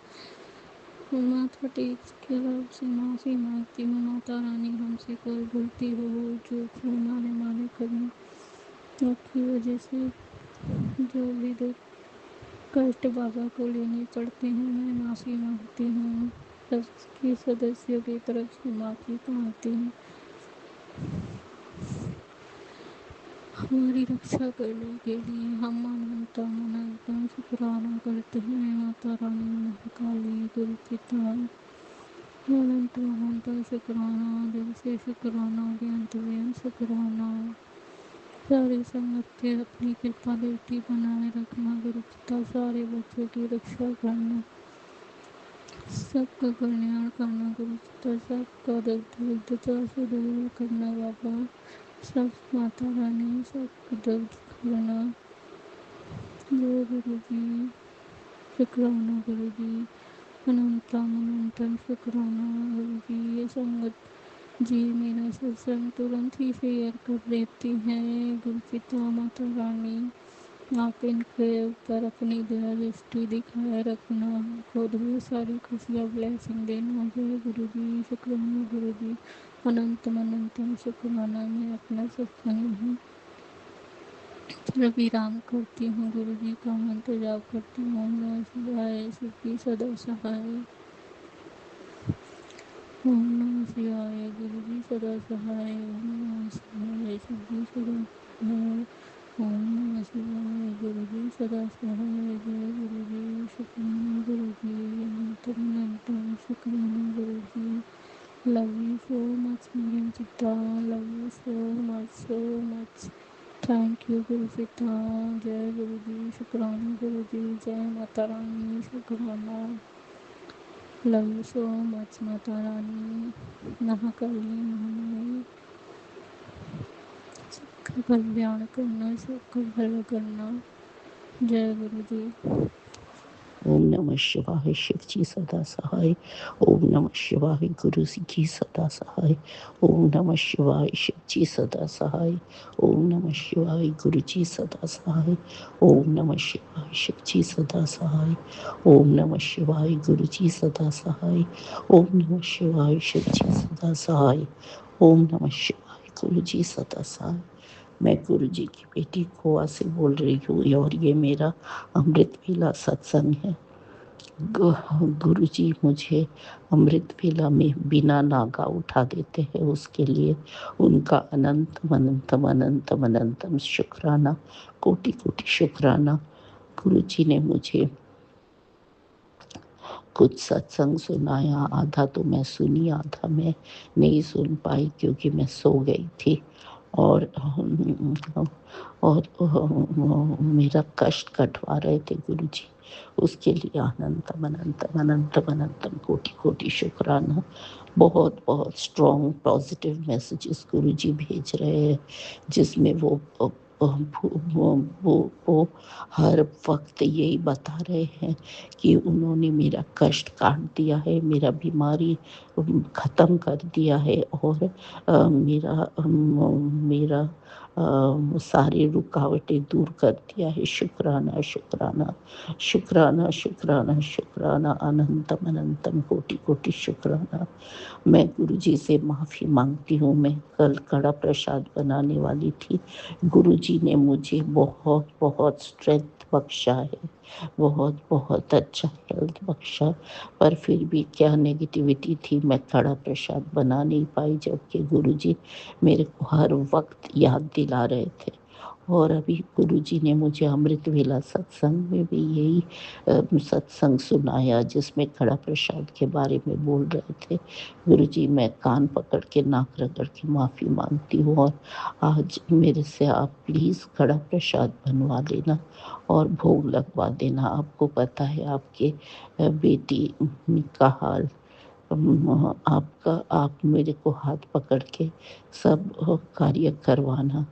माथा टेक के रब से माफ़ी मांगती हूँ। माता रानी, हमसे कोई गलती हो चूक हो, माने करनी आपकी वजह से जो भी दुख कष्ट बाबा को लेने पड़ते हैं, मैं माफ़ी मांगती हूँ। सबके सदस्यों की तरफ से माफ़ी मांगती हूँ। हमारी रक्षा करने के लिए हम अनंतम शुक्राना करते हैं। माता रानी, महाकाली, गुरु पिता अनंतम शुक्राना, दिल से शुक्राना, बेअंत शुक्राना। सारी संगत पे अपनी कृपा दृष्टि बनाए रखना। गुरु पिता, सारे बच्चों की रक्षा करना, सबका कल्याण करना। गुरु पिता, सबका दरिद्रता से दूर करना। बाबा, सब माता रानी, सबका दर्द करना। जय गुरु जी, शुक्राना गुरु जी, अनंतम शुक्राना गुरु जी। ये संगत जी मेरा सत्संग तुरंत ही शेयर कर देती हैं। गुरु पिता, माता रानी, आप इनके ऊपर अपनी दया दृष्टि दिखाए रखना, खुद भी सारी खुशियाँ ब्लेसिंग देना। जय गुरु जी, शुक्राना गुरु जी, अनंतम शुक्राना। मैं अपना सत्संग ही विराम करती हूँ। गुरु जी का मंत्र जाप करती हूँ। ओम नमः शिवाय, शिव जी सदा सहाय। ओम नमः शिवाय, गुरु जी सदा सहाय। ओम नमः शिवाय, शिव जी सदा सहाय। ओम नमः शिवाय, गुरु जी सदा सहाय। जय गुरु जी, शुक्राना गुरु जी, अनंतम शुक्राना गुरु जी। लव यू सो मच मेरे पिता, love you so much. Thank you गुरु पिता। जय गुरु जी, शुक्राना गुरु जी। जय माता रानी, शुक्राना। Love you so much Mata Rani, Mahakali, Mahamai. सबका कल्याण करना, सबका भला करना। जय गुरु जी। ओम नमः शिवाय, शिव जी सदा सहाय। ओम नमः शिवाय, गुरु जी सदा सहाय। ओम नमः शिवाय, शिव जी सदा सहाय। ओम नमः शिवाय, गुरु जी सदा सहाय। ओम नमः शिवाय, शिव जी सदा सहाय। ओम नमः शिवाय, गुरु जी सदा सहाय। ओम नमः शिवाय, शिव जी सदा सहाय। ओम नमः शिवाय, गुरु जी सदा सहाय। मैं गुरु जी की बेटी गोवा से बोल रही हूँ और ये मेरा अमृत वेला सत्संग है। गुरु जी मुझे अमृत वेला में बिना नागा उठा देते हैं, उसके लिए उनका अनंतम अनंतम अनंतम अनंतम शुक्राना, कोटि कोटि शुक्राना। गुरु जी ने मुझे कुछ सत्संग सुनाया, आधा तो मैं सुनी, आधा मैं नहीं सुन पाई क्योंकि मैं सो गई थी। और मेरा कष्ट कटवा रहे थे गुरु जी, उसके लिए अनंतम अनंतम अनंतम अनंतम कोटि कोटि शुक्राना। बहुत बहुत स्ट्रॉन्ग पॉजिटिव मैसेजेस गुरु जी भेज रहे हैं, जिसमें वो हर वक्त यही बता रहे हैं कि उन्होंने मेरा कष्ट काट दिया है, मेरा बीमारी ख़त्म कर दिया है और मेरा सारी रुकावटें दूर कर दिया है। शुक्राना शुक्राना शुक्राना शुक्राना शुक्राना, अनंतम अनंतम कोटि कोटि शुक्राना। मैं गुरु जी से माफ़ी मांगती हूँ। मैं कल कड़ा प्रसाद बनाने वाली थी। गुरु जी ने मुझे बहुत बहुत स्ट्रेंथ बख्शा है, बहुत बहुत अच्छा हेल्थ बख्शा, पर फिर भी क्या नेगेटिविटी थी, मैं कड़ा प्रसाद बना नहीं पाई, जबकि गुरु जी मेरे को हर वक्त याद दिला रहे थे। और अभी गुरु जी ने मुझे अमृत वेला सत्संग में भी यही सत्संग सुनाया, जिसमें कड़ा प्रसाद के बारे में बोल रहे थे। गुरु जी, मैं कान पकड़ के नाक रगड़ के माफ़ी मांगती हूँ और आज मेरे से आप प्लीज़ कड़ा प्रसाद बनवा देना और भोग लगवा देना। आपको पता है आपके बेटी का हाल, आप मेरे को हाथ पकड़ के सब कार्य करवाना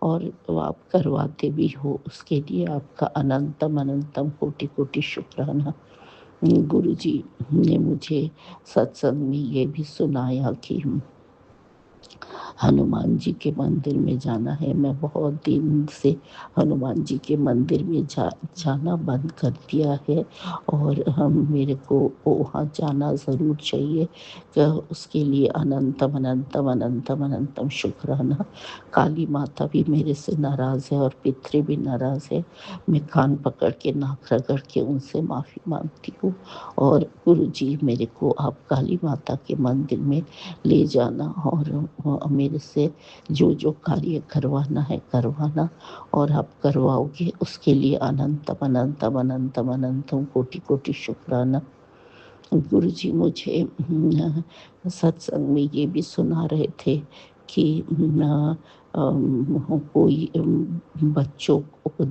और आप करवाते भी हो, उसके लिए आपका अनंतम अनंतम कोटि कोटि शुक्राना। गुरु जी ने मुझे सत्संग में ये भी सुनाया कि हनुमान जी के मंदिर में जाना है। मैं बहुत दिन से हनुमान जी के मंदिर में जाना बंद कर दिया है और मेरे को वहाँ जाना ज़रूर चाहिए। उसके लिए अनंतम अनंतम अनंतम अनंतम शुक्राना। काली माता भी मेरे से नाराज़ है और पितृ भी नाराज़ है। मैं कान पकड़ के नाक रगड़ के उनसे माफ़ी मांगती हूँ। और गुरु जी मेरे को आप काली माता के मंदिर में ले जाना और मेरे से जो जो कार्य करवाना है करवाना, और आप करवाओगे उसके लिए अनंतम अनंतम अनंतम अनंतम कोटि कोटि शुक्राना। गुरु जी मुझे सत्संग में ये भी सुना रहे थे कि कोई बच्चों को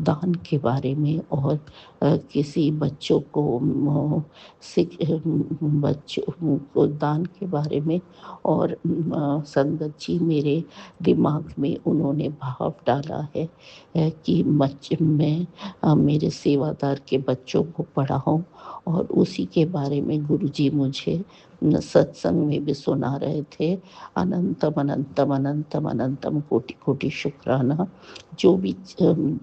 दान के बारे में और किसी बच्चों को बच्चों को दान के बारे में, और संगत जी मेरे दिमाग में उन्होंने भाव डाला है कि मैं मेरे सेवादार के बच्चों को पढ़ाऊँ, और उसी के बारे में गुरुजी मुझे सत्संग में भी सुना रहे थे। अनंतम अनंतम अनंतम अनंतम कोटि कोटि शुक्राना। जो भी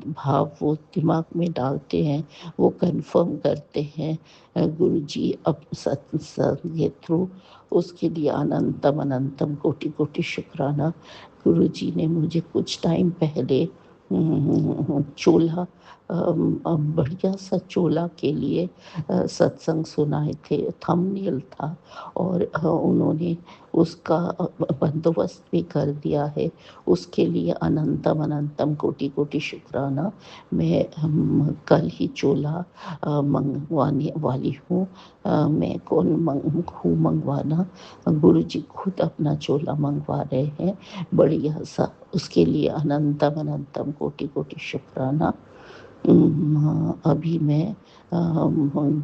भाव वो दिमाग में डालते हैं वो कंफर्म करते हैं गुरुजी अब सत्संग के थ्रू, उसके लिए अनंतम अनंतम कोटि कोटि शुक्राना। गुरुजी ने मुझे कुछ टाइम पहले चोला बढ़िया सा चोला के लिए सत्संग सुनाए थे, थंबनेल था, और उन्होंने उसका बंदोबस्त भी कर दिया है। उसके लिए अनंतम अनंतम कोटि कोटि शुक्राना। मैं कल ही चोला मंगवाने वाली हूँ। मैं कौन मंगवाना, गुरु जी खुद अपना चोला मंगवा रहे हैं बढ़िया सा। उसके लिए अनंतम अनंतम कोटि कोटि शुक्राना। अभी मैं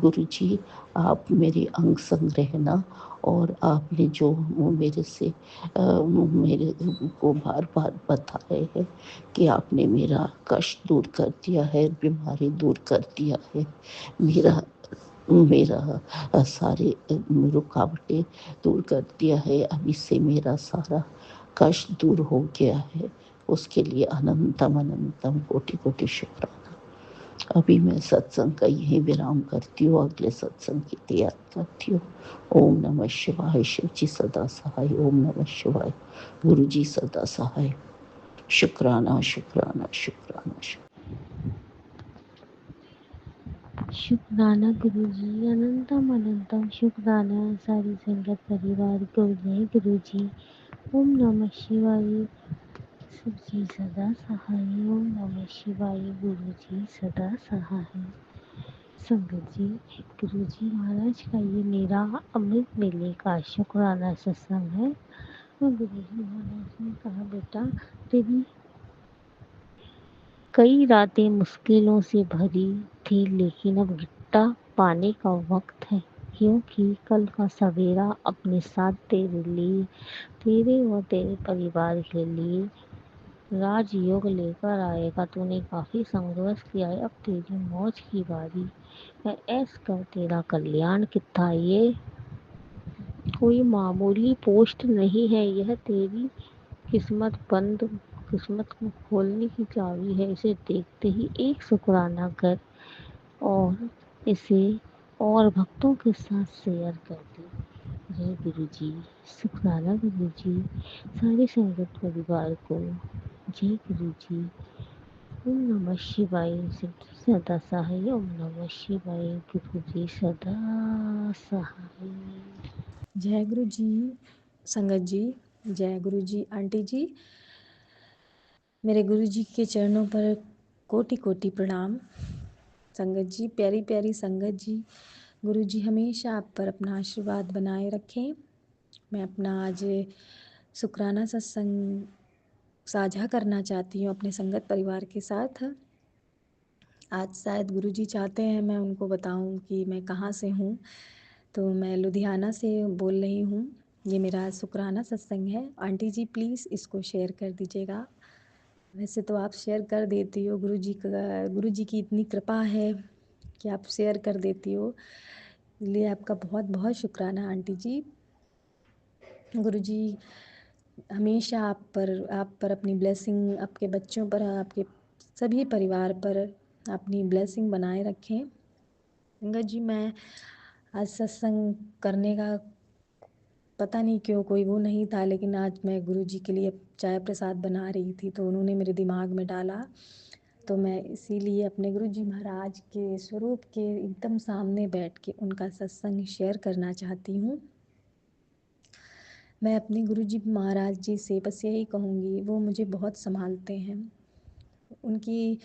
गुरु जी आप मेरे अंग संग रहना, और आपने जो मेरे से मेरे को बार बार बता रहे हैं कि आपने मेरा कष्ट दूर कर दिया है, बीमारी दूर कर दिया है, मेरा मेरा सारे रुकावटें दूर कर दिया है, अभी से मेरा सारा कष्ट दूर हो गया है। उसके लिए अनंतम अनंतम कोटि कोटि शुक्राना। अभी मैं सत्संग का यही विराम करती हूँ, अगले सत्संग की तैयारी करती हूँ। ओम नमः शिवाय। शिव जी सदा सहाय। ओम नमः शिवाय। गुरु जी सदा सहाय। शुक्राना शुक्राना शुक्राना शुक्राना। शुक्राना गुरुजी, अनंतम अनंतम शुक्राना सारी संगत परिवार को। जय गुरुजी। ओम नमः शिवाय। शिव जी सदा सहाय। ओम नमः शिवाय। गुरुजी सदा सहाय। संगत जी, गुरुजी महाराज का ये मेरा अमृत मेले का शुक्राना सत्संग है। और गुरुजी महाराज ने कहा, बेटा तेरी कई रातें मुश्किलों से भरी थी, लेकिन अब गिट्टा पाने का वक्त है, क्योंकि कल का सवेरा अपने साथ तेरे लिए, तेरे और तेरे परिवार के लिए राजयोग लेकर आएगा। तूने काफी संघर्ष किया है, अब तेरी मौज की बारी है। ऐस कर तेरा कल्याण कितना, ये कोई मामूली पोस्ट नहीं है, यह तेरी किस्मत को खोलने की चाबी है। इसे देखते ही एक शुक्राना कर और इसे और भक्तों के साथ शेयर कर दे। जय गुरु जी। शुक्राना गुरु जी सारे संगत परिवार को। जय गुरु जी। ओम नमः शिवाय। शिव जी सदा सहाय। ओम नमः शिवाय। गुरु जी सदा सहाय। जय गुरु जी संगत जी। जय गुरु जी आंटी जी। मेरे गुरु जी के चरणों पर कोटि कोटि प्रणाम। संगत जी, प्यारी प्यारी संगत जी, गुरु जी हमेशा आप पर अपना आशीर्वाद बनाए रखें। मैं अपना आज शुक्राना सत्संग साझा करना चाहती हूँ अपने संगत परिवार के साथ। आज शायद गुरु जी चाहते हैं मैं उनको बताऊं कि मैं कहाँ से हूँ। तो मैं लुधियाना से बोल रही हूँ। ये मेरा शुक्राना सत्संग है। आंटी जी प्लीज़ इसको शेयर कर दीजिएगा। वैसे तो आप शेयर कर देती हो, गुरु जी की इतनी कृपा है कि आप शेयर कर देती हो, इसलिए आपका बहुत बहुत शुक्राना आंटी जी। गुरु जी हमेशा आप पर अपनी ब्लेसिंग आपके बच्चों पर, आपके सभी परिवार पर अपनी ब्लेसिंग बनाए रखें। संगत जी, मैं आज सत्संग करने का पता नहीं क्यों कोई वो नहीं था, लेकिन आज मैं गुरुजी के लिए चाय प्रसाद बना रही थी तो उन्होंने मेरे दिमाग में डाला, तो मैं इसीलिए अपने गुरुजी महाराज के स्वरूप के एकदम सामने बैठ के उनका सत्संग शेयर करना चाहती हूँ। मैं अपने गुरुजी महाराज जी से बस यही कहूँगी, वो मुझे बहुत संभालते हैं। उनकी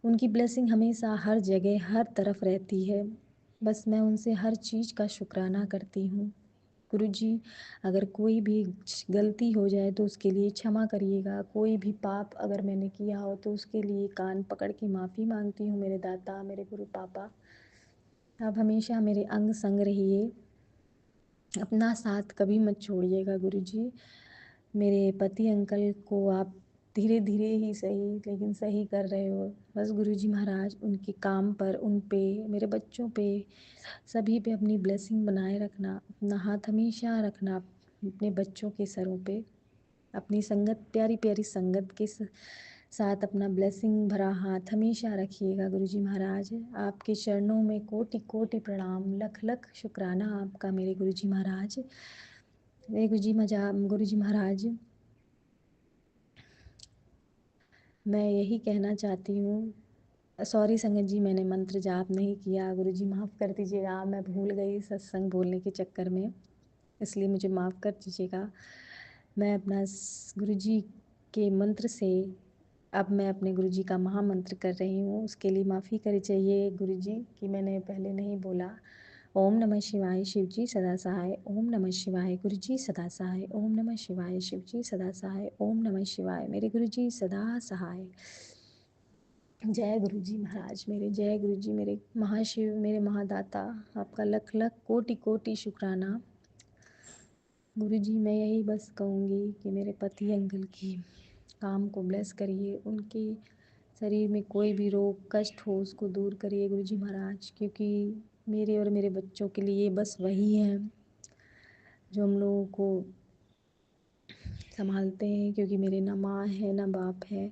उनकी ब्लेसिंग हमेशा हर जगह हर तरफ रहती है। बस मैं उनसे हर चीज़ का शुक्राना करती हूँ। गुरुजी, अगर कोई भी गलती हो जाए तो उसके लिए क्षमा करिएगा। कोई भी पाप अगर मैंने किया हो तो उसके लिए कान पकड़ के माफ़ी मांगती हूँ। मेरे दाता, मेरे गुरु पापा, आप हमेशा मेरे अंग संग रहिए, अपना साथ कभी मत छोड़िएगा गुरुजी। मेरे पति अंकल को आप धीरे धीरे ही सही लेकिन सही कर रहे हो। बस गुरुजी महाराज उनके काम पर, उन पे, मेरे बच्चों पे, सभी पे अपनी ब्लेसिंग बनाए रखना। अपना हाथ हमेशा रखना अपने बच्चों के सरों पे। अपनी संगत, प्यारी प्यारी संगत के साथ अपना ब्लेसिंग भरा हाथ हमेशा रखिएगा गुरुजी महाराज। आपके चरणों में कोटि कोटि प्रणाम, लख लख शुक्राना आपका मेरे गुरुजी महाराज। मेरे गुरुजी महाराज, मैं यही कहना चाहती हूँ, सॉरी संगत जी, मैंने मंत्र जाप नहीं किया, गुरुजी माफ़ कर दीजिएगा। मैं भूल गई सत्संग बोलने के चक्कर में, इसलिए मुझे माफ़ कर दीजिएगा। मैं अपना गुरुजी के मंत्र से अब मैं अपने गुरुजी का महामंत्र कर रही हूँ, उसके लिए माफ़ी करी चाहिए गुरुजी कि मैंने पहले नहीं बोला। ओम नमः शिवाय शिवजी सदा सहाय, ओम नमः शिवाय गुरुजी सदा सहाय, ओम नमः शिवाय शिवजी सदा सहाय, ओम नमः शिवाय मेरे गुरुजी सदा सहाय। जय गुरुजी महाराज मेरे, जय गुरुजी मेरे महाशिव, मेरे महादाता, आपका लख लख कोटि कोटि शुक्राना। गुरुजी, मैं यही बस कहूँगी कि मेरे पति अंकल की काम को ब्लेस करिए, उनके शरीर में कोई भी रोग कष्ट हो उसको दूर करिए गुरुजी महाराज, क्योंकि मेरे और मेरे बच्चों के लिए बस वही हैं जो हम लोगों को संभालते हैं, क्योंकि मेरे ना माँ है ना बाप है,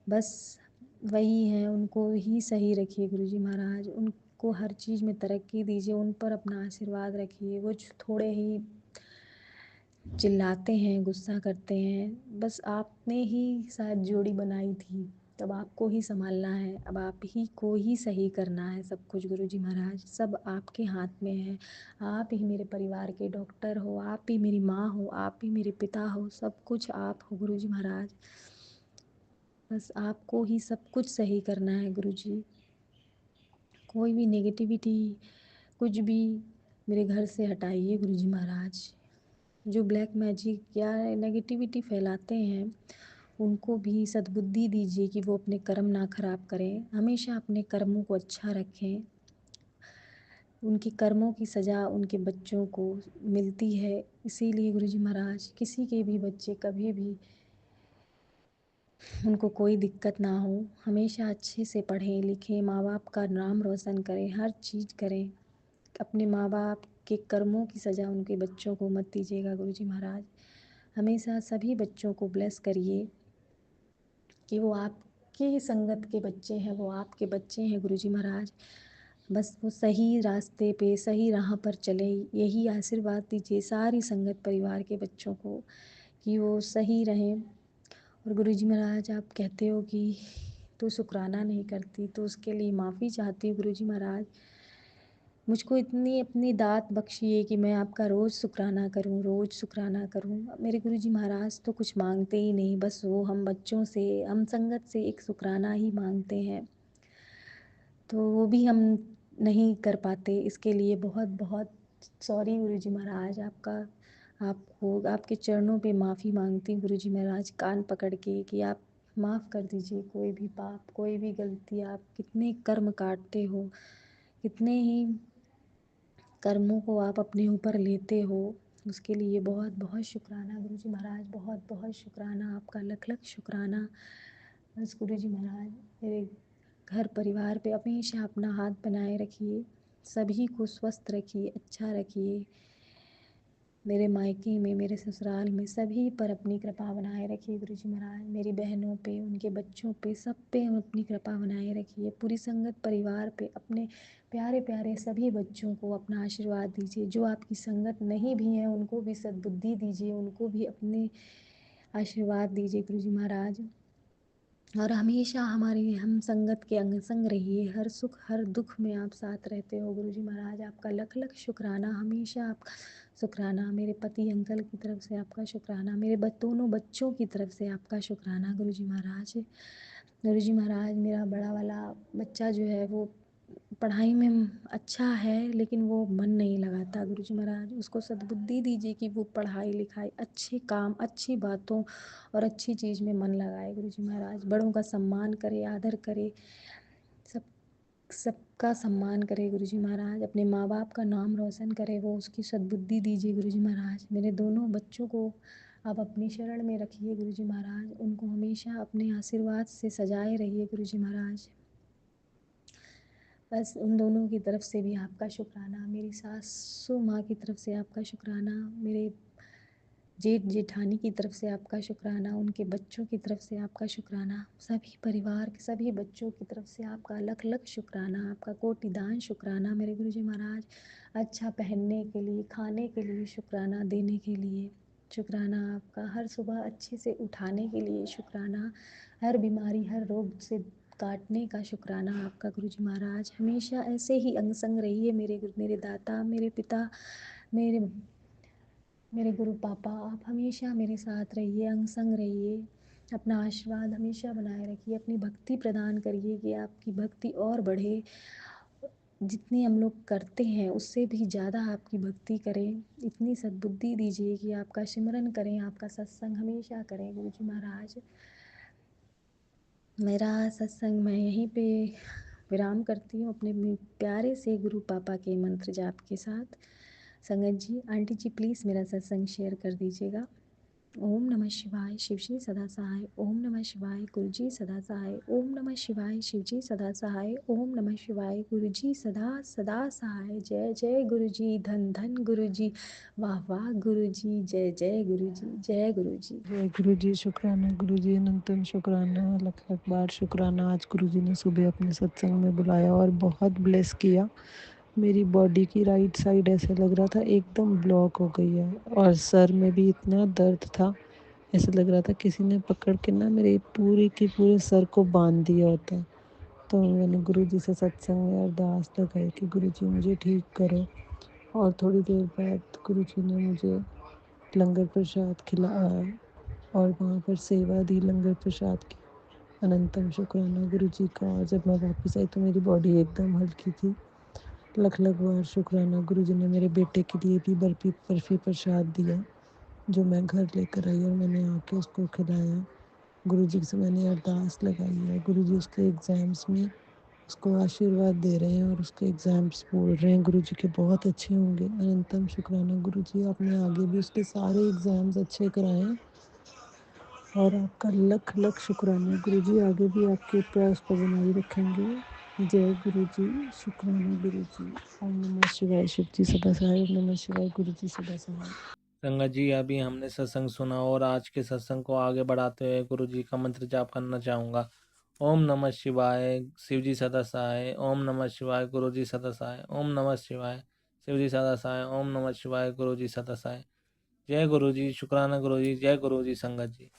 बस वही हैं। उनको ही सही रखिए गुरुजी महाराज, उनको हर चीज़ में तरक्की दीजिए, उन पर अपना आशीर्वाद रखिए। वो थोड़े ही चिल्लाते हैं, गुस्सा करते हैं, बस आपने ही शायद जोड़ी बनाई थी, तब आपको ही संभालना है, अब आप ही को ही सही करना है सब कुछ गुरुजी महाराज, सब आपके हाथ में है। आप ही मेरे परिवार के डॉक्टर हो, आप ही मेरी माँ हो, आप ही मेरे पिता हो, सब कुछ आप हो गुरुजी महाराज। बस आपको ही सब कुछ सही करना है गुरुजी। कोई भी नेगेटिविटी कुछ भी मेरे घर से हटाइए गुरुजी महाराज। जो ब्लैक मैजिक या नेगेटिविटी फैलाते हैं उनको भी सद्बुद्धि दीजिए कि वो अपने कर्म ना खराब करें, हमेशा अपने कर्मों को अच्छा रखें। उनके कर्मों की सज़ा उनके बच्चों को मिलती है, इसीलिए गुरुजी महाराज किसी के भी बच्चे कभी भी उनको कोई दिक्कत ना हो, हमेशा अच्छे से पढ़ें लिखें, माँ बाप का नाम रोशन करें, हर चीज़ करें। अपने माँ बाप के कर्मों की सज़ा उनके बच्चों को मत दीजिएगा गुरुजी महाराज। हमेशा सभी बच्चों को ब्लेस करिए कि वो आपकी संगत के बच्चे हैं, वो आपके बच्चे हैं गुरुजी महाराज। बस वो सही रास्ते पे सही राह पर चले, यही आशीर्वाद दीजिए सारी संगत परिवार के बच्चों को कि वो सही रहें। और गुरुजी महाराज, आप कहते हो कि तू शुक्राना नहीं करती, तो उसके लिए माफ़ी चाहती हूँ गुरुजी महाराज। मुझको इतनी अपनी दात बख्शिए कि मैं आपका रोज़ शुक्राना करूं, रोज़ शुक्राना करूं। मेरे गुरुजी महाराज तो कुछ मांगते ही नहीं, बस वो हम बच्चों से, हम संगत से एक शुक्राना ही मांगते हैं, तो वो भी हम नहीं कर पाते। इसके लिए बहुत बहुत सॉरी गुरुजी महाराज। आपको आपके चरणों पे माफ़ी मांगती हूँ गुरुजी महाराज, कान पकड़ के कि आप माफ़ कर दीजिए कोई भी पाप, कोई भी गलती। आप कितने कर्म काटते हो, कितने ही कर्मों को आप अपने ऊपर लेते हो, उसके लिए बहुत बहुत शुक्राना गुरुजी महाराज, बहुत बहुत शुक्राना आपका, लख लख शुक्राना। बस गुरुजी महाराज मेरे घर परिवार पे हमेशा अपना हाथ बनाए रखिए, सभी को स्वस्थ रखिए, अच्छा रखिए। मेरे मायके में, मेरे ससुराल में सभी पर अपनी कृपा बनाए रखिए गुरुजी महाराज। मेरी बहनों पे, उनके बच्चों पे, सब पे अपनी कृपा बनाए रखिए। पूरी संगत परिवार पे, अपने प्यारे प्यारे सभी बच्चों को अपना आशीर्वाद दीजिए। जो आपकी संगत नहीं भी हैं उनको भी सद्बुद्धि दीजिए, उनको भी अपने आशीर्वाद दीजिए गुरुजी महाराज। और हमेशा हमारी हम संगत के अंग संग रहिए। हर सुख हर दुख में आप साथ रहते हो गुरुजी महाराज। आपका लख लख शुक्राना, हमेशा आपका शुक्राना। मेरे पति अंकल की तरफ से आपका शुक्राना, मेरे दोनों बच्चों की तरफ से आपका शुक्राना गुरुजी महाराज। गुरुजी महाराज, मेरा बड़ा वाला बच्चा जो है वो पढ़ाई में अच्छा है लेकिन वो मन नहीं लगाता गुरुजी महाराज। उसको सद्बुद्धि दीजिए कि वो पढ़ाई लिखाई, अच्छे काम, अच्छी बातों और अच्छी चीज़ में मन लगाए गुरुजी महाराज। बड़ों का सम्मान करे, आदर करे, सब सबका सम्मान करे गुरुजी महाराज। अपने माँ बाप का नाम रोशन करे, वो उसकी सद्बुद्धि दीजिए गुरुजी महाराज। मेरे दोनों बच्चों को आप अपनी शरण में रखिए गुरुजी महाराज। उनको हमेशा अपने आशीर्वाद से सजाए रहिए गुरुजी महाराज। बस उन दोनों की तरफ से भी आपका शुक्राना। मेरी सासू माँ की तरफ से आपका शुक्राना, मेरे जेठ जेठानी की तरफ से आपका शुक्राना, उनके बच्चों की तरफ से आपका शुक्राना, सभी परिवार के सभी बच्चों की तरफ से आपका लख लख शुक्राना, आपका कोटिदान शुक्राना मेरे गुरुजी महाराज। अच्छा पहनने के लिए, खाने के लिए शुक्राना देने के लिए शुक्राना आपका। हर सुबह अच्छे से उठाने के लिए शुक्राना। हर बीमारी, हर रोग से काटने का शुक्राना आपका गुरुजी महाराज। हमेशा ऐसे ही अंग संग रहिए मेरे दाता, मेरे पिता, मेरे गुरु पापा। आप हमेशा मेरे साथ रहिए, अंग संग रहिए। अपना आशीर्वाद हमेशा बनाए रखिए। अपनी भक्ति प्रदान करिए कि आपकी भक्ति और बढ़े। जितनी हम लोग करते हैं उससे भी ज़्यादा आपकी भक्ति करें। इतनी सद्बुद्धि दीजिए कि आपका सिमरन करें, आपका सत्संग हमेशा करें गुरुजी महाराज। मेरा सत्संग मैं यहीं पे विराम करती हूँ अपने प्यारे से गुरु पापा के मंत्र जाप के साथ। संगत जी, आंटी जी प्लीज़ मेरा सत्संग शेयर कर दीजिएगा। ओम नमः शिवाय, शिव जी सदा सहाय। ओम नमः शिवाय, गुरु जी सदा सहाय। ओम नमः शिवाय, शिव जी सदा सहाय। ओम नमः शिवाय, गुरु जी सदा सदा सहाय। जय जय गुरु जी, धन धन गुरु जी, वाह वाह गुरु जी, जय जय गुरु जी, जय गुरु जी। जय गुरु जी, शुक्राना गुरु जी, अनंतम शुक्राना, लख लख बार शुक्राना। आज गुरु जी ने सुबह अपने सत्संग में बुलाया और बहुत ब्लेस किया। मेरी बॉडी की राइट साइड ऐसे लग रहा था एकदम ब्लॉक हो गई है, और सर में भी इतना दर्द था, ऐसे लग रहा था किसी ने पकड़ के ना मेरे पूरे के पूरे सर को बांध दिया होता। तो मैंने गुरु जी से सत्संग में अरदास लगाई कि गुरु जी मुझे ठीक करो। और थोड़ी देर बाद गुरु जी ने मुझे लंगर प्रसाद खिलाया और वहाँ पर सेवा दी लंगर प्रसाद की। अनंतम शुक्राना गुरु जी का। और जब मैं वापस आई तो मेरी बॉडी एकदम हल्की थी। लख लख बार शुक्राना। गुरु जी ने मेरे बेटे के लिए भी बर्फ़ी प्रसाद दिया, जो मैं घर लेकर आई और मैंने आके उसको खिलाया। गुरु जी से मैंने अरदास लगाई है। गुरु जी उसके एग्ज़ाम्स में उसको आशीर्वाद दे रहे हैं और उसके एग्ज़ाम्स बोल रहे हैं गुरु जी के बहुत अच्छे होंगे। अनंतम शुक्राना गुरु जी, आपने आगे भी उसके सारे एग्ज़ाम्स अच्छे कराएं और आपका लख लख शुक्राना गुरु जी, आगे भी आपके प्रयास को बनाए रखेंगे। जय गुरु जी, शुक्राना गुरु जी। ओम नमः शिवाय, शिव जी सदा सहाय। ओम नमः शिवाय, गुरु जी सदा सहाय। संगत जी, अभी हमने सत्संग सुना और आज के सत्संग को आगे बढ़ाते हुए गुरु जी का मंत्र जाप करना चाहूँगा। ओम नमः शिवाय, शिव जी सदा सहाय। ओम नमः शिवाय, गुरु जी सदा सहाय। ओम नमः शिवाय, शिव जी सदा सहाय। ओम नमः शिवाय, गुरु जी सदा सहाय। जय गुरु जी, शुक्राना गुरु जी, जय गुरु जी संगत जी।